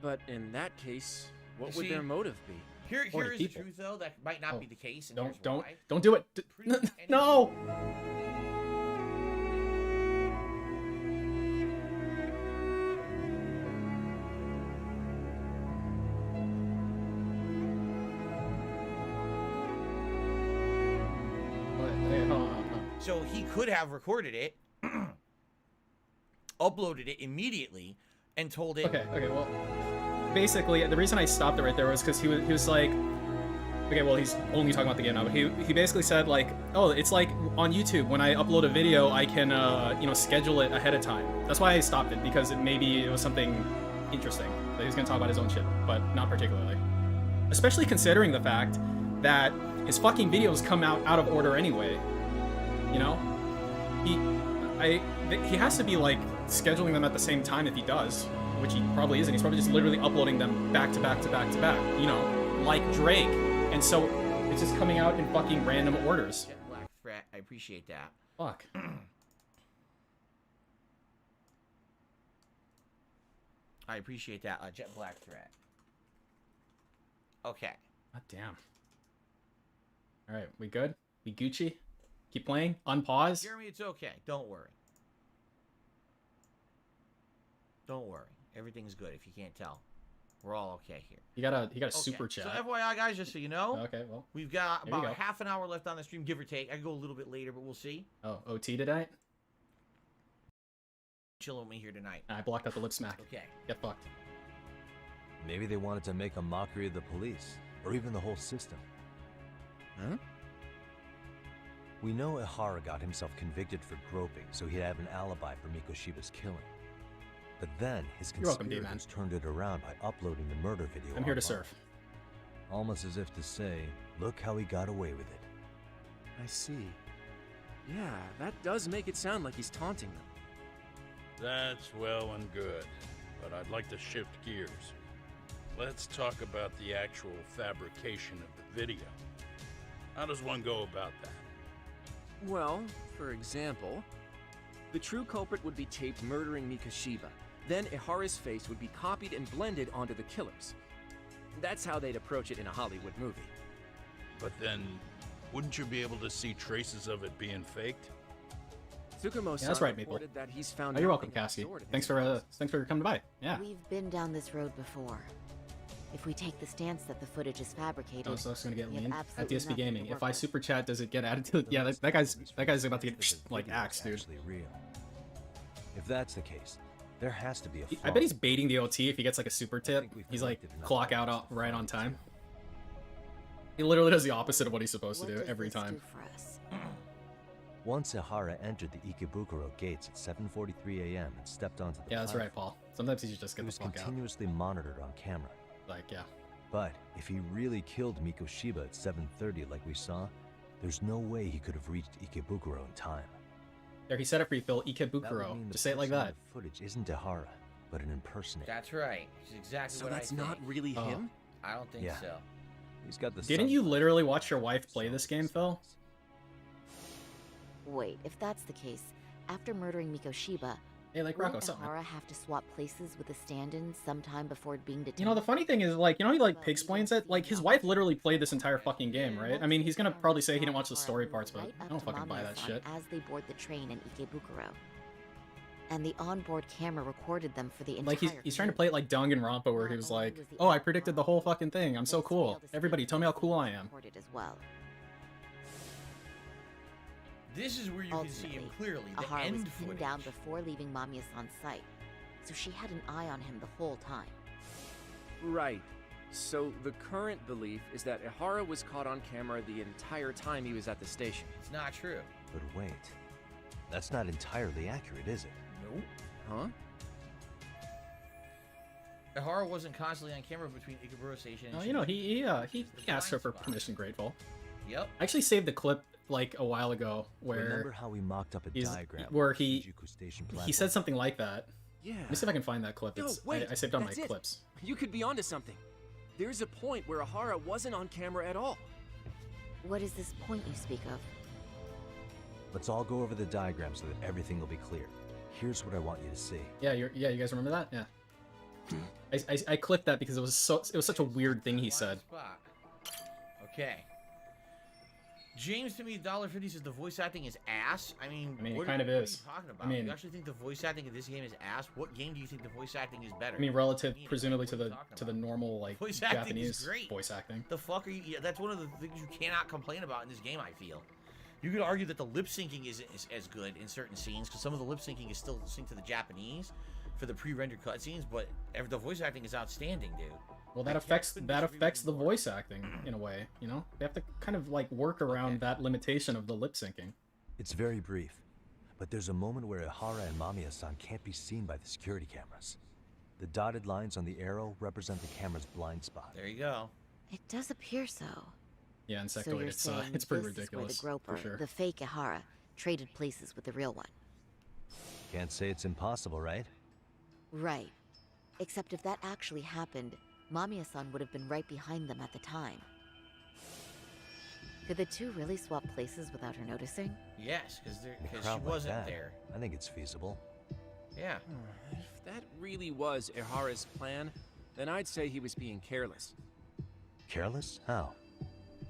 But in that case, what You would see, their motive be? Here Or is the people. truth, though. That might not be the case. And here's Don't why. don't do it. No. So he could have recorded it, uploaded it immediately, and told it. Okay, well, basically, the reason I stopped it right there was because he was like, okay, well, he's only talking about the game now, but he basically said, like, oh, it's like on YouTube, when I upload a video, I can, you know, schedule it ahead of time. That's why I stopped it, because maybe it was something interesting that he was going to talk about his own shit, but not particularly. Especially considering the fact that his fucking videos come out of order anyway. You know? He has to be, like, scheduling them at the same time if he does, which he probably isn't. He's probably just literally uploading them back to back to back to back, you know, like Drake. And so it's just coming out in fucking random orders. Jet Black Threat, I appreciate that. Fuck. I appreciate that, Jet Black Threat. Okay. God damn. Alright, we good? We Gucci? Keep playing? Unpause? Jeremy, it's okay. Don't worry. Don't worry. Everything's good if you can't tell. We're all okay here. He got a super chat. So FYI, guys, just so you know, okay, well, we've got there you about go. half an hour left on the stream, give or take. I could go a little bit later, but we'll see. Oh, OT tonight? Chilling with me here tonight. I blocked out the lip smack. Okay. Get fucked. Maybe they wanted to make a mockery of the police, or even the whole system. Huh? We know Ihara got himself convicted for groping, so he'd have an alibi for Mikoshiba's killing. But then his You're welcome, D-Man. conspirators turned it around by uploading the murder video. I'm here to online. serve. Almost as if to say, look how he got away with it. I see. Yeah, that does make it sound like he's taunting them. That's well and good, but I'd like to shift gears. Let's talk about the actual fabrication of the video. How does one go about that? Well, for example, the true culprit would be taped murdering Mikoshiba. Then Ihara's face would be copied and blended onto the killers. That's how they'd approach it in a Hollywood movie. But then, wouldn't you be able to see traces of it being faked? Yeah, that's right, Maple. That he's found Oh, you're welcome, Cassie. Thanks for coming by. Yeah. We've been down this road before. If we take the stance that the footage is fabricated, Oh, so it's gonna get we have lean at absolutely DSP nothing to Gaming. work If I with. super chat, does it get added to? Yeah, that guy's about to get like axed, dude. Actually real. If that's the case, there has to be a I bet he's baiting the OT if he gets like a super tip. He's like clock out right on time. He literally does the opposite of what he's supposed to do every time. Once Ihara entered the Ikebukuro gates at 7:43 a.m. and stepped onto the Yeah, that's right, platform, Paul. Sometimes he should just get he the was fuck out. continuously monitored on camera. Like, yeah. But if he really killed Mikoshiba at 7:30 like we saw, there's no way he could have reached Ikebukuro in time. There, he said it for you, Phil. That would Ikebukuro. mean the Just say it like person that. in the footage isn't Ihara, but an impersonator. That's right. It's exactly So what that's I think. not really Oh. him? I don't think Yeah. so. He's got the Didn't you literally watch your wife play this game, Phil? Wait, if that's the case, after murdering Mikoshiba, Hey, like Rocco, wouldn't what's up, man? Ihara have to swap places with the stand-in sometime before being detained? You know, the funny thing is, like, you know, he like pig explains it. Like, his wife literally played this entire fucking game, right? I mean, he's gonna probably say he didn't watch the story parts, but I don't fucking buy that shit. As they board the train in Ikebukuro. And the onboard camera recorded them for the entire Like, he's trying to play it like Danganronpa, where he was like, "Oh, I predicted the whole fucking thing. I'm so cool. Everybody, tell me how cool I am." recorded as well. This is where you can see him clearly. The Ihara was end pinned footage. down before leaving Mamiya-san's sight, so she had an eye on him the whole time. Right. So the current belief is that Ihara was caught on camera the entire time he was at the station. It's not true. But wait, that's not entirely accurate, is it? Nope. Huh? Ihara wasn't constantly on camera between Ikebukuro Station and Oh, you know, he asked her for permission. Grateful. Yep. I actually saved the clip like a while ago Remember where how we mocked up a diagram where of he Shinjuku Station he platform? said something like that. Yeah. Let me see if I can find that clip. No, It's, wait, I saved on my that's it. clips. You could be onto something. There's a point where Ihara wasn't on camera at all. What is this point you speak of? Let's all go over the diagram so that everything will be clear. Here's what I want you to see. Yeah, you guys remember that? Yeah. I clipped that because it was such a weird thing he said. Okay. James to me $1.50 says the voice acting is ass. I mean it what, kind of what is. Are you talking about? I mean- you actually think the voice acting in this game is ass? What game do you think the voice acting is better? I mean, relative presumably to the normal like Voice acting is Japanese great. voice acting. The fuck are you? Yeah, that's one of the things you cannot complain about in this game. I feel You could argue that the lip syncing isn't as good in certain scenes because some of the lip syncing is still synced to the Japanese for the pre-rendered cutscenes, but the voice acting is outstanding, dude. Well, that affects the voice acting in a way, you know? They have to kind of like work around that limitation of the lip syncing. It's very brief, but there's a moment where Ihara and Mamiya-san can't be seen by the security cameras. The dotted lines on the arrow represent the camera's blind spot. There you go. It does appear so. Yeah, So Insectoid, you're it's saying it's pretty this ridiculous, is where the groper, for sure. the fake Ihara, traded places with the real one. Can't say it's impossible, right? Right. Except if that actually happened, Mamiya-san would have been right behind them at the time. Could the two really swap places without her noticing? Yes, because In a she crowd like wasn't that, there. I think it's feasible. Yeah. If that really was Ihara's plan, then I'd say he was being careless. Careless? How?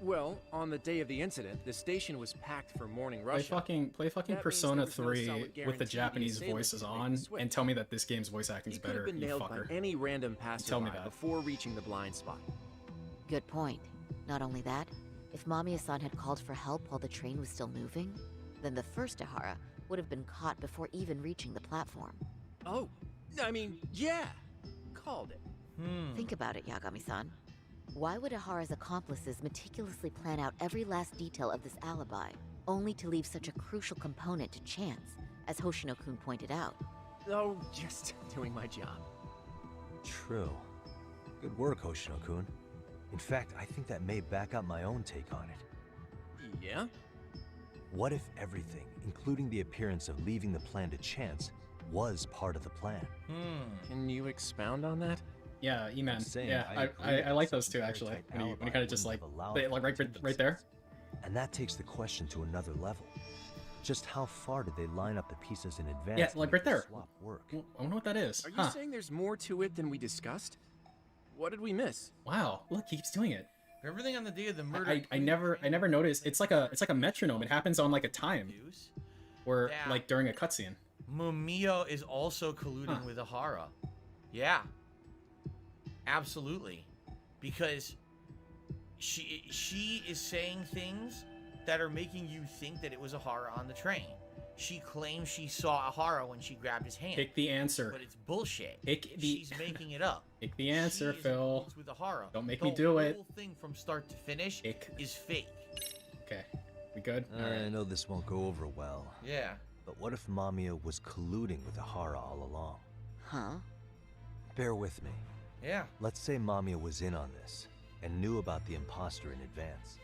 Well, on the day of the incident, the station was packed for morning rush. Play fucking That Persona means there was no 3 solid with the guarantee Japanese the assailant voices could make on, the switch. and tell me that this game's voice acting's He could have better, been you nailed fucker. by any random passerby Tell me that. before reaching the blind spot. Good point. Not only that, if Mamiya-san had called for help while the train was still moving, then the first Ihara would have been caught before even reaching the platform. Oh, I mean, yeah. Called it. Think about it, Yagami-san. Why would Ihara's accomplices meticulously plan out every last detail of this alibi, only to leave such a crucial component to chance, as Hoshino-kun pointed out? Oh, just doing my job. True. Good work, Hoshino-kun. In fact, I think that may back up my own take on it. Yeah? What if everything, including the appearance of leaving the plan to chance, was part of the plan? Can you expound on that? Yeah, E-Man. saying, Yeah, I agree I that like such those a two very actually. tight When you alibi kind of just wouldn't like, have allowed they, like right there. And that takes the question to another level. Just how far did they line up the pieces in advance? Yeah, to like make right the there. swap work? I wonder what that is. Are you Huh. saying there's more to it than we discussed? What did we miss? Wow, look, he keeps doing it. Everything on the day of the murder. I never noticed. It's like a metronome. It happens on like a time, where like during a cutscene. Mamiya is also colluding with Ihara. Yeah. Absolutely. Because she is saying things that are making you think that it was Ihara on the train. She claims she saw Ihara when she grabbed his hand. Pick the answer. But it's bullshit. She's making it up. Pick the answer, She is Phil. involved with Ihara. Don't make me do it. The whole thing from start to finish is fake. Okay, we good? I know this won't go over well. Yeah. But what if Mamiya was colluding with Ihara all along? Huh? Bear with me. Yeah. Let's say Mamiya was in on this, and knew about the imposter in advance.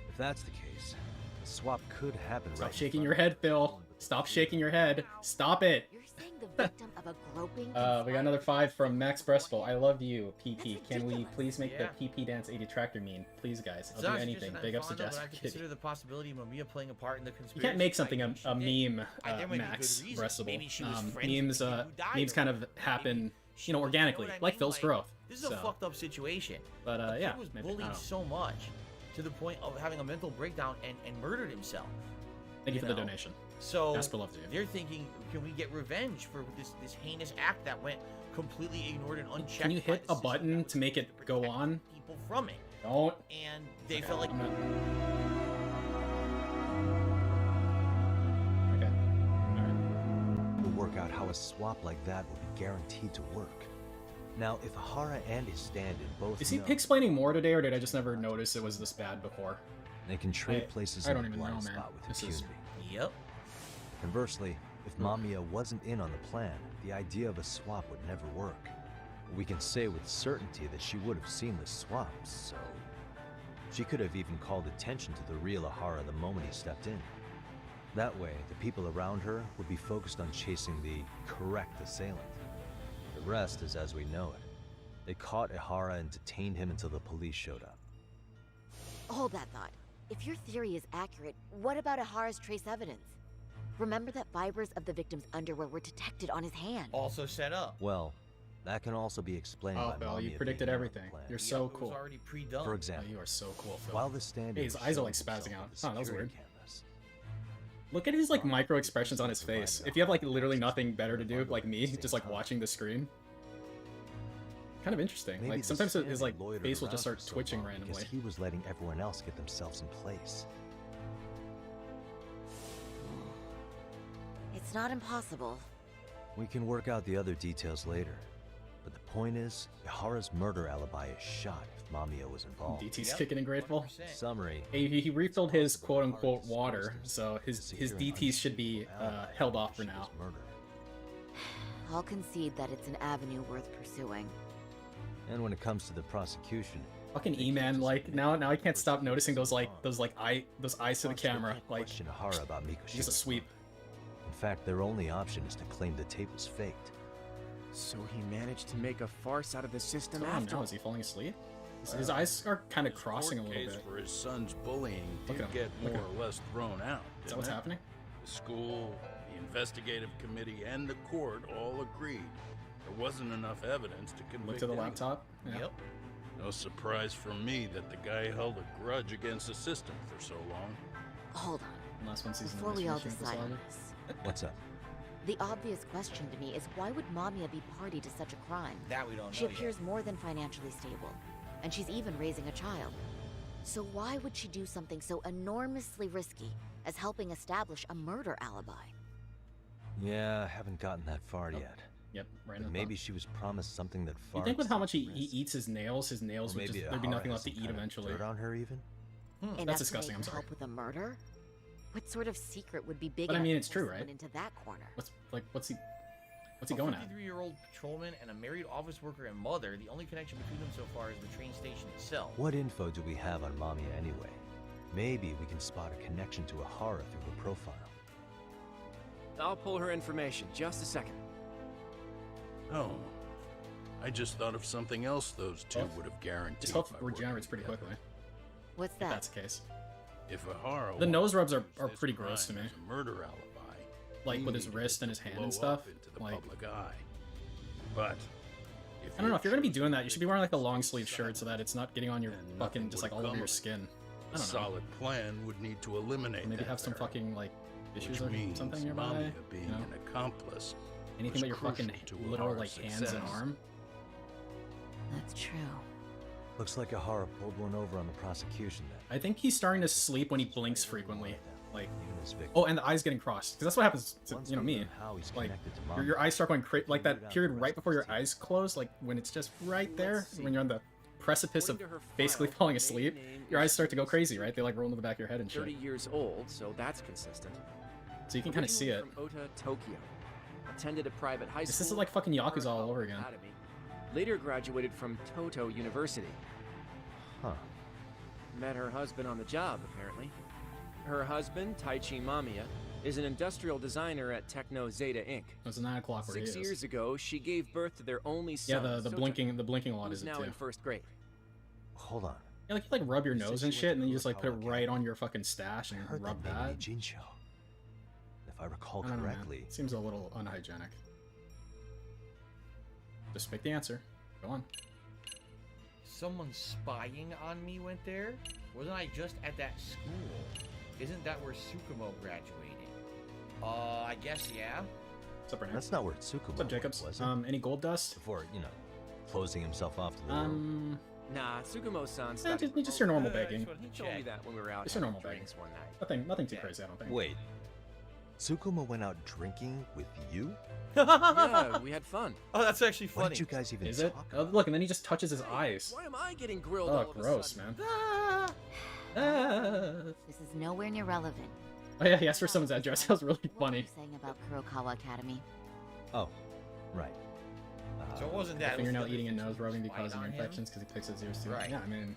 If that's the case, the swap could happen Stop right in shaking front your of head, Phil. Stop shaking your head. Stop it. You're saying the victim of a groping? We got another 5 from Max Breastful. I love you, PP. Can we please make the PP dance a detractor meme? Please, guys. I'll It's not do a anything. suggestion Big I'm ups to fond of, but Jasper I could Kitty. consider the possibility of Mamiya playing a part in the You conspiracy. can't make something a There might meme, be Max good reason. Breastable. Maybe she was friends with the Memes, people who died memes or kind of happen, you know, organically, like Phil's growth. This is a So, fucked up situation. But The yeah, kid was maybe, I bullied don't know. so much to the point of having a mental breakdown and murdered himself. Thank you for the know? donation. So Jasper loves you. they're thinking, can we get revenge for this heinous act that went completely ignored and unchecked? Can you by hit the a button to make it go on? people from it? Don't. And they felt like. to work out how a swap like that would be guaranteed to work. Now, if Ihara and his stand-in both Is he know, explaining more today, or did I just never notice it was this bad before? they can trade places I in don't a even blind know, man. spot with This is- impunity. Yep. Conversely, if Mamiya wasn't in on the plan, the idea of a swap would never work. We can say with certainty that she would have seen the swap, so... She could have even called attention to the real Ihara the moment he stepped in. That way, the people around her would be focused on chasing the correct assailant. The rest is as we know it. They caught Ihara and detained him until the police showed up. Hold that thought. If your theory is accurate, what about Ihara's trace evidence? Remember that fibers of the victim's underwear were detected on his hand. Also set up. Well, that can also be explained Oh, by Phil, you Mamiya predicted being in on the everything. plan. You're so It was cool. already pre-done. For example, you are so cool, Phil. while the stand-in Hey, his was eyes are showing like spazzing himself out. at the Oh, that was security weird. cameras, Look at his like micro expressions on his face. If you have like literally nothing better to do, like me, just like watching the screen. Kind of interesting. maybe Like the sometimes his stand-in like loitered face will around just for start so twitching long randomly. because he was letting everyone else get themselves in place. It's not impossible. We can work out the other details later. But the point is, Ihara's murder alibi is shot if Mamiya was involved. DT's kicking in grateful. Summary. He refilled his quote-unquote water, so his DTs should be held off for now. I'll concede that it's an avenue worth pursuing. And when it comes to the prosecution, fucking E-Man, like now I can't stop noticing those eyes to the camera. Like Ihara about Mikoshiba. just a sweep. In fact, their only option is to claim the tape was faked. So he managed to make a farce out of the system Oh after no, all. is he falling asleep? His eyes are kind of crossing a little Case bit. for his son's bullying Look did at him. get Look more at him. or less thrown out. Is that what's didn't it? happening? The school, the investigative committee, and the court all agreed there wasn't enough evidence to convict Look to the anyone. laptop. Yeah. Yep. No surprise for me that the guy held a grudge against the system for so long. Hold on. Last one season. Before we all decide on this, What's up? the obvious question to me is why would Mamiya be party to such a crime? That we don't She know yet. appears more than financially stable, and she's even raising a child. So why would she do something so enormously risky as helping establish a murder alibi? Yeah, I haven't gotten that far yet. Yep, right in But the maybe top. she was promised something that far You think with how much he exceeds eats his nails would Or just maybe there'd be Ihara nothing has left to some eat kind of eventually. dirt on her even? Enough That's to disgusting. make I'm her sorry. help with a murder? What sort of secret would be big But I enough mean, to it's pull true, someone right? into that corner? What's he going at? 53-year-old patrolman and a married office worker and mother. The only connection between them so far is the train station itself. What info do we have on Mamiya anyway? Maybe we can spot a connection to Ihara through her profile. I'll pull her information. Just a second. Oh, I just thought of something else those two would have guaranteed. Just hope by it regenerates working pretty together. quickly. What's If that? that's the case. If Ihara The nose rubs are wants this pretty gross to crime me. as a murder alibi, Like we with his need wrist it and his to hand blow and stuff. up into the Like, public eye. But I don't know if you're gonna be doing that, you should be wearing like a long sleeve shirt so that it's not getting on your And fucking nothing just would like all over come your of it. skin. I a don't know. solid plan would need to eliminate Maybe that have some barrier, fucking like issues which or means something nearby. Mamiya being You know? an accomplice. Anything but was your fucking crucial to literal Ihara's like hands and success. arm. That's true. Looks like Ihara pulled one over on the prosecution then. I think he's starting to sleep when he blinks frequently. Like, Even his victim. oh, and the eyes getting crossed. Because that's what happens to, Once you know, we me. learn how he's Like, connected to your Mamiya, eyes start going like that Figure out period the right rest before of your the eyes close, like when it's just right there, Let's when you're on the precipice of According to her basically file, falling her asleep, maiden name your is eyes start to go crazy, right? They like roll into the back of your head and shit. 30 years old, so that's consistent. So you can kind of see it. Originally from Ota, Tokyo. Attended a private high school. This is like fucking Yakuza all over again. Academy. Later graduated from Toto University. Huh. Met her husband on the job, apparently. Her husband, Taichi Mamiya, is an industrial designer at Techno Zeta Inc. It's 9 o'clock where he 6 is. years ago, she gave birth to their only Yeah, son. the Sota, blinking lot who's is it now too. in first grade. Hold on. Yeah, like you like rub your You said nose she and went shit, to and then you just like put it Kurokawa right Academy. on your fucking stash I and heard rub that name that. in Jincho. If I recall I don't know, man. correctly, Seems a little unhygienic. Just pick the answer. Go on. Someone spying on me went there? Wasn't I just at that school? Isn't that where Tsukumo graduated? I guess, yeah. What's up, Renee? that's not where Tsukumo What's up, Jacobs? was it? Any gold dust? Before, closing himself off to the world. Nah, Tsukumo-san Eh, stopped. just your normal begging. just wanted He to told me check. that when we were out Just your having normal drinks one night. Nothing too Yeah. crazy, I don't think. Wait. Tsukumo went out drinking with you? Yeah, we had fun. Oh, that's actually Why funny. did you guys even Is it? talk Oh, look, and then he just touches his eyes. Why am I getting grilled Oh, all of a gross, sudden? man. Ah. This is nowhere near relevant. Oh yeah, he asked for someone's address. That was really What were you funny. saying about Kurokawa Academy? Oh, right. So it wasn't that. it was the Fingernail other eating and things nose rubbing spying because of on him. infections because he picks his ears too. Right. Yeah, I mean,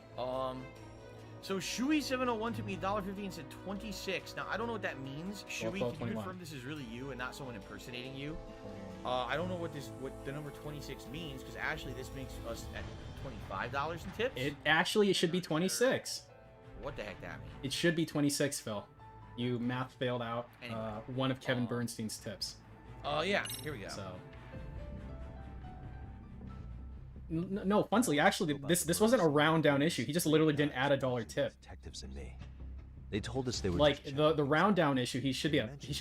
So Shui701 took me $1.50 and said 26. Now I don't know what that means. Shui, 12, can you 21. confirm this is really you and not someone impersonating you? I don't know what the number 26 means because actually this makes us at $25 in tips. it should be 26. What the heck that means? It should be 26, Phil. You math failed out Anyway. one of Kevin Bernstein's tips. Yeah, here we go. So. No, Funsley, actually, this wasn't a round down issue. He just literally didn't add a $1 tip. Detectives and me. They told us they were Like just the round down issue, he should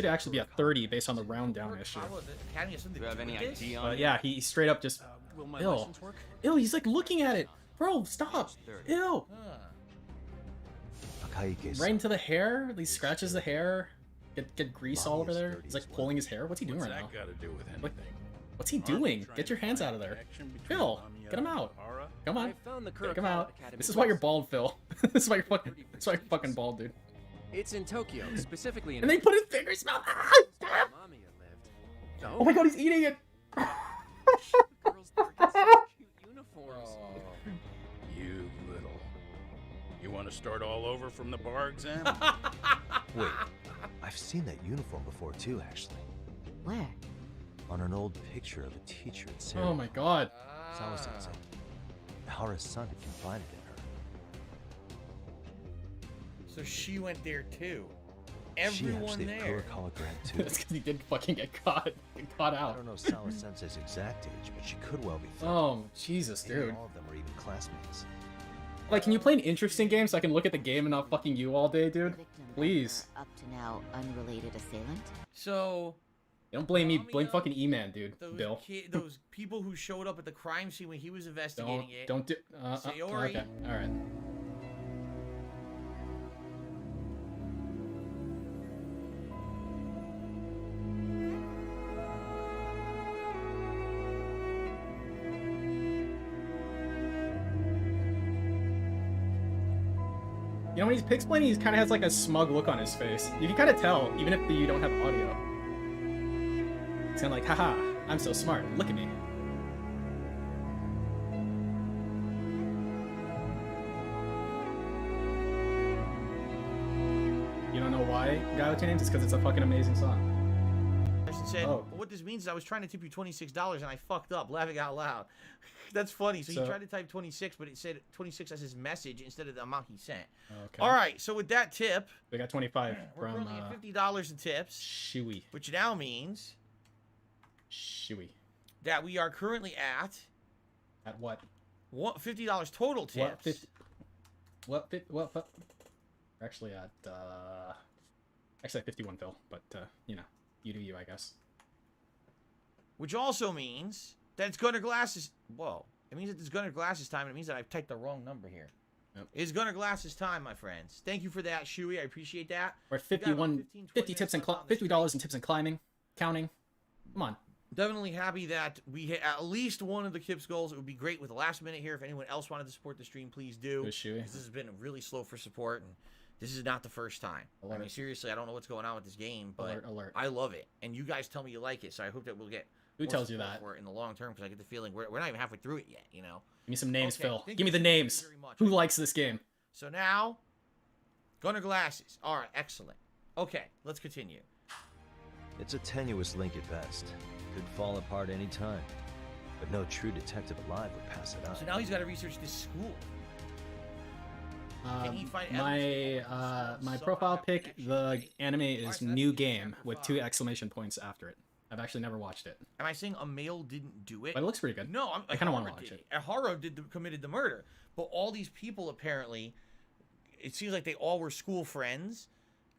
actually be a 30 based on the round down issue. Kurokawa, the Academy has something Do you to have do any with this? ID on Yeah, he straight up just Will my Ew. license work? Ew, he's like looking at it. Bro, stop. Ew. Huh. Akaike-san. Right into the hair. He scratches the hair. get grease all over there. He's like pulling his hair. What's he doing right now? What's that got to do with anything? Like, what's he doing? Get your hands out of there. Phil, get him out. Come on. Get him out. This is why you're bald, Phil. This is why you're fucking bald, dude. It's in Tokyo, specifically in. And they put his finger in his mouth. Oh my god, he's eating it. You little. You want to start all over from the bar exam? Wait, I've seen that uniform before too, actually. Where? On an old picture of a teacher at Syria. Oh my god. Sawa-sensei. Ihara's son confided in her. So she went there too. She Everyone actually there. hologram too. That's because he did fucking get caught out. I don't know Sawa-sensei's exact age, but she could well be 30. Oh, Jesus, Maybe dude. all of them were even classmates. Like, can you play an interesting game so I can look at the game and not fucking you all day, dude? Please. Up to now, unrelated assailant. So. Don't blame me. Blame fucking E-Man, dude. Bill. Those people who showed up at the crime scene when he was investigating it. Don't do. Sayori. Okay. All right. You know, when he's explaining, he kind of has like a smug look on his face. You can kind of tell, even if you don't have audio. It's kind of like, haha, I'm so smart. Look at me. You don't know why Guy with Two Names? It's because it's a fucking amazing song. Said, well, what this means is I was trying to tip you $26 and I fucked up, laughing out loud. That's funny. So he tried to type 26, but it said 26 as his message instead of the amount he sent. Okay. All right. So with that tip, we got 25 we're from currently at $50 in tips. Shui. Which now means Shui. That we are currently at what? $50 total tips. What? We're actually at actually at 51, Phil. But you know, you do you, I guess. Which also means that it's Gunnar Glass's. Whoa! It means that it's Gunnar Glass's time. And it means that I've typed the wrong number here. Yep. It's Gunnar Glass's time, my friends. Thank you for that, Shui. I appreciate that. We're at 51, 50 tips and $50 in tips and climbing, counting. Come on. Definitely happy that we hit at least one of the Kips goals. It would be great with the last minute here. If anyone else wanted to support the stream, please do. Because this has been really slow for support, and this is not the first time. Alert. I mean, seriously, I don't know what's going on with this game, but alert. I love it. And you guys tell me you like it, so I hope that we'll get Who tells you that? For it in the long term, because I get the feeling we're not even halfway through it yet, you know? Give me some names, Okay, Phil. thank Give me you the names. very much. Who likes this game? So now, Gunnar Glasses. All right, excellent. Okay, let's continue. It's a tenuous link at best. Could fall apart any time. But no true detective alive would pass it up. So now he's got to research this school. Can he find My profile pic, the anime is New Game with 2 exclamation points after it. I've actually never watched it. Am I saying a male didn't do it? But it looks pretty good. No, I kind of want to watch it. Ahara committed the murder, but all these people apparently, it seems like they all were school friends,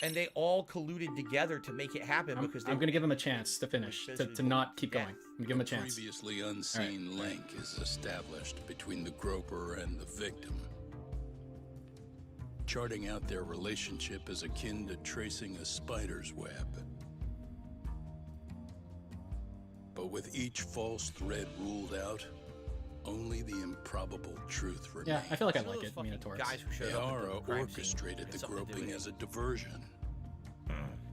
and they all colluded together to make it happen because I'm gonna give him a chance to finish, to not keep going. I'm gonna give him a chance. Previously unseen link is established between the groper and the victim. Charting out their relationship is akin to tracing a spider's web. But with each false thread ruled out, only the improbable truth remains. Yeah, I feel like I like it, Minotaurus. Ihara orchestrated the groping as a diversion.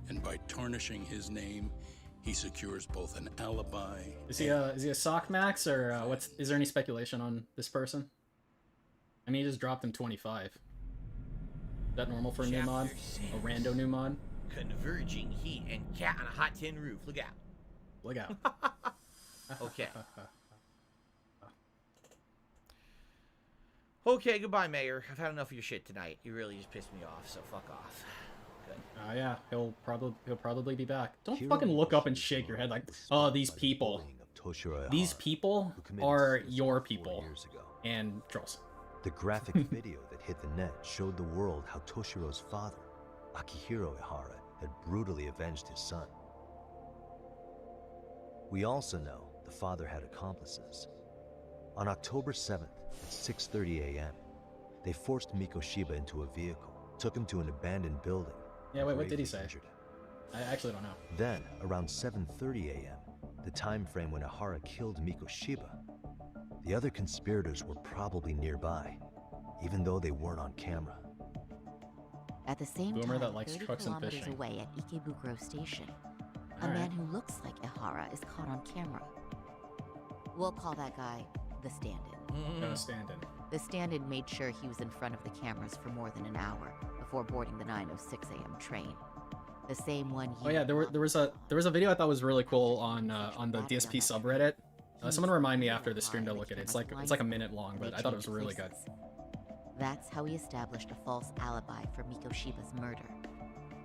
And by tarnishing his name, he secures both an alibi. Is he a sock max, or is there any speculation on this person? I mean, he just dropped him 25. Is that normal for a new mod? A rando new mod? Converging heat and cat on a hot tin roof. Look out. Look out. Okay. Okay, goodbye, Mayor. I've had enough of your shit tonight. You really just pissed me off, so fuck off. Good. Yeah, he'll probably be back. Don't fucking look up and shake your head like, oh, these people. These people are your people. And trolls. The graphic video that hit the net showed the world how Toshiro's father, Akihiro Ihara, had brutally avenged his son. We also know the father had accomplices. On October 7th at 6:30 a.m., they forced Mikoshiba into a vehicle, took him to an abandoned building. Yeah, wait, what did he say? I actually don't know. Then, around 7:30 a.m., the time frame when Ihara killed Mikoshiba, the other conspirators were probably nearby, even though they weren't on camera. At the same Boomer time, that likes 30 trucks and kilometers fishing. away at Ikebukuro Station, a All man right. who looks like Ihara is caught on camera. We'll call that guy the stand-in. No stand-in. The stand-in made sure he was in front of the cameras for more than an hour before boarding the 9:06 a.m. train. The same one Oh yeah, there was a video I thought was really cool on the DSP subreddit. Someone remind me after the stream to look at it. It's like a minute long, but I thought it was really good. That's how he established a false alibi for Mikoshiba's murder.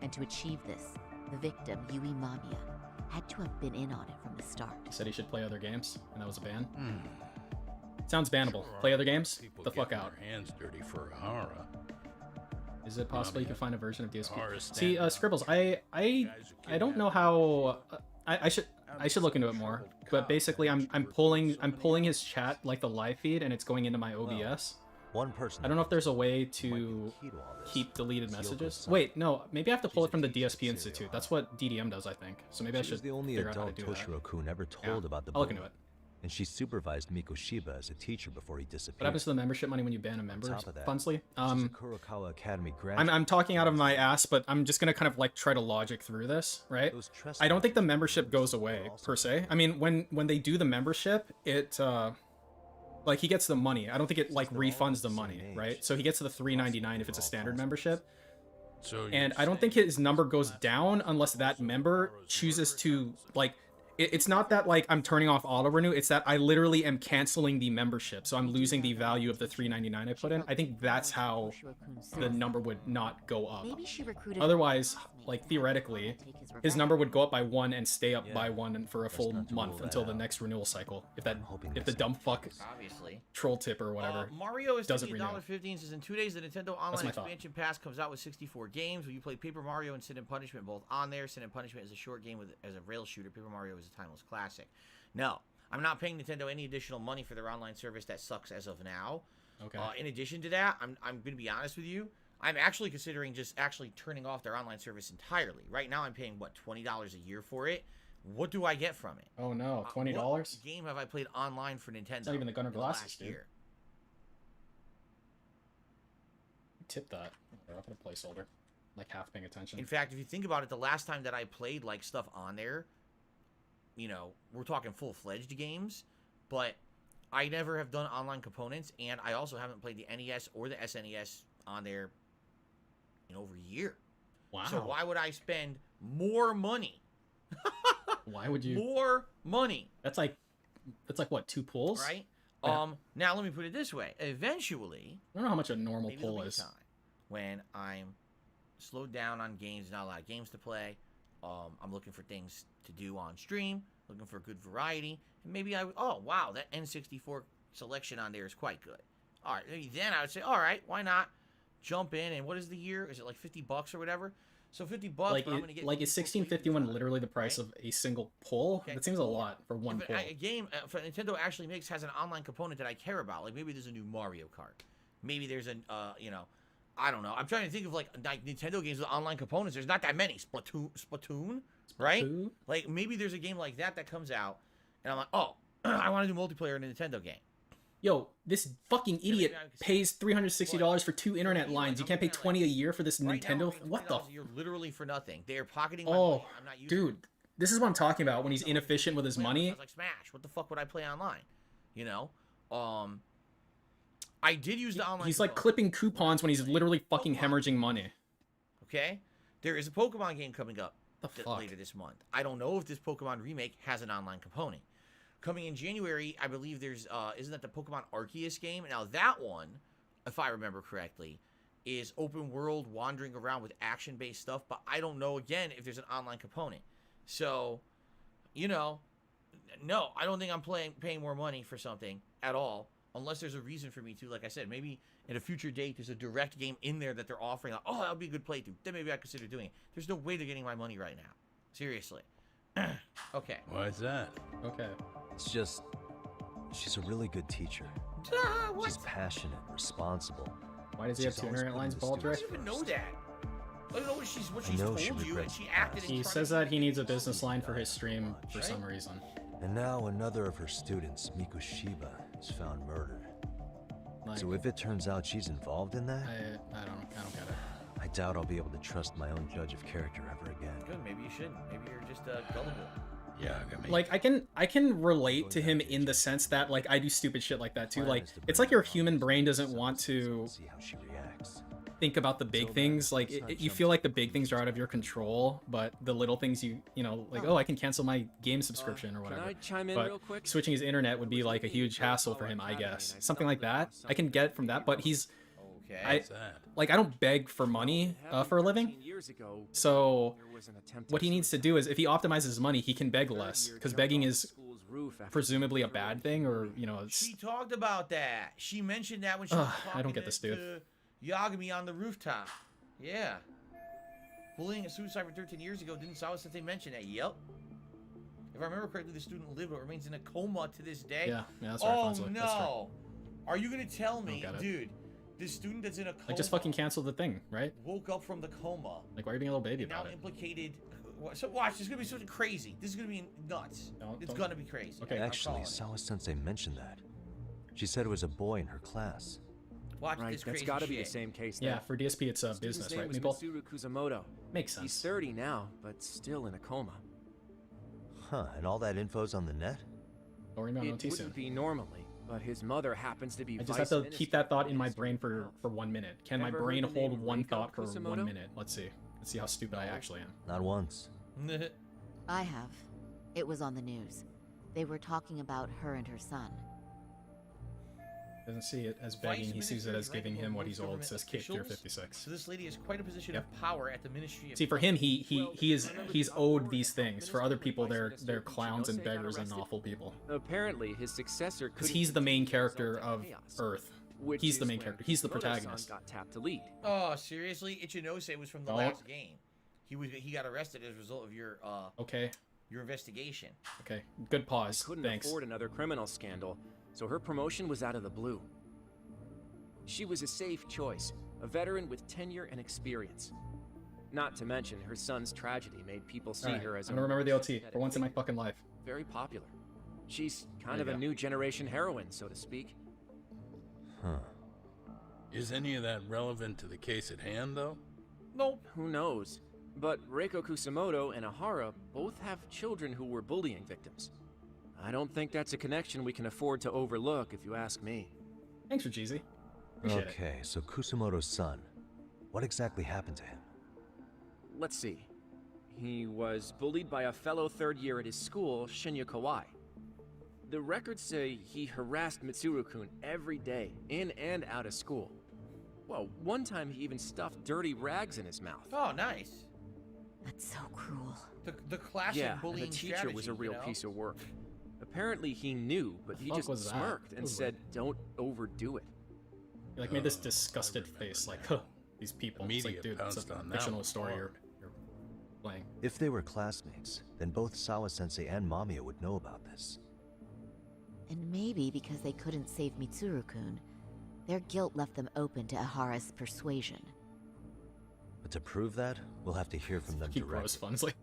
And to achieve this, the victim, Yui Mamiya, had to have been in on it from the start. He said he should play other games, and that was a ban. Sounds bannable. Play other games? The fuck out. Their hands dirty for Ihara. Is it possible you can find a version of DSP? Ihara's See, stand-in. Scribbles, I don't know how. I should look into it more. But basically, I'm pulling his chat like the live feed, and it's going into my OBS. One person. I don't know if there's a way to keep deleted messages. Wait, no, maybe I have to pull it from the DSP Institute. That's what DDM does, I think. So maybe I She was should the only figure out how to adult do that. Toshiro-kun ever told about the I'll look boom, into it. and she supervised Mikoshiba as a teacher before he disappeared. What happens to the membership money when you ban a member? On top of that, Funsley? she's a Kurokawa Academy graduate. I'm talking out of my ass, but I'm just gonna kind of like try to logic through this, right? I don't think the membership goes away per se. I mean, when they do the membership, it like he gets the money. I don't think it like refunds the money, right? So he gets the $3.99 if it's a standard membership. And I don't think his number goes down unless that member chooses to like. It's not that like I'm turning off auto renew. It's that I literally am canceling the membership, so I'm losing the value of the $3.99 I put in. I think that's how the number would not go up. Otherwise, like theoretically, his number would go up by 1 and stay up by 1 for a full month until the next renewal cycle. If the dumb fuck Obviously. troll tip or whatever Mario is doesn't renew. $15 says in 2 days the Nintendo Online my thought. Expansion Pass comes out with 64 games. Will you play Paper Mario and Sin and Punishment both on there? Sin and Punishment is a short game as a rail shooter. Paper Mario is a timeless classic. No, I'm not paying Nintendo any additional money for their online service. That sucks as of now. Okay. In addition to that, I'm going to be honest with you. I'm actually considering just actually turning off their online service entirely. Right now, I'm paying what, $20 a year for it. What do I get from it? Oh no, $20? What game have I played online for Nintendo? It's not even the Gunner in glasses, last dude. year? Tip that. Or up in a placeholder. Like half paying attention. In fact, if you think about it, the last time that I played like stuff on there, you know, we're talking full-fledged games, but I never have done online components, and I also haven't played the NES or the SNES on there in over a year. Wow. So why would I spend more money? Why would you? More money. That's like what, 2 pulls? Right? Yeah. Now let me put it this way. Eventually, I don't know how much a normal maybe pull there'll be a is. time when I'm slowed down on games, not a lot of games to play. I'm looking for things to do on stream, looking for good variety, and maybe oh wow, that N64 selection on there is quite good. All right, maybe then I would say, all right, why not jump in? And what is the year? Is it like $50 or whatever? So $50, Like, but I'm gonna get is 1651 literally the price of a single pull? That seems a lot for one if pull. a game for Nintendo actually has an online component that I care about. Like maybe there's a new Mario Kart, maybe there's an you know, I don't know. I'm trying to think of like Nintendo games with online components. There's not that many. Splatoon, right? Like maybe there's a game like that comes out, and I'm like, oh, I want to do multiplayer in a Nintendo game. Yo, this fucking idiot pays $360 for 2 internet lines. You can't pay $20 a year for this Nintendo. What the? You're literally for nothing. They're pocketing my Oh, money. I'm not using dude, this is what I'm talking about when he's inefficient with his money. Sounds like Smash. What the fuck would I play online? You know, I did use the online. He's like clipping coupons when he's literally fucking hemorrhaging money. Okay, there is a Pokemon game coming up fuck? later this month. I don't know if this Pokemon remake has an online component. Coming in January, I believe there's isn't that the Pokemon Arceus game? Now that one, if I remember correctly, is open world wandering around with action-based stuff, but I don't know again if there's an online component. So, you know, no, I don't think I'm paying more money for something at all, unless there's a reason for me to. Like I said, maybe at a future date there's a direct game in there that they're offering. Like, oh, that would be a good playthrough. Then maybe I consider doing it. There's no way they're getting my money right now. Seriously. Okay. Why is that? Okay. It's just, she's a really good teacher. She's passionate, responsible. Why does he have She's 2 always internet putting lines, the Baldrick? I don't even know that. I don't know what she's I know told she you, and regrets she the acted past. in He front says of that he needs a business line for his stream for some reason. And now another of her students, Mikushiba, is found murdered. Like, So if it turns out she's involved in that, I don't get it. I doubt I'll be able to trust my own judge of character ever again. Good, maybe you shouldn't. Maybe you're just gullible. Yeah, I mean, Like I can relate to him in the sense that like I do stupid shit like that too. Like it's like your human brain doesn't want to See how she reacts. think about the big things. Like you feel like the big things are out of your control, but the little things you know like I can cancel my game subscription or whatever. Can I chime in But real quick? switching his internet would be like a huge hassle for him, I guess. Something like that. I can get from that, but he's I don't beg for money for a living. So what he needs to do is if he optimizes his money, he can beg less because begging is presumably a bad thing, or you know. She talked about that. She mentioned that when she was talking I don't get this, dude. to Yagami on the rooftop. Yeah. Bullying and suicide for 13 years ago. Didn't Sawa Sensei mention that? Yep. If I remember correctly, the student lived but remains in a coma to this day. Yeah, that's right. Oh Alfonso. no! That's right. Are you gonna tell me, Don't get it. dude? This student that's in a coma Like just fucking cancel the thing, right? woke up from the coma. Like why are you being a little baby And now about it? implicated. So watch, this is gonna be something crazy. This is gonna be nuts. It's gonna be crazy. Okay. Actually, Sawa Sensei mentioned that. She said it was a boy in her class. Watch Right, this that's crazy got to be the shit. same case. Yeah, then. for DSP it's a Student's business, name right, was Meeple? Mitsuru Kusamoto. Makes sense. He's 30 now, but still in a coma. Huh, and all that info's on the net? Don't worry about It no tea soon. wouldn't be normally, but his mother happens to be I just vice have to keep that thought in my minister brain of health. for 1 minute. Can my Ever heard brain the name hold one Reiko thought for Kusamoto? 1 minute? Let's see. Let's see how stupid I actually am. Not once. I have. It was on the news. They were talking about her and her son. Doesn't see it as begging, he sees it as giving him what he's owed. It says Kate Tier 56. So this lady has quite a position Yep. of power at the Ministry of See, for him, he's owed these things. For other people, they're clowns and beggars and awful people. Apparently, his successor Because couldn't he's the main contain character himself of in chaos, Earth. which He's the is main when character. He's the Kishimoto-san protagonist. got tapped to lead. Oh, seriously? Ichinose was from the No. last game. He got arrested as a result of your Okay. your investigation. Okay. Good pause. Couldn't Thanks. afford another criminal scandal, so her promotion was out of the blue. She was a safe choice, a veteran with tenure and experience. Not to mention, her son's tragedy made people see Alright, her as I'm gonna remember the OT for once in my fucking life. very popular. She's kind There of you a go. new generation heroine, so to speak. Huh. Is any of that relevant to the case at hand, though? Nope. Who knows? But Reiko Kusamoto and Ahara both have children who were bullying victims. I don't think that's a connection we can afford to overlook, if you ask me. Thanks for Jeezy. Appreciate it. Okay, so Kusamoto's son. What exactly happened to him? Let's see. He was bullied by a fellow third year at his school, Shinya Kawai. The records say he harassed Mitsuru-kun every day, in and out of school. Well, one time he even stuffed dirty rags in his mouth. Oh, nice. That's so cruel. The classic Yeah, and the bullying teacher strategy, was a real you know? piece of work. Apparently he knew, but he fuck just was that? smirked That and was said, don't overdo it. He like made this disgusted face, like, huh, these people. It's like, Media dude, it's pounced a on that fictional one story hard. you're playing. If they were classmates, then both Sawa Sensei and Mamiya would know about this. And maybe because they couldn't save Mitsuru-kun, their guilt left them open to Ahara's persuasion. But to prove that, we'll have to hear from them Keep gross directly. funds, like.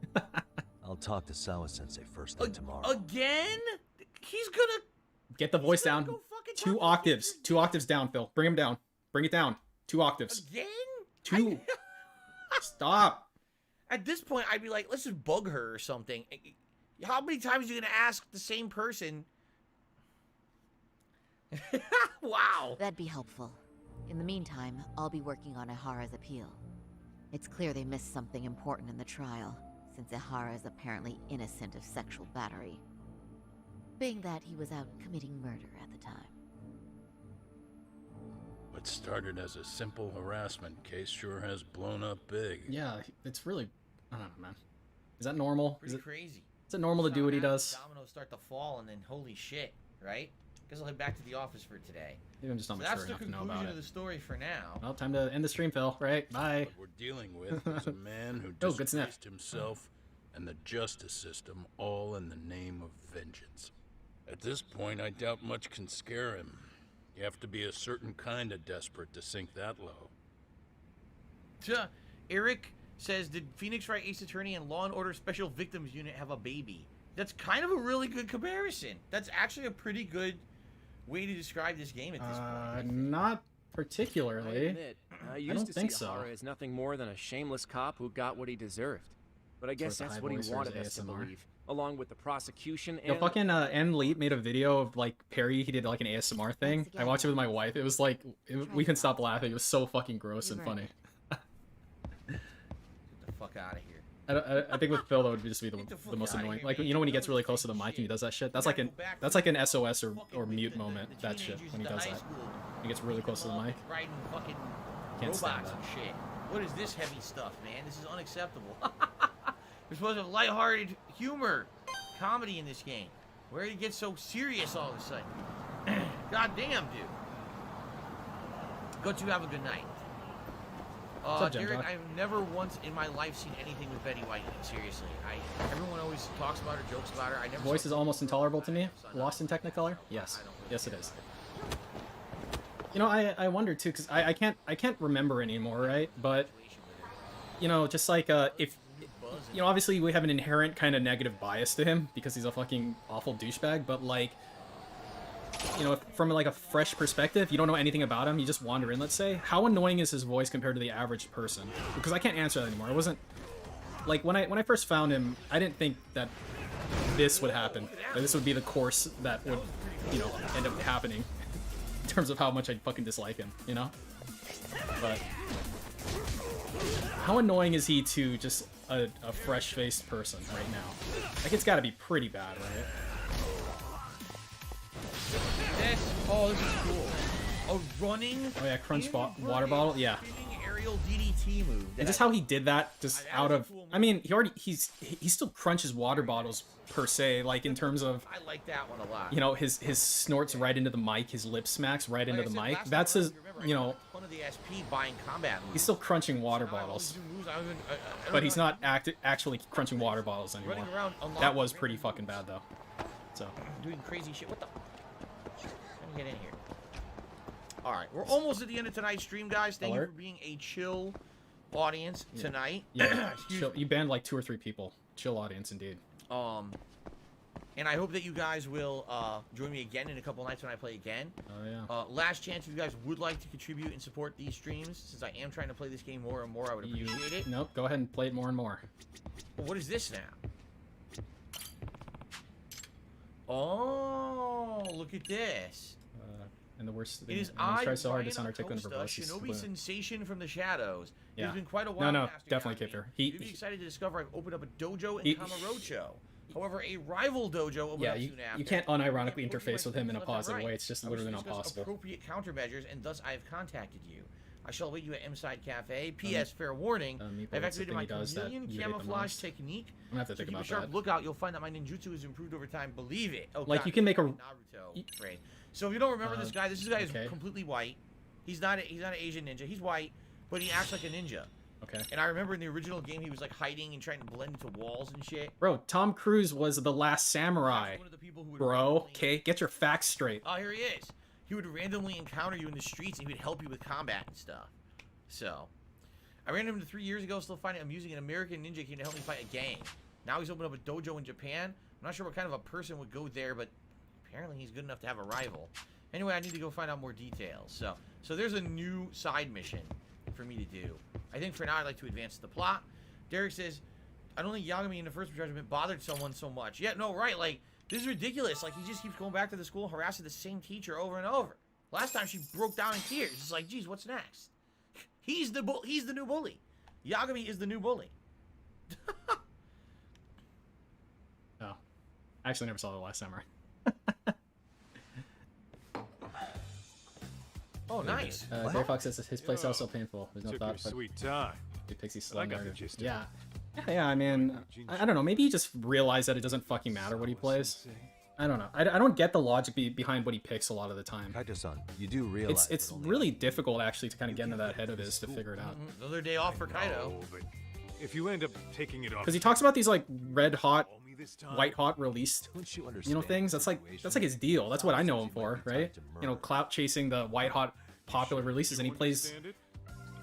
I'll talk to Sawa Sensei first thing tomorrow. Again? He's gonna Get the voice down. go fucking 2 octaves. 2 octaves down, Phil. Bring him down. Bring it down. 2 octaves. again? 2. Stop. At this point, I'd be like, let's just bug her or something. How many times are you gonna ask the same person? Wow. That'd be helpful. In the meantime, I'll be working on Ahara's appeal. It's clear they missed something important in the trial, since Ahara is apparently innocent of sexual battery. Being that he was out committing murder at the time. What started as a simple harassment case sure has blown up big. Yeah, it's really, I don't know, man. Is that normal? Pretty Is crazy. it normal to do what he does? Dominoes start to fall, and then holy shit, right? Guess I'll head back to the office for today. Maybe I'm just not So mature that's the enough to know conclusion about of it. the story for now. Well, time to end the stream, Phil, right? Bye. What we're dealing with is a man who Oh, good snap. disgraced himself and the justice system, all in the name of vengeance. At this point, I doubt much can scare him. You have to be a certain kind of desperate to sink that low. Eric, says, did Phoenix Wright Ace Attorney and Law & Order Special Victims Unit have a baby? That's kind of a really good comparison. That's actually a pretty good way to describe this game at this point. Not particularly. I admit, I used to think see so. Hara as nothing more than a shameless cop who got what he deserved. But I guess Sort of that's high what he voice or wanted his us to ASMR. believe, along with the prosecution Yo, and... fucking M. Leet made a video of like Perry. He did like an ASMR thing. I watched it with my wife. It was like we couldn't stop laughing. It was so fucking gross and funny. Get the fuck out of here. I think with Phil that would just be the most annoying. Like you know when he gets really close to the mic and he does that shit. That's like an SOS or mute moment. That shit when he does that. He gets really close to the mic. Riding fucking Can't stand robots that. and shit. What is this heavy stuff, man? This is unacceptable. We're supposed to have lighthearted humor, comedy in this game. Where did it get so serious all of a sudden? God damn, dude. Go to have a good night. What's up, Jen Derek, Talk? I've never once in my life seen anything with Betty White. Seriously, everyone always talks about her, jokes about her. I never. Voice is almost intolerable to me. Lost in Technicolor? Yes. Yes, it is. You know, I wonder too, because I can't remember anymore, right? But you know, just like if you know, obviously we have an inherent kind of negative bias to him because he's a fucking awful douchebag. But like, you know, from like a fresh perspective, you don't know anything about him. You just wander in, let's say. How annoying is his voice compared to the average person? Because I can't answer that anymore. I wasn't like when I first found him, I didn't think that this would happen. That this would be the course that would, you know, end up happening in terms of how much I fucking dislike him, you know? But how annoying is he to just a fresh-faced person right now? Like, it's gotta be pretty bad, right? This is cool. A running. Oh yeah, crunch water bottle. Yeah. Aerial DDT move. And just how he did that, just out of. I mean, he still crunches water bottles per se, like in terms of. I like that one a lot. You know, his snorts right into the mic, his lip smacks right into the mic. That's his. You know. One of the SP buying combat moves. He's still crunching water bottles, but he's not actually crunching water bottles anymore. Running around, That was pretty fucking bad though. So. Doing crazy shit. What the? Let me get in here. Alright, we're almost at the end of tonight's stream, guys. Thank you for being a chill audience tonight. Yeah, chill. You banned like 2 or 3 people. Chill audience, indeed. And I hope that you guys will join me again in a couple nights when I play again. Oh, yeah. Last chance, if you guys would like to contribute and support these streams, since I am trying to play this game more and more, I would appreciate it. Nope, go ahead and play it more and more. Well, what is this now? Oh, look at this. And the worst thing, It is I I, try so hard to Brian sound articulate and Acosta, verbose. Shinobi Sensation from the Shadows. Yeah. It's been quite a while. No, Master definitely Yagami. Kipfer. You'd be excited to discover I've opened up a dojo in Kamurocho. However, a rival dojo opened up soon after. You can't unironically interface with him in a positive way. It's just literally not possible. Appropriate countermeasures, and thus I have contacted you. I shall await you at M-Side Cafe. P.S. Fair warning, I've activated my chameleon camouflage technique. I'm gonna have to think about keep a sharp that. lookout. You'll find that my ninjutsu has improved over time. Believe it. Oh, Like, God, you can make a- Naruto trade. So if you don't remember this guy is completely white. He's not an Asian ninja. He's white, but he acts like a ninja. Okay. And I remember in the original game he was like hiding and trying to blend into walls and shit. Bro, Tom Cruise was the last samurai. Bro, okay, get your facts straight. Oh, here he is. He would randomly encounter you in the streets and he would help you with combat and stuff. So, I ran into him 3 years ago, still finding it amusing. An American ninja came to help me fight a gang. Now he's opened up a dojo in Japan. I'm not sure what kind of a person would go there, but apparently he's good enough to have a rival. Anyway, I need to go find out more details. So there's a new side mission for me to do. I think for now I'd like to advance the plot. Derek says, I don't think Yagami in the first Judgment bothered someone so much. Yeah, no, right, like, this is ridiculous. Like, he just keeps going back to the school, harassing the same teacher over and over. Last time she broke down in tears. It's like, geez, what's next? He's the new bully. Yagami is the new bully. Oh. I actually never saw The Last Samurai. Oh, nice. Dave Fox says his playstyle is so painful. There's no Took thought, your but sweet time. it Pixie's But I slow got the narrative. gist of Yeah. Yeah, I mean, I don't know. Maybe he just realized that it doesn't fucking matter what he plays. I don't know. I don't get the logic behind what he picks a lot of the time. Kaito-san, you do realize It's really difficult actually to kind of get into that head of his to figure it out. Another day off for Kaido. Oh, but if you end up taking it off, Because he talks about these like red hot, white hot released, you know, things. That's like his deal. That's what I know him for, right? You know, clout chasing the white hot popular releases, and he plays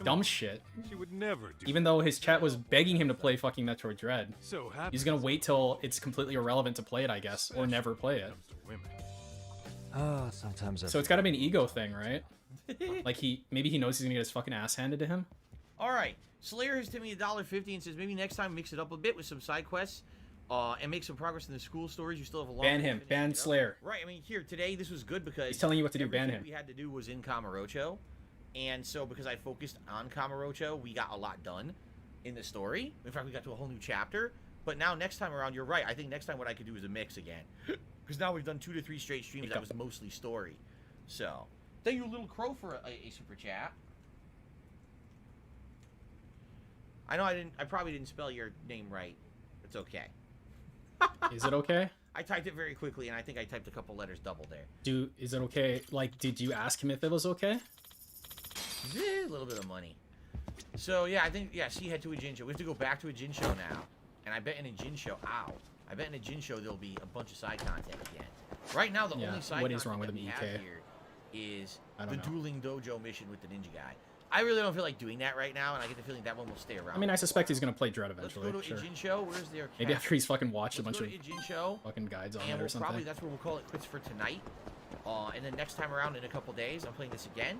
dumb shit. She would never do Even though his chat was begging him to play fucking Metroid Dread. So happy. He's gonna wait till it's completely irrelevant to play it, I guess, or never play it. Sometimes I So it's gotta be an ego thing, right? Like maybe he knows he's gonna get his fucking ass handed to him. All right, Slayer has tipped me $1.50 and says maybe next time mix it up a bit with some side quests, and make some progress in the school stories. You still have a long Ban way to him. finish Ban it up. Slayer. Right. I mean, here today this was good because He's telling you what to do. Ban everything him. we had to do was in Kamurocho, and so because I focused on Kamurocho, we got a lot done in the story. In fact, we got to a whole new chapter. But now next time around, you're right. I think next time what I could do is a mix again, because now we've done 2 to 3 straight streams that was mostly story. So thank you, Little Crow, for a super chat. I know I probably didn't spell your name right. It's okay. Is it okay? I typed it very quickly, and I think I typed a couple letters double there. Is it okay? Like, did you ask him if it was okay? A little bit of money. So yeah, I think she head to a Jin show. We have to go back to a Jin show now, and I bet in a Jin show, I bet in a Jin show there'll be a bunch of side content again. Right now, the only side what content is wrong with that him, we EK? have here is I the don't know. dueling dojo mission with the ninja guy. I really don't feel like doing that right now, and I get the feeling that one will stay around. I mean, I suspect he's gonna play Dread eventually. Let's go to Sure. a Jin show. Where's their Maybe after he's fucking watched a bunch of Jin show, fucking guides on and it or we'll something. probably that's where we'll call it quits for tonight. And then next time around in a couple days, I'm playing this again.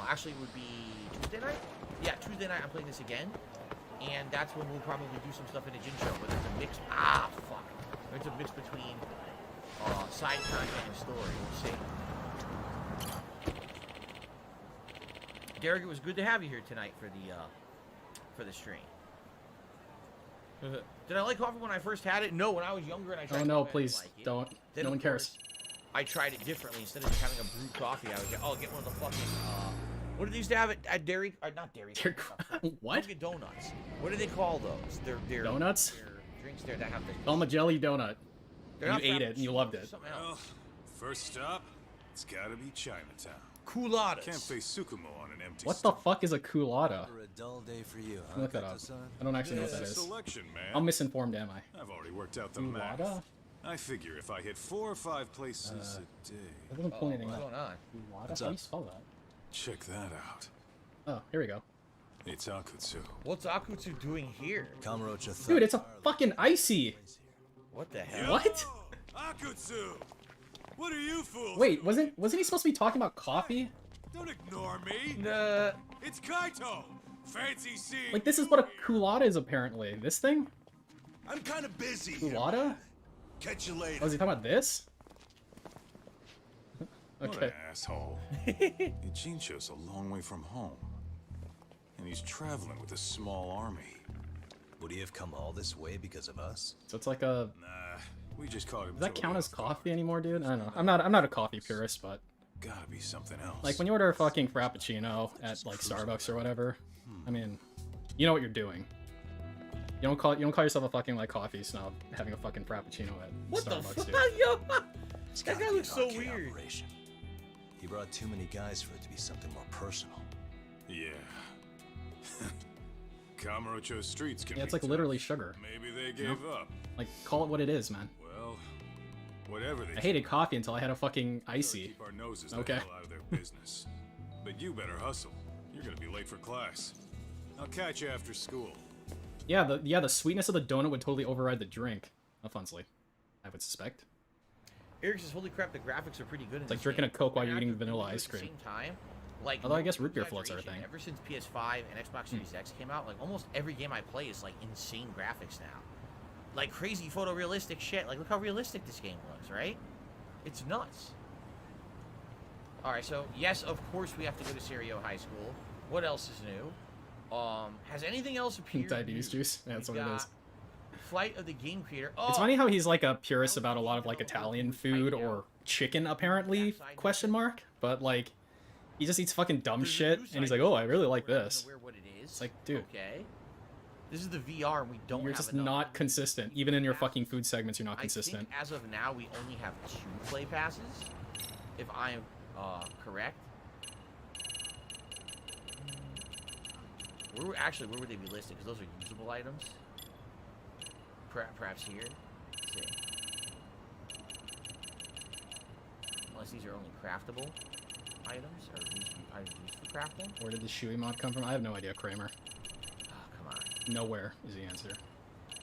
Actually, it would be Tuesday night. Yeah, Tuesday night I'm playing this again, and that's when we'll probably do some stuff in a Jin show. Where there's a mix. Fuck. There's a mix between side content and story. We'll see. Derek, it was good to have you here tonight for the stream. Did I like coffee when I first had it? No, when I was younger and I tried Oh to no, I didn't please like it. don't. Then, No of one cares. course, I tried it differently. Instead of just having a brewed coffee, I would get one of the fucking what do they used to have at Dairy? Not Dairy. What? Dunkin' Donuts. What do they call those? They're Donuts? They're drinks there that have the. Call him a jelly donut. They're You not ate it and you loved it. something Well, else. first stop, it's gotta be Chinatown. Culottes. Can't face Sukumo on an empty What the fuck is a culotta? For a dull day for you, huh, Look that up. Kato-san? I don't actually know what that It's a is. selection, man. How misinformed am I? I've already worked out the Culotta? math. I figure if I hit 4 or 5 places a day. That doesn't pull anything What's up. going on? Culotta? What's How do you up? spell that? Check that out. Oh, here we go. It's Akutsu. What's Akutsu doing here? Kamurocho Dude, it's a fucking icy. What the hell? What? Akutsu! What are you fools? Wait, wasn't he supposed to be talking about coffee? Don't ignore me. Nah. It's Kaito. Fancy seeing. Like, this is what a culotta is apparently. This thing? I'm kind of busy. Culotta? Catch you later. Oh, is he talking about this? What Okay. an asshole. Ijincho's a long way from home. And he's traveling with a small army. Would he have come all this way because of us? So it's like a... Nah, we just caught him. Does that totally count as off guard. coffee anymore, dude? I don't know. I'm not a coffee purist, but Gotta be something else. like when you order a fucking frappuccino at like Starbucks or whatever, I mean, you know what you're doing. You don't call yourself a fucking like coffee snob having a fucking frappuccino at What the Starbucks, fuck, dude. yo? It's That gotta guy be looks an so arcade weird. operation. He brought too many guys for it to be something more personal. Yeah. Kamurocho streets can Yeah, it's be like tough. literally sugar. Maybe they You know? gave up. Like, call it what it is, man. Well, whatever they I hated coffee until I had a fucking icy. keep our noses Okay. the hell out of their business. But you better hustle. You're gonna be late for class. I'll catch you after school. Yeah, the sweetness of the donut would totally override the drink. Alphonsely, I would suspect. Eric says, "Holy crap, the graphics are pretty good." It's like drinking a Coke while you're eating vanilla ice At the cream. same time, like Although I guess no root beer floats are a exaggeration, thing. Ever since PS5 and Xbox Series X came out, like almost every game I play is like insane graphics now, like crazy photorealistic shit. Like look how realistic this game looks, right? It's nuts. All right, so yes, of course we have to go to Serio High School. What else is new? Has anything else appeared? Diabetes new? juice. Yeah, that's We've what it got is. Flight of the Game Creator. Oh, It's funny how he's like a purist about a lot of like Italian food or chicken apparently, question mark, but like he just eats fucking dumb shit and he's like, "Oh, I really like this." what it is. It's like, dude, Okay. This is the VR, and we don't you're have just enough. not consistent. Even in your fucking food segments, you're not I consistent. think as of now, we only have 2 play passes, if I'm correct. Where would they be listed? Because those are usable items. Perhaps here. Let's see. Unless these are only craftable items or items used for crafting. Where did the Shui mod come from? I have no idea, Kramer. Oh, come on. Nowhere is the answer.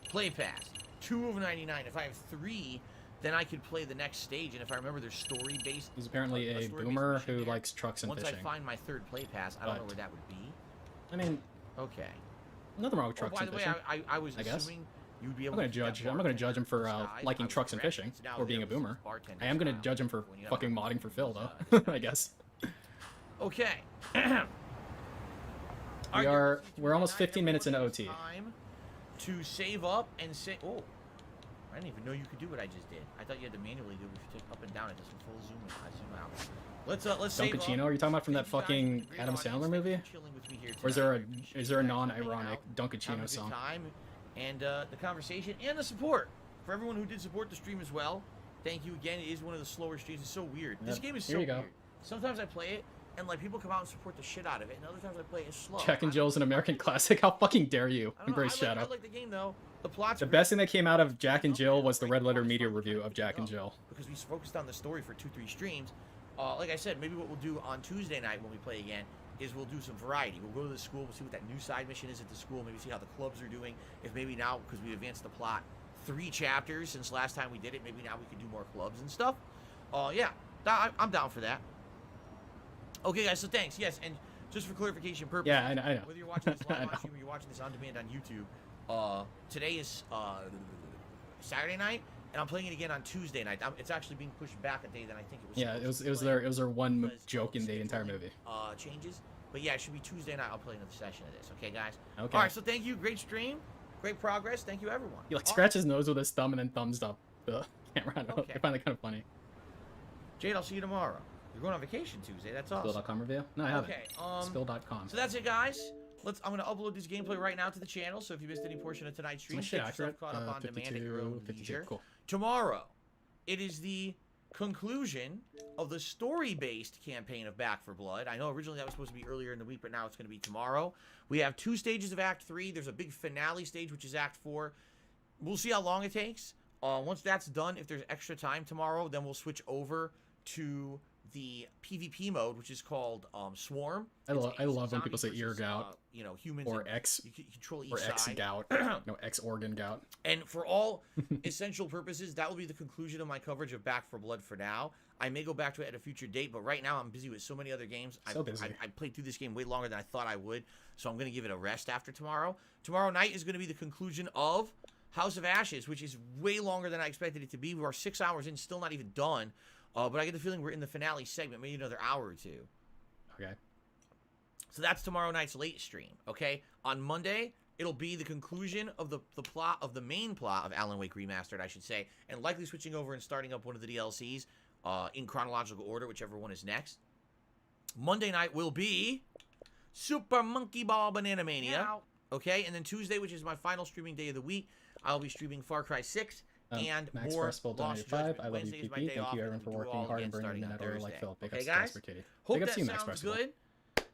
Play pass. 2 of 99. If I have 3, then I could play the next stage. And if I remember, there's story-based. He's apparently a boomer who likes trucks and Once fishing. I find my 3rd play pass, I don't know where that would be. I mean, okay. Nothing wrong with trucks and fishing. By the way, I was assuming you'd be able to. I'm not gonna judge him for liking trucks and fishing or being a boomer. I am gonna judge him for fucking modding for Phil, though. I guess. Okay. We're almost 15 minutes into OT. Time to save up and say. Oh, I didn't even know you could do what I just did. I thought you had to manually do it. We should take up and down. It does some full zoom in. I zoom out. Let's save up. Dunkachino? Are you talking about from that fucking Adam Sandler movie? Or is there a non-ironic Dunkachino song? Time and the conversation and the support for everyone who did support the stream as well. Thank you again. It is one of the slower streams. It's so weird. This game is so weird. Sometimes I play it and like people come out and support the shit out of it, and other times I play it slow. Jack and Jill's an American classic. How fucking dare you? Embrace Shadow. I like the game though. The plot's the best thing that came out of Jack and Jill was the Red Letter Media review of Jack and Jill. Because we focused on the story for 2-3 streams. Like I said, maybe what we'll do on Tuesday night when we play again is we'll do some variety. We'll go to the school, we'll see what that new side mission is at the school, maybe see how the clubs are doing. If maybe now, because we advanced the plot 3 chapters since last time we did it, maybe now we can do more clubs and stuff. Yeah, I'm down for that. Okay, guys, so thanks. Yes, and just for clarification purposes, yeah, I know. Whether you're watching this live on stream or you're watching this on demand on YouTube, today is Saturday night, and I'm playing it again on Tuesday night. It's actually being pushed back a day than I think it was. Yeah, it was their one joke in the entire movie. Changes, but yeah, it should be Tuesday night. I'll play another session of this. Okay, guys. Okay. All right, so thank you. Great stream, great progress. Thank you, everyone. He like scratched his nose with his thumb and then thumbs up the camera. I find that kind of funny. Jade, I'll see you tomorrow. You're going on vacation Tuesday. That's awesome. Spill.com review? No, I haven't. Okay. Spill.com. So that's it, guys. I'm gonna upload this gameplay right now to the channel. So if you missed any portion of tonight's stream, get yourself caught up on demand at your own leisure. Cool. Tomorrow, it is the conclusion of the story-based campaign of Back 4 Blood. I know originally that was supposed to be earlier in the week, but now it's going to be tomorrow. We have 2 stages of Act 3. There's a big finale stage, which is Act 4. We'll see how long it takes. Once that's done, if there's extra time tomorrow, then we'll switch over to the PvP mode, which is called Swarm. I love when people say ear gout, you know, humans or X, you control each or X side. gout, no X organ gout. And for all essential purposes, that will be the conclusion of my coverage of Back 4 Blood for now. I may go back to it at a future date, but right now I'm busy with so many other games. So busy. I played through this game way longer than I thought I would, so I'm going to give it a rest after tomorrow. Tomorrow night is going to be the conclusion of House of Ashes, which is way longer than I expected it to be. We are 6 hours in, still not even done. But I get the feeling we're in the finale segment, maybe another hour or 2. Okay. So that's tomorrow night's late stream, okay? On Monday, it'll be the conclusion of the plot of the main plot of Alan Wake Remastered, I should say, and likely switching over and starting up one of the DLCs in chronological order, whichever one is next. Monday night will be Super Monkey Ball Banana Mania, okay? And then Tuesday, which is my final streaming day of the week, I'll be streaming Far Cry 6. And Max more Festival Lost 95. Judgment. I love you, Wednesday is my PP. day Thank off, you, and everyone, for we'll do working all hard again and bringing starting in on that order like Thursday. Phil. Big Okay, ups to guys? for Kitty. Hope Big ups that to you, Max sounds Festival. good.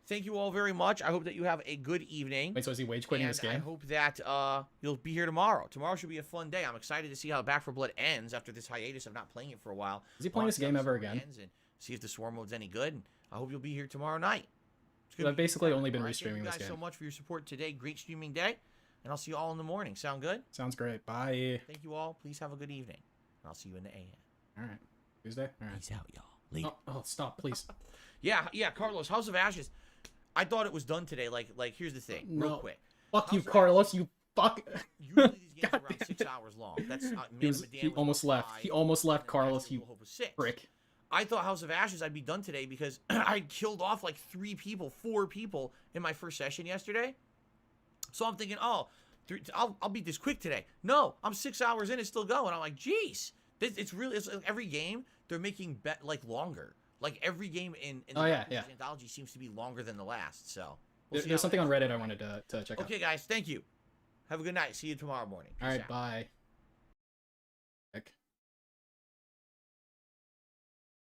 Thank you all very much. I hope that you have a good evening. Wait, so is he wage quitting and this game? I hope that you'll be here tomorrow. Tomorrow should be a fun day. I'm excited to see how Back 4 Blood ends after this hiatus of not playing it for a while. Is he playing this game ever again? And see if the Swarm mode's any good. And I hope you'll be here tomorrow night. I've basically only been Thank restreaming you this guys game. so much for your support today. Great streaming day. And I'll see you all in the morning. Sound good? Sounds great. Bye. Thank you all. Please have a good evening. And I'll see you in the AM. All right. Tuesday? All right. Peace out, y'all. Later. Oh, stop, please. Yeah, Carlos. House of Ashes. I thought it was done today. Like here's the thing, real quick. Fuck you, Carlos. You fuck. Usually these games are around 6 hours long. That's he almost left. He almost left, Carlos. You prick. I thought House of Ashes I'd be done today because I killed off like 4 people in my first session yesterday. So I'm thinking, I'll beat this quick today. No, I'm 6 hours in, it's still going. I'm like, jeez, it's like every game they're making longer. Like every game in the anthology seems to be longer than the last. So there's something on Reddit I wanted to check out. Okay, guys, thank you. Have a good night. See you tomorrow morning. All right, bye.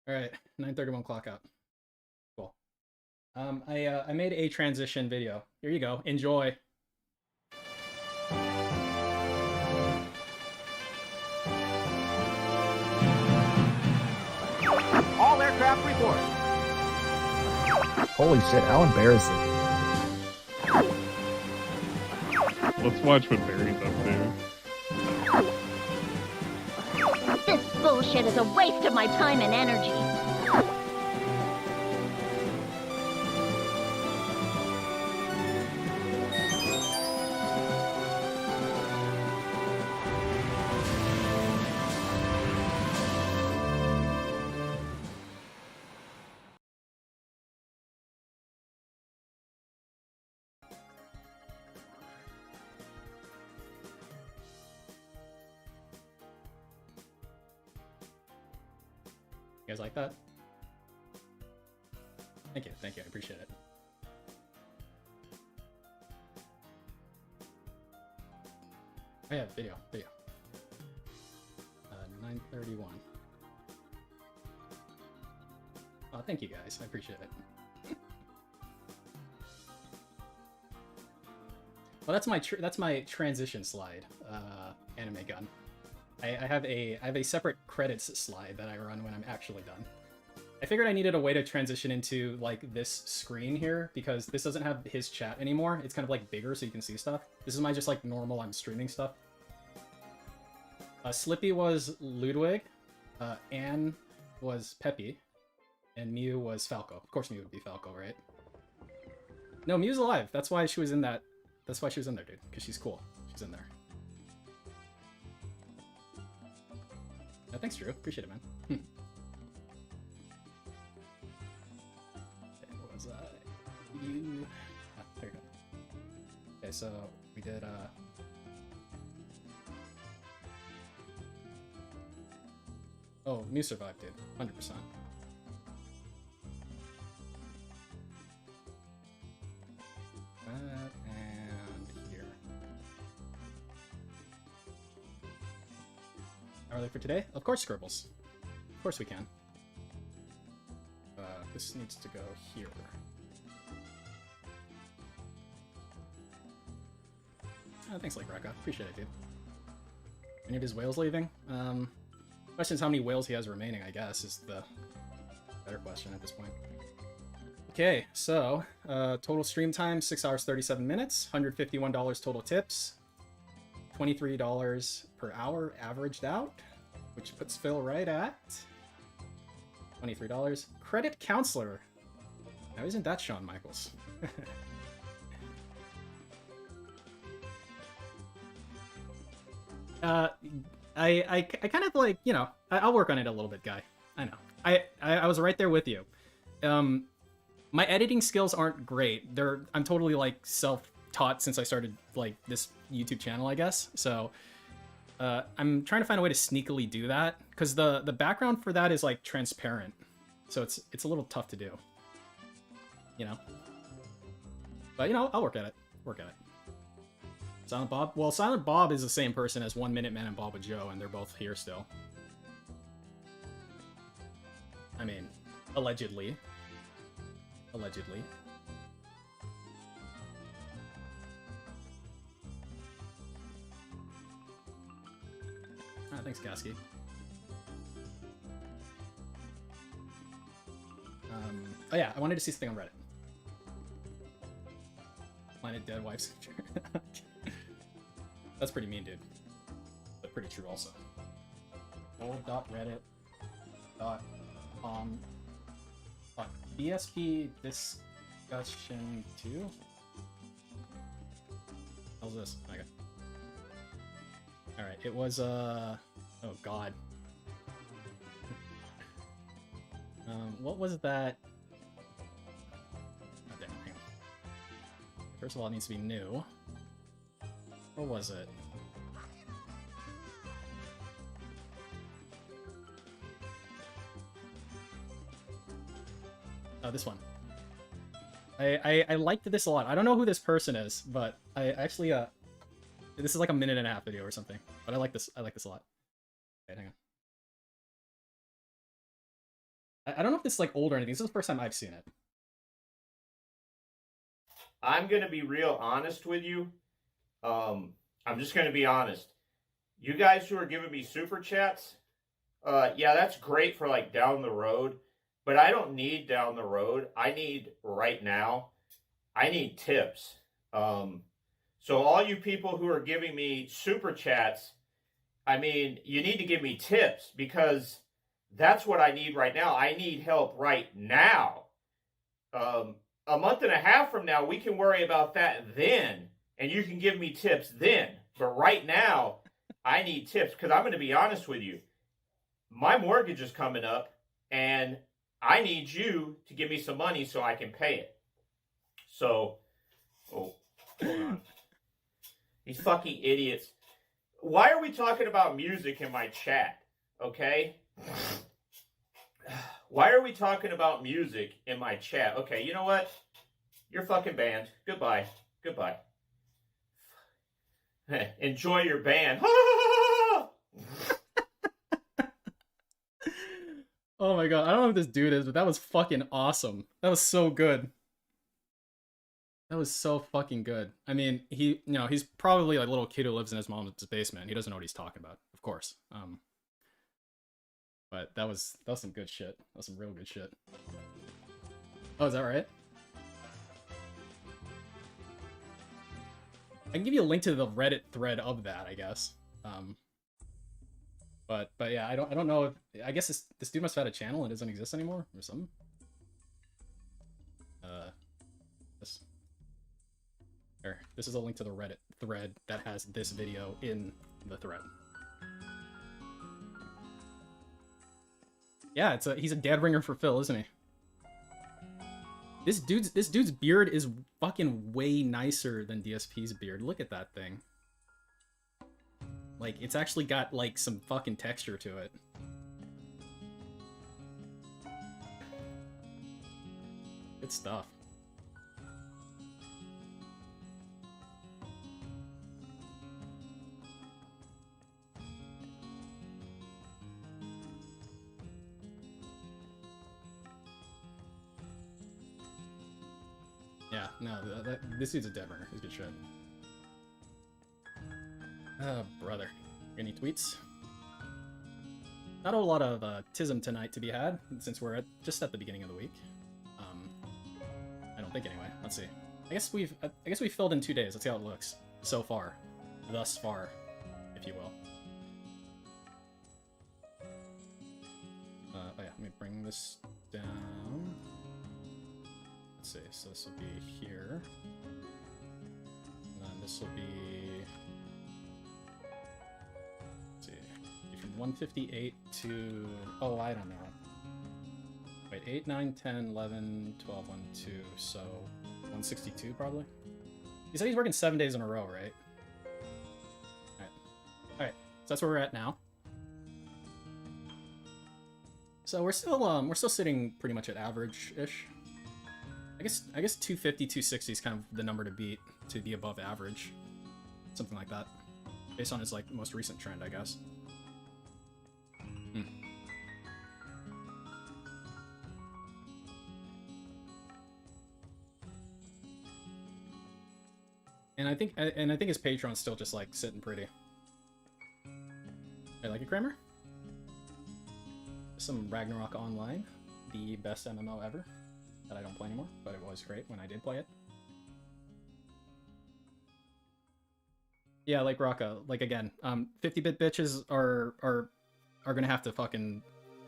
All right, 9:31 clock out. Cool. I made a transition video. Here you go. Enjoy. All aircraft report. Holy shit, how embarrassing. Let's watch what Barry's up to. This bullshit is a waste of my time and energy. You guys like that? Thank you, I appreciate it. Oh yeah, video. 9:31. Oh, thank you guys, I appreciate it. Well, that's my transition slide, anime gun. I have a separate credits slide that I run when I'm actually done. I figured I needed a way to transition into like this screen here because this doesn't have his chat anymore. It's kind of like bigger so you can see stuff. This is my just like normal I'm streaming stuff. Slippy was Ludwig, Anne was Peppy, and Mew was Falco. Of course Mew would be Falco, right? No, Mew's alive. That's why she was in that. That's why she was in there, dude. Because she's cool. She's in there. Thanks, Drew. Appreciate it, man. Okay, what was I? You... Ah, there you go. Okay, so we did, Oh, Mew survived, dude. 100%. That and here. Are they for today? Of course, Scribbles. Of course we can. This needs to go here. Thanks, Lake Raka. Appreciate it, dude. Any of his whales leaving? Question is how many whales he has remaining, I guess, is the better question at this point. Okay, so, total stream time, 6 hours, 37 minutes, $151 total tips, $23 per hour averaged out, which puts Phil right at $23. Credit counselor. Now, isn't that Shawn Michaels? I kind of like, you know, I'll work on it a little bit, guy. I know. I was right there with you. My editing skills aren't great. I'm totally like self-taught since I started like this YouTube channel, I guess. So I'm trying to find a way to sneakily do that because the background for that is like transparent, so it's a little tough to do, you know. But you know, I'll work at it. Silent Bob? Well, Silent Bob is the same person as 1 Minute Man and Boba Joe, and they're both here still. I mean, allegedly. Allegedly. Ah, thanks, Gasky. Oh yeah, I wanted to see something on Reddit. Planet Dead Wife's. That's pretty mean, dude. But pretty true also. Old.reddit.com BSP discussion 2? How's this? Okay. Alright, it was, oh god. What was that? Oh, damn, hang on. First of all, it needs to be new. What was it? Oh, this one. I liked this a lot. I don't know who this person is, but I actually this is like a 1.5-minute video or something. But I like this. I like this a lot. Okay, hang on. I don't know if this is like old or anything. This is the first time I've seen it. I'm gonna be real honest with you. I'm just gonna be honest. You guys who are giving me super chats, yeah, that's great for like down the road. but I don't need down the road. I need right now. I need tips. So all you people who are giving me super chats, I mean, you need to give me tips because that's what I need right now. I need help right now. A month and a half from now, we can worry about that then, and you can give me tips then. But right now, I need tips because I'm going to be honest with you. My mortgage is coming up, and I need you to give me some money so I can pay it. So, hold on. These fucking idiots. Why are we talking about music in my chat? Okay? Why are we talking about music in my chat? Okay, you know what? You're fucking banned. Goodbye. Goodbye. Enjoy your ban. Oh my god, I don't know who this dude is, but that was fucking awesome. That was so good. That was so fucking good. I mean, he's probably like a little kid who lives in his mom's basement. He doesn't know what he's talking about, of course. But that was some good shit. That was some real good shit. Oh, is that right? I can give you a link to the Reddit thread of that, I guess. But yeah, I don't know if, I guess this dude must have had a channel and doesn't exist anymore or something. This is a link to the Reddit thread that has this video in the thread. Yeah, he's a dead ringer for Phil, isn't he? This dude's beard is fucking way nicer than DSP's beard. Look at that thing. Like, it's actually got like some fucking texture to it. Good stuff. Yeah, no, this dude's a dead runner. He's good shit. Oh, brother. Any tweets? Not a lot of tism tonight to be had, since we're just at the beginning of the week. I don't think anyway. Let's see. I guess we've filled in 2 days. Let's see how it looks so far, thus far, if you will. Oh yeah, let me bring this down. Let's see. So this will be here, and then this will be. 158 to... Oh, I don't know. Wait, 8, 9, 10, 11, 12, 1, 2, so 162 probably? He said he's working 7 days in a row, right? Alright, so that's where we're at now. So we're still sitting pretty much at average-ish. I guess 250, 260 is kind of the number to beat to be above average. Something like that. Based on his like most recent trend, I guess. And I think his Patreon's still just like sitting pretty. I like it, Kramer. Some Ragnarok Online, the best MMO ever that I don't play anymore, but it was great when I did play it. Yeah, like Rocka, like again, 50-bit bitches are gonna have to fucking,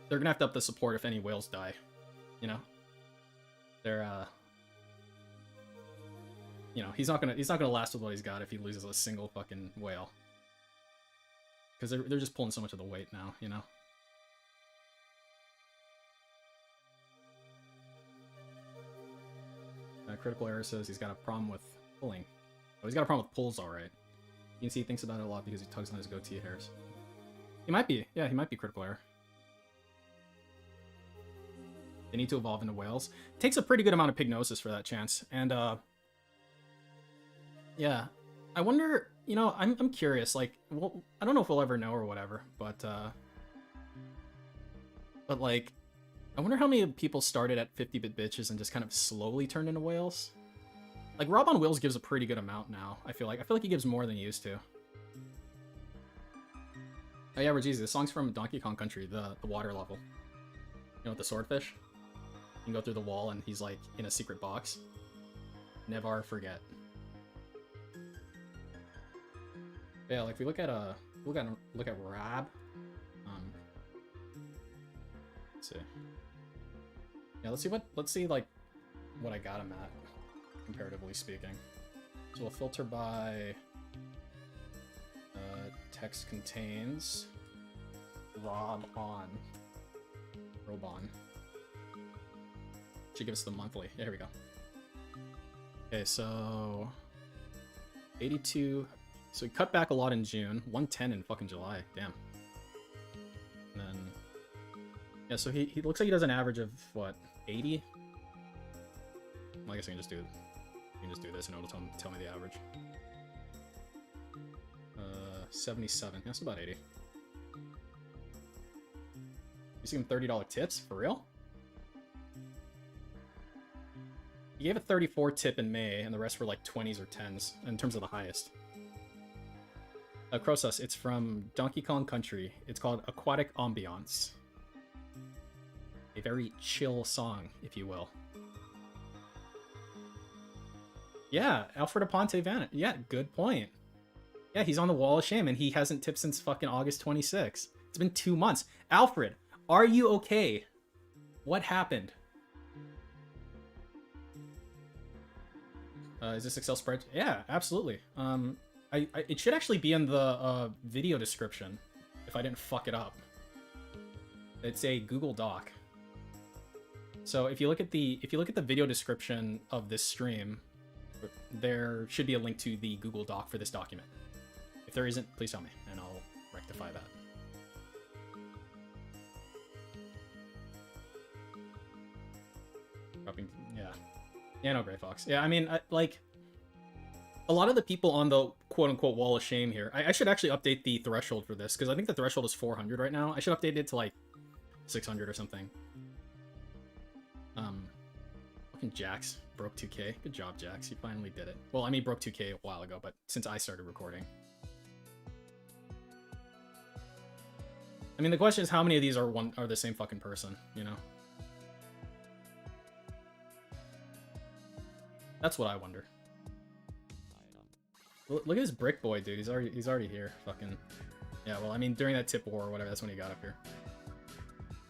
they're gonna have to up the support if any whales die, you know. They're you know, he's not gonna last with what he's got if he loses a single fucking whale. Because they're just pulling so much of the weight now, you know. Critical Error says he's got a problem with pulling. Oh, he's got a problem with pulls, all right. You can see he thinks about it a lot because he tugs on his goatee hairs. He might be, yeah, he might be Critical Error. They need to evolve into whales. It takes a pretty good amount of pygnosis for that chance, and yeah, I wonder. You know, I'm curious. Like, well, I don't know if we'll ever know or whatever, but like, I wonder how many people started at 50-bit bitches and just kind of slowly turned into whales. Like, Rob on Wheels gives a pretty good amount now. I feel like he gives more than he used to. Oh yeah, Reggie, the song's from Donkey Kong Country, the water level. You know, with the swordfish. You can go through the wall and he's like in a secret box. Never forget. Yeah, like if we look at Rab. Let's see. Yeah, let's see like what I got him at, comparatively speaking. So we'll filter by text contains Robon. Should give us the monthly. Yeah, here we go. Okay, so 82. So we cut back a lot in June. 110 in fucking July. Damn. And then yeah, so he looks like he does an average of what, 80? Well, I guess I can just do this and it'll tell me the average. 77. That's about 80. You see him $30 tips? For real? He gave a 34 tip in May, and the rest were like 20s or 10s in terms of the highest. Crosos, it's from Donkey Kong Country. It's called Aquatic Ambiance. A very chill song, if you will. Yeah, Alfred Aponte Van. Yeah, good point. Yeah, he's on the wall of shame, and he hasn't tipped since fucking August 26. It's been 2 months. Alfred, are you okay? What happened? Is this Excel spread? Yeah, absolutely. It should actually be in the video description, if I didn't fuck it up. It's a Google Doc. So if you look at the video description of this stream, there should be a link to the Google Doc for this document. If there isn't, please tell me, and I'll rectify that. Yeah, no, Gray Fox. Yeah, I mean, like, a lot of the people on the quote-unquote wall of shame here, I should actually update the threshold for this, because I think the threshold is 400 right now. I should update it to, like, 600 or something. Fucking Jax broke 2K. Good job, Jax. You finally did it. Well, I mean, broke 2K a while ago, but since I started recording. I mean, the question is how many of these are the same fucking person, you know? That's what I wonder. Look at this brick boy, dude. He's already here. Fucking. Yeah, well, I mean, during that tip war or whatever, that's when he got up here.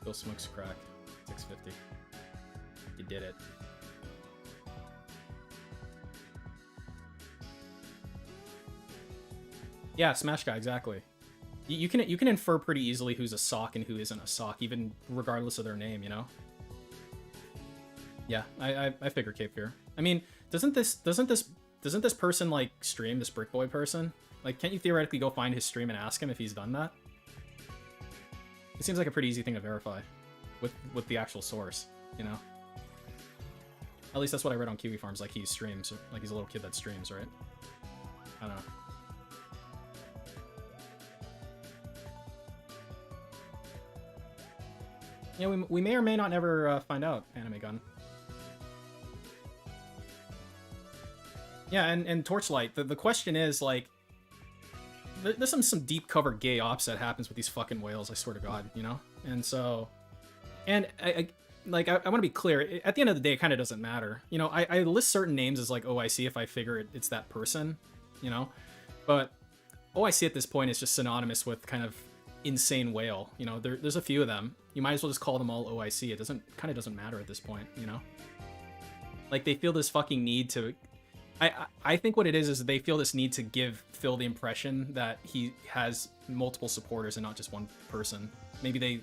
Bill smokes crack. 650. You did it. Yeah, Smash Guy, exactly. You can infer pretty easily who's a sock and who isn't a sock, even regardless of their name, you know? Yeah, I figure Cape Fear. I mean, doesn't this person like stream, this brick boy person? Like, can't you theoretically go find his stream and ask him if he's done that? It seems like a pretty easy thing to verify with the actual source, you know? At least that's what I read on Kiwi Farms, like he streams, like he's a little kid that streams, right? I don't know. Yeah, we may or may not never find out, Anime Gun. Yeah, and Torchlight, the question is, like, there's some deep cover gay ops that happens with these fucking whales, I swear to God, you know? And so, and I want to be clear, at the end of the day, it kind of doesn't matter. You know, I list certain names as, like, OIC if I figure it's that person, you know? But OIC at this point is just synonymous with kind of insane whale, you know? There's a few of them. You might as well just call them all OIC. It kind of doesn't matter at this point, you know? Like, they feel this fucking need to... I think what it is they feel this need to give Phil the impression that he has multiple supporters and not just one person. Maybe they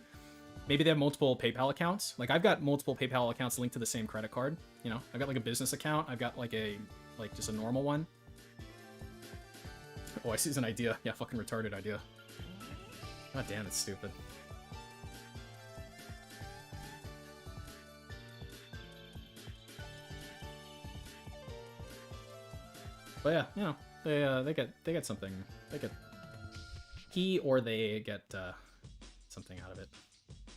have multiple PayPal accounts. Like, I've got multiple PayPal accounts linked to the same credit card, you know? I've got, like, a business account. I've got, like, just a normal one. OIC is an idea. Yeah, fucking retarded idea. God damn, it's stupid. But yeah, you know, they get something. They get they get something out of it.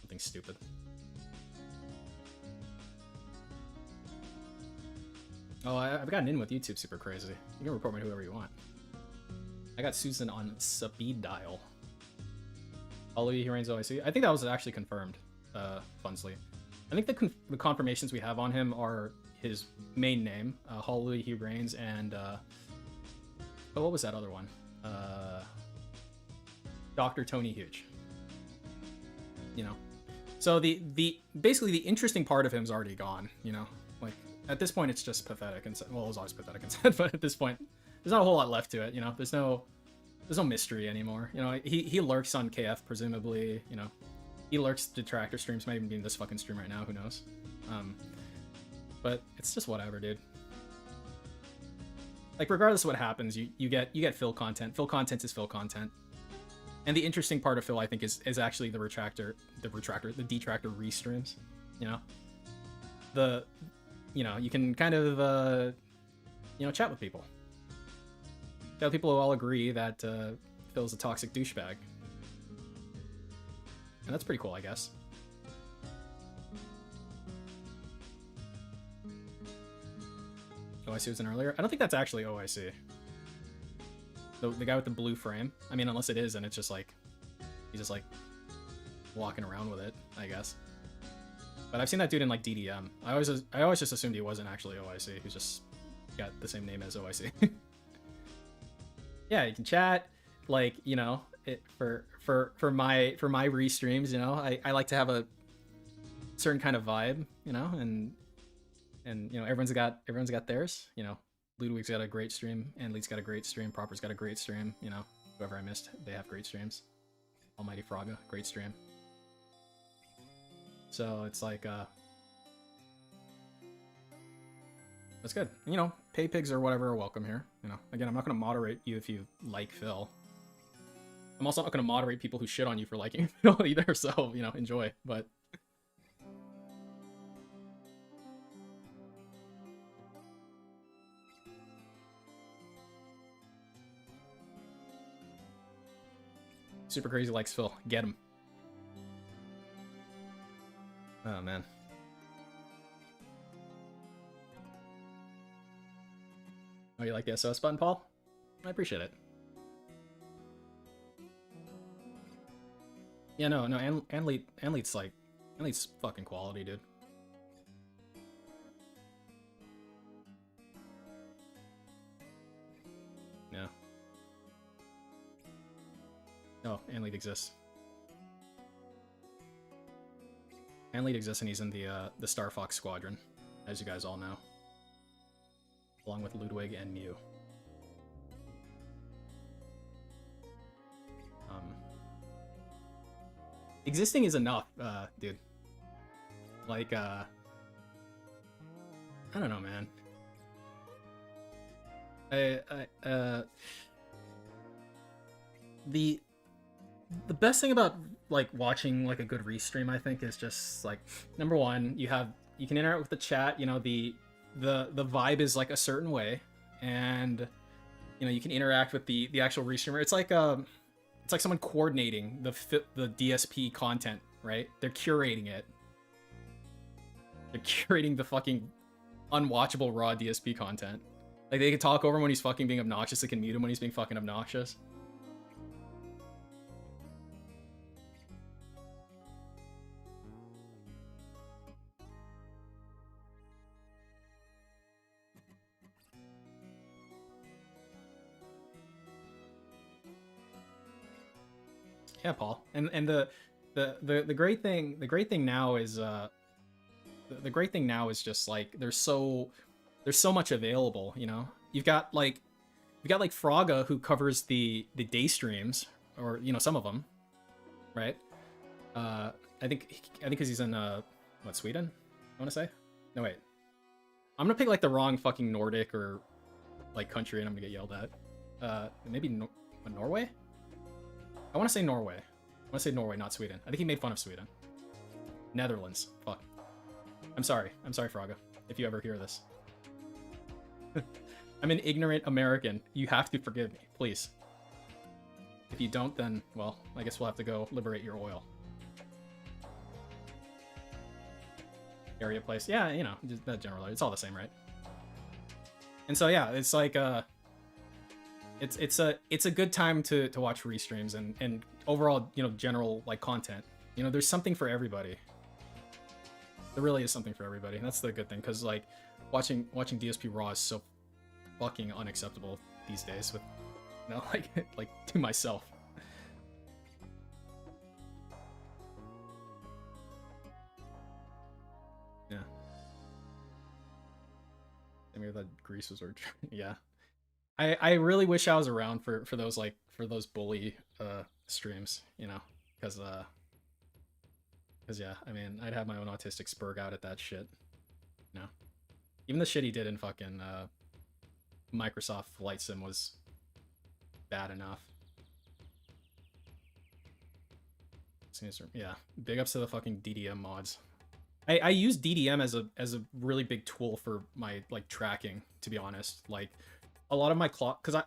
Something stupid. Oh, I've gotten in with YouTube super crazy. You can report me to whoever you want. I got Susan on speed dial. Follow you, he reigns OIC. I think that was actually confirmed, Funsley. I think the confirmations we have on him are his main name, Hallelujah Hugh Brains, and oh, what was that other one? Dr. Tony Huge. You know, so the basically the interesting part of him is already gone. You know, like at this point it's just pathetic and well, it was always pathetic and sad, but at this point there's not a whole lot left to it. You know, there's no mystery anymore. You know, he lurks on KF presumably. You know, he lurks detractor streams. Might even be in this fucking stream right now. Who knows? But it's just whatever, dude. Like regardless of what happens, you get Phil content. Phil content is Phil content. And the interesting part of Phil, I think, is actually the detractor REEstreams. You know, you can kind of chat with people. Chat with people who all agree that Phil's a toxic douchebag, and that's pretty cool, I guess. OIC was in earlier. I don't think that's actually OIC. The guy with the blue frame. I mean, unless it is, and it's just like he's just like walking around with it, I guess. But I've seen that dude in like DDM. I always just assumed he wasn't actually OIC. He's just got the same name as OIC. Yeah, you can chat. Like, you know, for my REEstreams, you know, I like to have a certain kind of vibe, you know, and you know, everyone's got theirs, you know. Ludwig's got a great stream, Anleit's got a great stream, Proper's got a great stream, you know. Whoever I missed, they have great streams. Almighty Fraga, great stream. So it's like, that's good. You know, pay pigs or whatever are welcome here. You know, again, I'm not going to moderate you if you like Phil. I'm also not going to moderate people who shit on you for liking Phil either, so, you know, enjoy, but... Super Crazy likes Phil. Get him. Oh, man. Oh, you like the SOS button, Paul? I appreciate it. Yeah, no, Anleit's like... Anleit's fucking quality, dude. Yeah. Oh, Anleit exists. Anleit exists, and he's in the Star Fox Squadron, as you guys all know, along with Ludwig and Mew. Existing is enough, dude. Like, I don't know, man. The best thing about like watching like a good REEstream, I think, is just like, number one, you can interact with the chat. You know, the vibe is like a certain way, and you know, you can interact with the actual REEstreamer. It's like someone coordinating the DSP content, right? They're curating it. They're curating the fucking unwatchable raw DSP content. Like, they can talk over him when he's fucking being obnoxious. They can mute him when he's being fucking obnoxious. Yeah, Paul. And the great thing now is the great thing now is just like there's so much available, you know. You've got like Fraga, who covers the day streams, or you know, some of them, right? I think because he's in what, Sweden? I want to say. No, wait. I'm gonna pick like the wrong fucking Nordic or like country, and I'm gonna get yelled at. Maybe Norway. I want to say Norway. I want to say Norway, not Sweden. I think he made fun of Sweden. Netherlands. Fuck. I'm sorry, Fraga, if you ever hear this. I'm an ignorant American. You have to forgive me, please. If you don't, then, well, I guess we'll have to go liberate your oil. Area place. Yeah, you know, just that general. It's all the same, right? And so, yeah, it's like, it's a good time to watch REEstreams and overall, you know, general like content. You know, there's something for everybody. there really is something for everybody. And that's the good thing, because like watching DSP Raw is so fucking unacceptable these days. With like to myself. Yeah. I mean that Grease was yeah. I really wish I was around for those those bully streams, you know, because yeah, I mean I'd have my own autistic spurg out at that shit, you know. Even the shit he did in fucking Microsoft Flight Sim was bad enough. Yeah, big ups to the fucking DDM mods. I use DDM as a really big tool for my like tracking, to be honest. Like a lot of my clock, because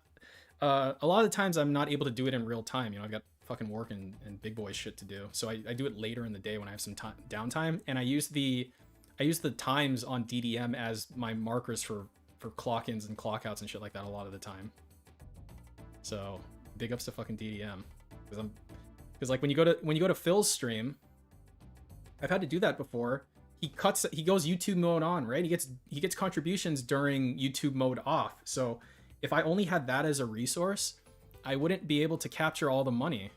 a lot of the times I'm not able to do it in real time. You know, I've got fucking work and big boy shit to do, so I do it later in the day when I have some time downtime, and I use the times on DDM as my markers for clock ins and clock outs and shit like that a lot of the time. So big ups to fucking DDM, because like when you go to Phil's stream, I've had to do that before. He goes YouTube mode on, right? He gets contributions during YouTube mode off. So if I only had that as a resource, I wouldn't be able to capture all the money.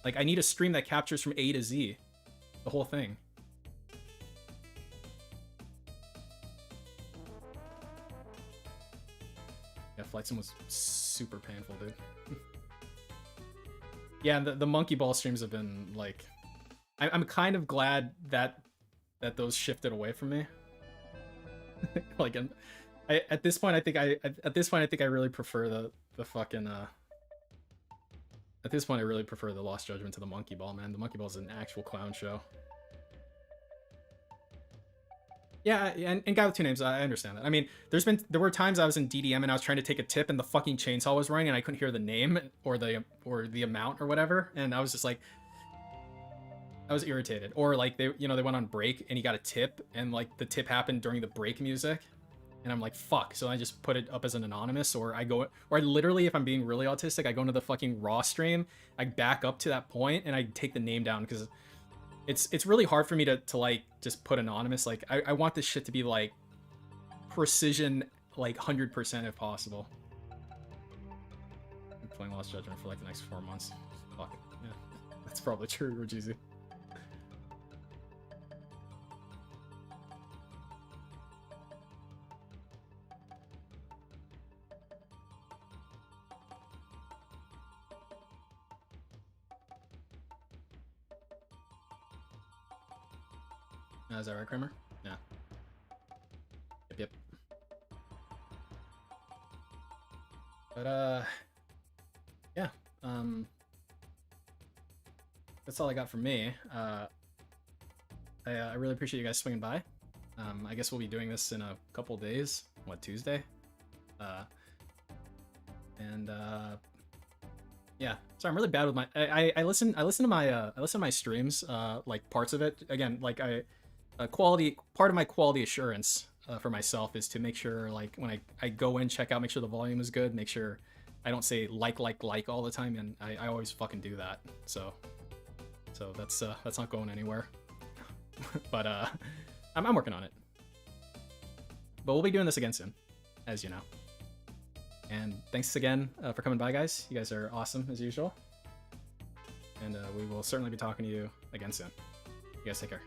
Like I need a stream that captures from A to Z, the whole thing. Yeah, Flight Sim was super painful, dude. Yeah, the monkey ball streams have been like, I'm kind of glad that those shifted away from me. Like, at this point, I think I really prefer the fucking At this point, I really prefer the Lost Judgment to the monkey ball, man. The monkey ball is an actual clown show. Yeah, and Guy with Two Names, I understand that. I mean, there were times I was in DDM and I was trying to take a tip and the fucking chainsaw was running and I couldn't hear the name or the amount or whatever, and I was just like, I was irritated. Or like they went on break and he got a tip and like the tip happened during the break music, and I'm like, fuck. So I just put it up as an anonymous, or I literally, if I'm being really autistic, I go into the fucking Raw stream, I back up to that point and I take the name down, because it's really hard for me to like just put anonymous. Like I want this shit to be like precision, like 100% if possible. I'm playing Lost Judgment for like the next 4 months. Fuck it. Yeah, that's probably true, Rajizi. Is that right, Kramer? Yeah. Yep. But, yeah. That's all I got from me. I really appreciate you guys swinging by. I guess we'll be doing this in a couple days. What, Tuesday? Yeah. Sorry, I'm really bad with my. I listen to my streams, like parts of it. Again, like part of my quality assurance for myself is to make sure, like, when I go in, check out, make sure the volume is good, make sure I don't say like all the time, and I always fucking do that. So that's not going anywhere. But I'm working on it. But we'll be doing this again soon, as you know. And thanks again for coming by, guys. You guys are awesome as usual. And we will certainly be talking to you again soon. You guys take care.